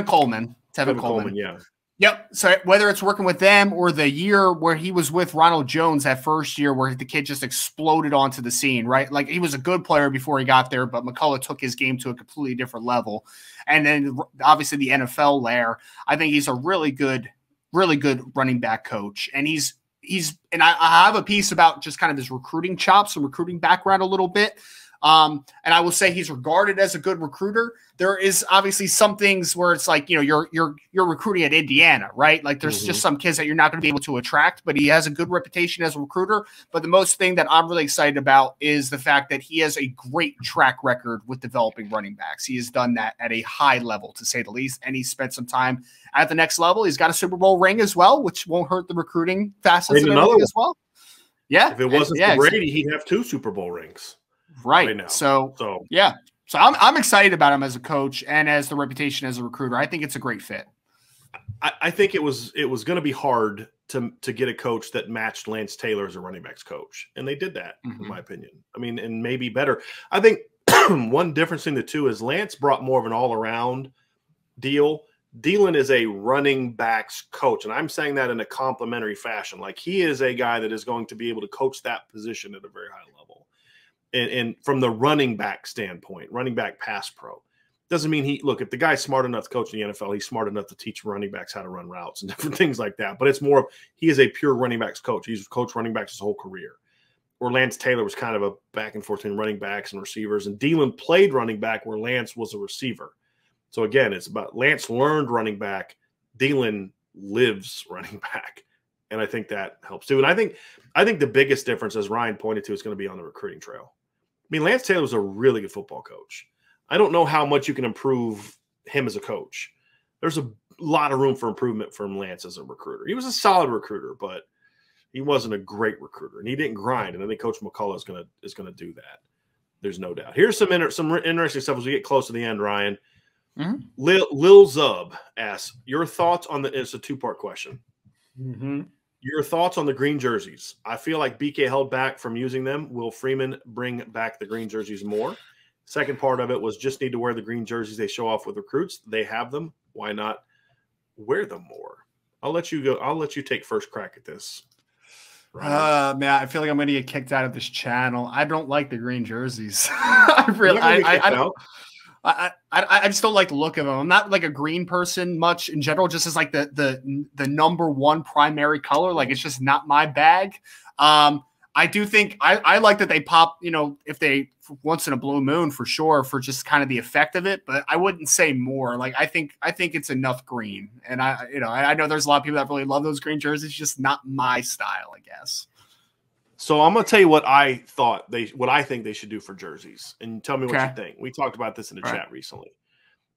Speaker 1: Coleman.
Speaker 3: Tevin Coleman,
Speaker 1: yeah.
Speaker 3: Yep. So whether it's working with them or the year where he was with Ronald Jones, that first year where the kid just exploded onto the scene, right? Like he was a good player before he got there, but McCullough took his game to a completely different level. And then obviously the NFL layer, I think he's a really good running back coach. And and I have a piece about just kind of his recruiting chops and recruiting background a little bit. And I will say he's regarded as a good recruiter. There is obviously some things where it's like, you're recruiting at Indiana, right? Like there's just some kids that you're not going to be able to attract, but he has a good reputation as a recruiter. But the most thing that I'm really excited about is the fact that he has a great track record with developing running backs. He has done that at a high level, to say the least. And he spent some time at the next level. He's got a Super Bowl ring as well, which won't hurt the recruiting facets of everything as well. Yeah.
Speaker 1: If it wasn't for Brady, he'd have 2 Super Bowl rings.
Speaker 3: Right. Now. So yeah. So I'm excited about him as a coach and as the reputation as a recruiter. I think it's a great fit.
Speaker 1: I think it was going to be hard to get a coach that matched Lance Taylor as a running backs coach. And they did that, in my opinion. I mean, and maybe better. I think one difference in the two is Lance brought more of an all-around deal. Dylan is a running backs coach. And I'm saying that in a complimentary fashion. Like he is a guy that is going to be able to coach that position at a very high level. And from the running back standpoint, running back pass pro, doesn't mean if the guy's smart enough to coach in the NFL, he's smart enough to teach running backs how to run routes and different things like that. But it's more of, he is a pure running backs coach. He's coached running backs his whole career. Or Lance Taylor was kind of a back and forth between running backs and receivers. And Dylan played running back where Lance was a receiver. So again, it's about Lance learned running back. Dylan lives running back. And I think that helps too. And I think the biggest difference, as Ryan pointed to, is going to be on the recruiting trail. I mean, Lance Taylor was a really good football coach. I don't know how much you can improve him as a coach. There's a lot of room for improvement from Lance as a recruiter. He was a solid recruiter, but he wasn't a great recruiter, and he didn't grind. And I think Coach McCullough is gonna do that. There's no doubt. Here's some interesting stuff as we get close to the end, Ryan. Lil Zub asks, your thoughts on it's a 2-part question. Your thoughts on the green jerseys. I feel like BK held back from using them. Will Freeman bring back the green jerseys more? Second part of it was just need to wear the green jerseys they show off with recruits. They have them. Why not wear them more? I'll let you go. I'll let you take first crack at this.
Speaker 3: Man, I feel like I'm going to get kicked out of this channel. I don't like the green jerseys. I just don't like the look of them. I'm not like a green person much in general, just as like the number one primary color. Like it's just not my bag. I do think I like that they pop, if they once in a blue moon for sure, for just kind of the effect of it, but I wouldn't say more. Like I think it's enough green. And I know there's a lot of people that really love those green jerseys, just not my style, I guess.
Speaker 1: So I'm going to tell you what I think they should do for jerseys, and tell me what you think. We talked about this in the chat recently.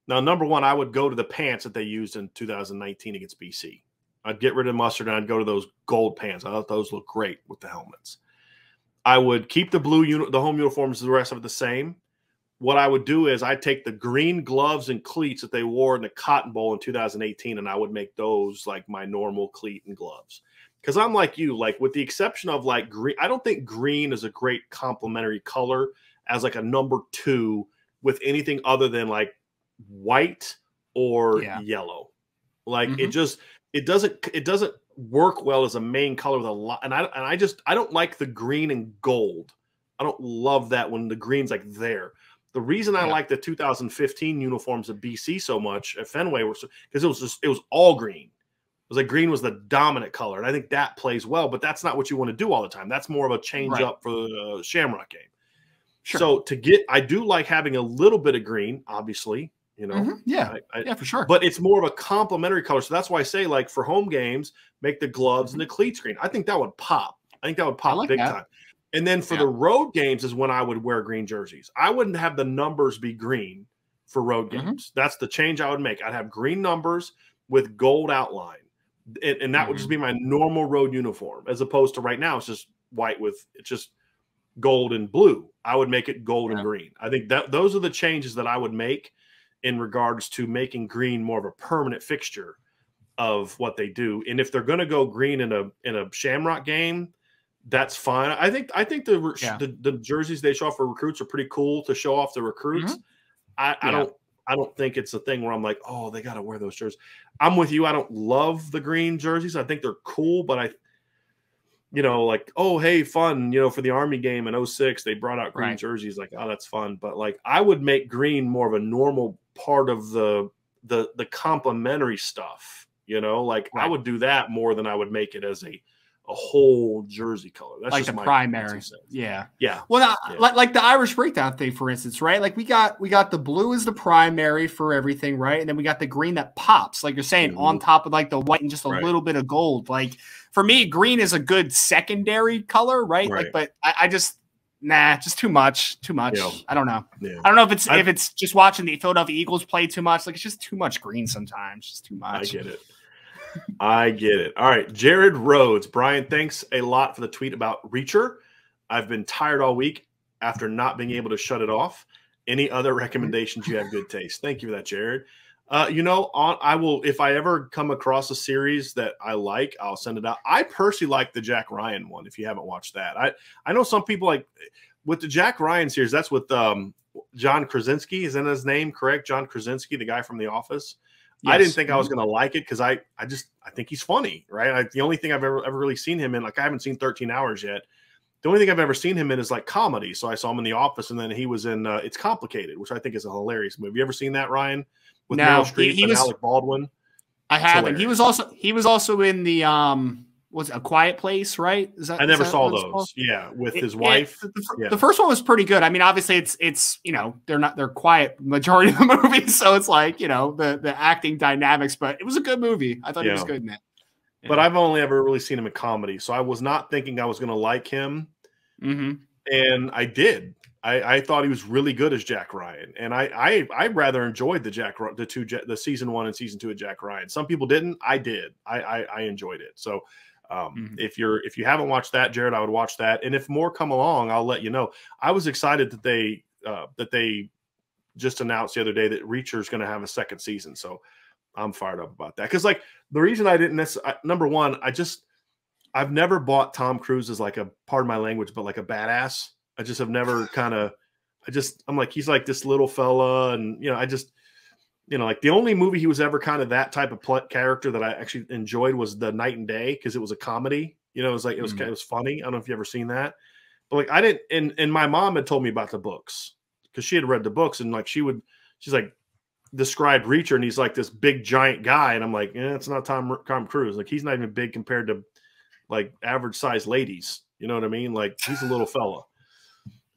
Speaker 1: Now, number one, I would go to the pants that they used in 2019 against BC. I'd get rid of mustard and I'd go to those gold pants. I thought those look great with the helmets. I would keep the the home uniforms, the rest of it the same. What I would do is I'd take the green gloves and cleats that they wore in the Cotton Bowl in 2018, and I would make those like my normal cleat and gloves. Because I'm like you, like with the exception of like green, I don't think green is a great complementary color as like a number 2 with anything other than like white or yellow. Like it doesn't work well as a main color with a lot. And I don't like the green and gold. I don't love that when the green's like there. The reason I like the 2015 uniforms of BC so much at Fenway was because it was all green. It was like green was the dominant color. And I think that plays well, but that's not what you want to do all the time. That's more of a change up for the Shamrock game. Sure. So I do like having a little bit of green, obviously,
Speaker 3: for sure.
Speaker 1: But it's more of a complementary color. So that's why I say, like, for home games, make the gloves and the cleats green. I think that would pop. Big time. And then for the road games is when I would wear green jerseys. I wouldn't have the numbers be green for road games. That's the change I would make. I'd have green numbers with gold outline. And that would just be my normal road uniform, as opposed to right now it's just white with it's just gold and blue. I would make it gold and green. I think that those are the changes that I would make in regards to making green more of a permanent fixture of what they do. And if they're going to go green in a Shamrock game, that's fine. I think the jerseys they show off for recruits are pretty cool to show off the recruits. I I don't think it's a thing where I'm like, oh, they got to wear those jerseys. I'm with you. I don't love the green jerseys. I think they're cool, but like, oh, hey, fun, for the Army game in 06, they brought out green jerseys. Like, oh, that's fun. But like, I would make green more of a normal part of the complementary stuff, like I would do that more than I would make it as a whole jersey color. That's
Speaker 3: like
Speaker 1: just
Speaker 3: the primary. Yeah. Well, like the Irish breakdown thing, for instance, right? Like we got the blue as the primary for everything, right? And then we got the green that pops, like you're saying, on top of like the white and just a little bit of gold. Like for me, green is a good secondary color, right? Like, but I just just too much. Yeah. I don't know. Yeah. I don't know if it's just watching the Philadelphia Eagles play too much. Like it's just too much green sometimes. Just too much.
Speaker 1: I get it. All right. Jared Rhodes. Brian, thanks a lot for the tweet about Reacher. I've been tired all week after not being able to shut it off. Any other recommendations? You have good taste. Thank you for that, Jared. I will, if I ever come across a series that I like, I'll send it out. I personally like the Jack Ryan one. If you haven't watched that, I know some people like with the Jack Ryan series. That's with John Krasinski. Is that his name? Correct? John Krasinski, the guy from The Office. Yes. I didn't think I was going to like it because I think he's funny, right? The only thing I've ever really seen him in, like I haven't seen 13 Hours yet. The only thing I've ever seen him in is like comedy. So I saw him in The Office, and then he was in It's Complicated, which I think is a hilarious movie. You ever seen that, Ryan? With Meryl Streep and Alec Baldwin?
Speaker 3: I haven't. He was also in the was A Quiet Place, right?
Speaker 1: I never saw those. Yeah, with his wife.
Speaker 3: The first one was pretty good. I mean, obviously it's they're quiet majority of the movie, so it's like the acting dynamics, but it was a good movie. I thought he was good in it. Yeah.
Speaker 1: But I've only ever really seen him in comedy, so I was not thinking I was going to like him, and I did. I thought he was really good as Jack Ryan, and I rather enjoyed the season 1 and season 2 of Jack Ryan. Some people didn't. I did. I enjoyed it. So if you haven't watched that, Jared, I would watch that. And if more come along, I'll let you know. I was excited that they just announced the other day that Reacher is going to have a second season. So I'm fired up about that. Because like the reason I didn't number one, I've never bought Tom Cruise as like pardon my language, but like a badass. I just have never I'm like, he's like this little fella. And, like the only movie he was ever kind of that type of character that I actually enjoyed was The Night and Day. Cause it was a comedy, it was like, it was funny. I don't know if you ever seen that, but like I didn't, and my mom had told me about the books cause she had read the books and like, she's like described Reacher and he's like this big giant guy. And I'm like, it's not Tom Cruise. Like he's not even big compared to like average sized ladies. You know what I mean? Like he's a little fella.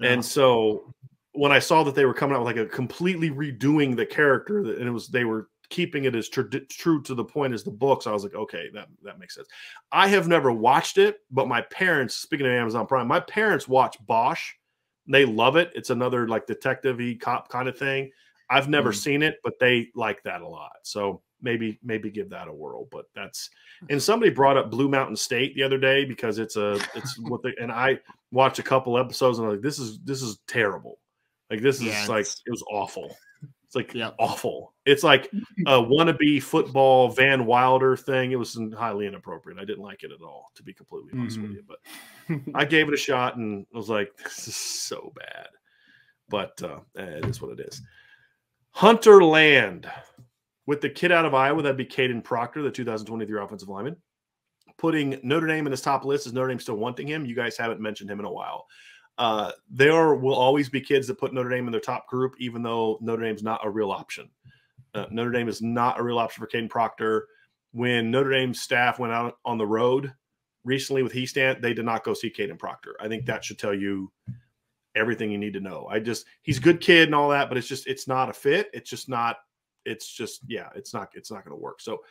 Speaker 1: And so when I saw that they were coming out with like a completely redoing the character and they were keeping it as true to the point as the books, I was like, okay, that makes sense. I have never watched it, but my parents, speaking of Amazon Prime, my parents watch Bosch. They love it. It's another like detective-y cop kind of thing. I've never seen it, but they like that a lot. So maybe give that a whirl. But and somebody brought up Blue Mountain State the other day because it's and I watched a couple episodes and I'm like, this is terrible. Like this is like, it was awful. It's like awful. It's like a wannabe football Van Wilder thing. It was highly inappropriate. I didn't like it at all, to be completely honest with you. But I gave it a shot and I was like, this is so bad. But it is what it is. Hunter Land. With the kid out of Iowa, that'd be Caden Proctor, the 2023 offensive lineman. Putting Notre Dame in his top list. Is Notre Dame still wanting him? You guys haven't mentioned him in a while. There will always be kids that put Notre Dame in their top group, even though Notre Dame's not a real option. Notre Dame is not a real option for Caden Proctor. When Notre Dame's staff went out on the road recently with Heastant, they did not go see Caden Proctor. I think that should tell you everything you need to know. He's a good kid and all that, but it's not a fit. It's not going to work. So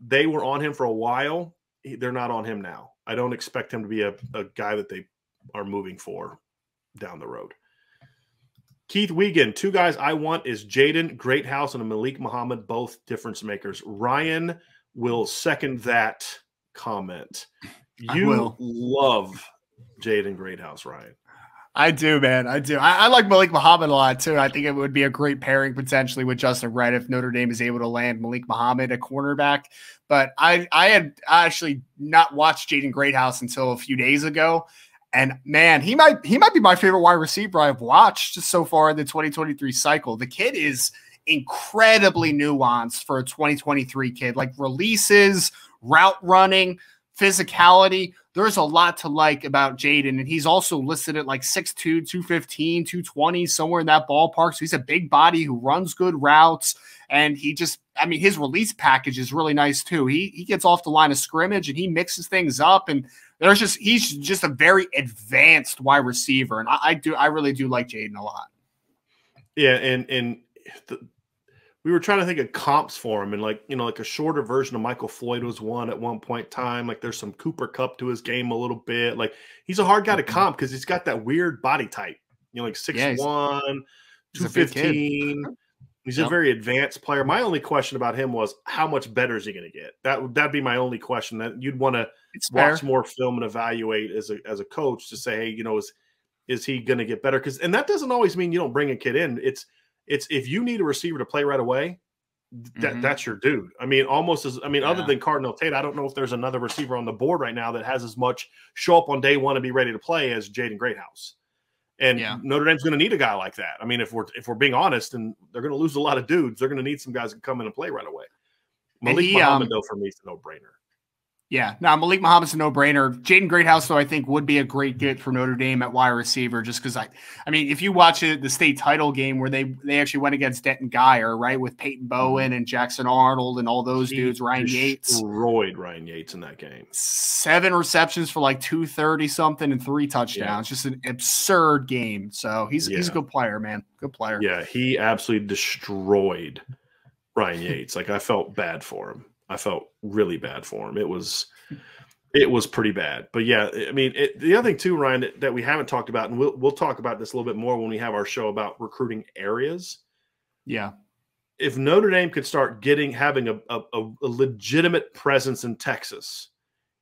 Speaker 1: they were on him for a while. They're not on him now. I don't expect him to be a guy that they are moving for down the road. Keith Wiegand, 2 guys I want is Jaden Greathouse and Malik Muhammad, both difference makers. Ryan will second that comment. You love Jaden Greathouse, Ryan.
Speaker 3: I do, man. I do. I like Malik Muhammad a lot, too. I think it would be a great pairing potentially with Justin Wright if Notre Dame is able to land Malik Muhammad at cornerback. But I had actually not watched Jaden Greathouse until a few days ago. And, man, he might be my favorite wide receiver I've watched so far in the 2023 cycle. The kid is incredibly nuanced for a 2023 kid. Like releases, route running, physicality. There's a lot to like about Jaden, and he's also listed at like 6'2", 215, 220, somewhere in that ballpark. So he's a big body who runs good routes, and his release package is really nice too. He gets off the line of scrimmage and he mixes things up, and he's just a very advanced wide receiver, and I really do like Jaden a lot.
Speaker 1: Yeah, and we were trying to think of comps for him, and like a shorter version of Michael Floyd was one at one point in time. Like there's some Cooper Kupp to his game a little bit. Like he's a hard guy to comp because he's got that weird body type. Like 6'1", 215. He's a very advanced player. My only question about him was how much better is he going to get? That'd be my only question. That you'd want to watch more film and evaluate as a coach to say, hey, is he going to get better? And that doesn't always mean you don't bring a kid in. It's if you need a receiver to play right away, that's your dude. Other than Cardinal Tate, I don't know if there's another receiver on the board right now that has as much show up on day one and be ready to play as Jaden Greathouse. And Notre Dame's going to need a guy like that. If we're being honest, and they're going to lose a lot of dudes, they're going to need some guys that come in and play right away. Malik Muhammad, though, for me, is a no-brainer.
Speaker 3: Yeah, no, Malik Muhammad's a no-brainer. Jaden Greathouse, though, I think would be a great get for Notre Dame at wide receiver, just because if you watch the state title game where they actually went against Denton Geyer, right, with Peyton Bowen and Jackson Arnold and all those dudes, Ryan Yates.
Speaker 1: Destroyed Ryan Yates in that game.
Speaker 3: 7 receptions for like 230-something and 3 touchdowns. Just an absurd game. So he's a good player, man. Good player.
Speaker 1: Yeah, he absolutely destroyed Ryan Yates. Like I felt bad for him. I felt really bad for him. It was pretty bad. But yeah, the other thing too, Ryan, that we haven't talked about, and we'll talk about this a little bit more when we have our show about recruiting areas.
Speaker 3: Yeah.
Speaker 1: If Notre Dame could start having a legitimate presence in Texas,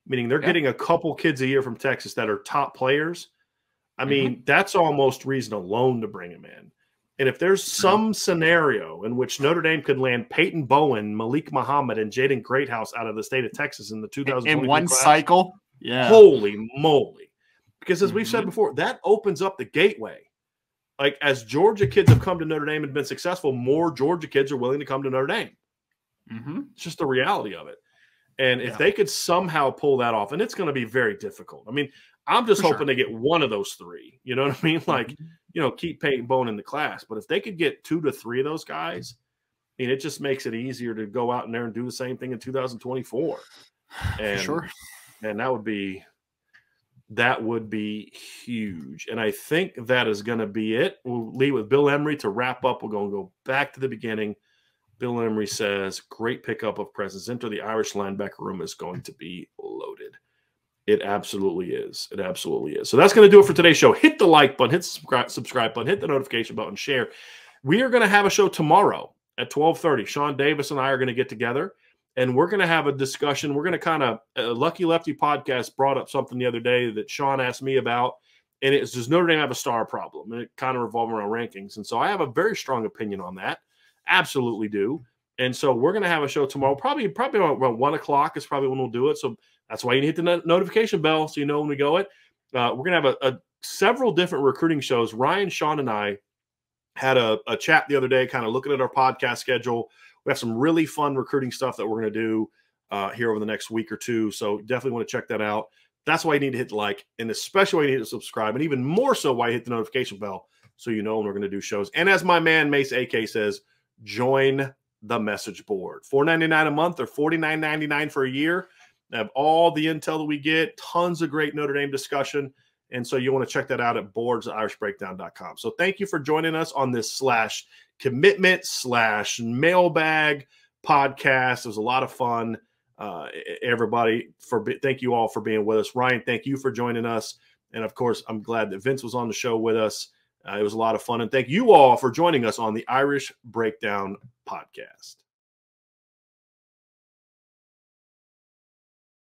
Speaker 1: meaning they're getting a couple kids a year from Texas that are top players, that's almost reason alone to bring them in. And if there's some scenario in which Notre Dame could land Peyton Bowen, Malik Muhammad, and Jaden Greathouse out of the state of Texas in the 2020
Speaker 3: in one cycle,
Speaker 1: holy moly! Because as we've said before, that opens up the gateway. Like as Georgia kids have come to Notre Dame and been successful, more Georgia kids are willing to come to Notre Dame. It's just the reality of it. And if they could somehow pull that off, and it's going to be very difficult. I'm just hoping they get one of those 3. You know what I mean? Like, keep Peyton Bowen in the class. But if they could get 2 to 3 of those guys, it just makes it easier to go out in there and do the same thing in 2024. And, and that would be huge. And I think that is going to be it. We'll leave with Bill Emery to wrap up. We're going to go back to the beginning. Bill Emery says, great pickup of Presence Center. The Irish linebacker room is going to be loaded. It absolutely is. It absolutely is. So that's going to do it for today's show. Hit the like button, hit the subscribe button, hit the notification button, share. We are going to have a show tomorrow at 12:30. Sean Davis and I are going to get together, and we're going to have a discussion. We're going to kind of Lucky Lefty podcast brought up something the other day that Sean asked me about, and it's does Notre Dame have a star problem? And it kind of revolves around rankings. And so I have a very strong opinion on that. Absolutely do. And so we're going to have a show tomorrow. Probably around 1 o'clock is probably when we'll do it. So that's why you need to hit the notification bell so you know when we go it. We're going to have several different recruiting shows. Ryan, Sean, and I had a chat the other day kind of looking at our podcast schedule. We have some really fun recruiting stuff that we're going to do here over the next week or two. So definitely want to check that out. That's why you need to hit the like, and especially why you need to subscribe, and even more so why you hit the notification bell so you know when we're going to do shows. And as my man Mace AK says, join the message board. $4.99 a month or $49.99 for a year. They have all the intel that we get, tons of great Notre Dame discussion. And so you want to check that out at boards@irishbreakdown.com. So thank you for joining us on this /commitment/mailbag podcast. It was a lot of fun. Everybody, thank you all for being with us. Ryan, thank you for joining us. And of course, I'm glad that Vince was on the show with us. It was a lot of fun. And thank you all for joining us on the Irish Breakdown podcast.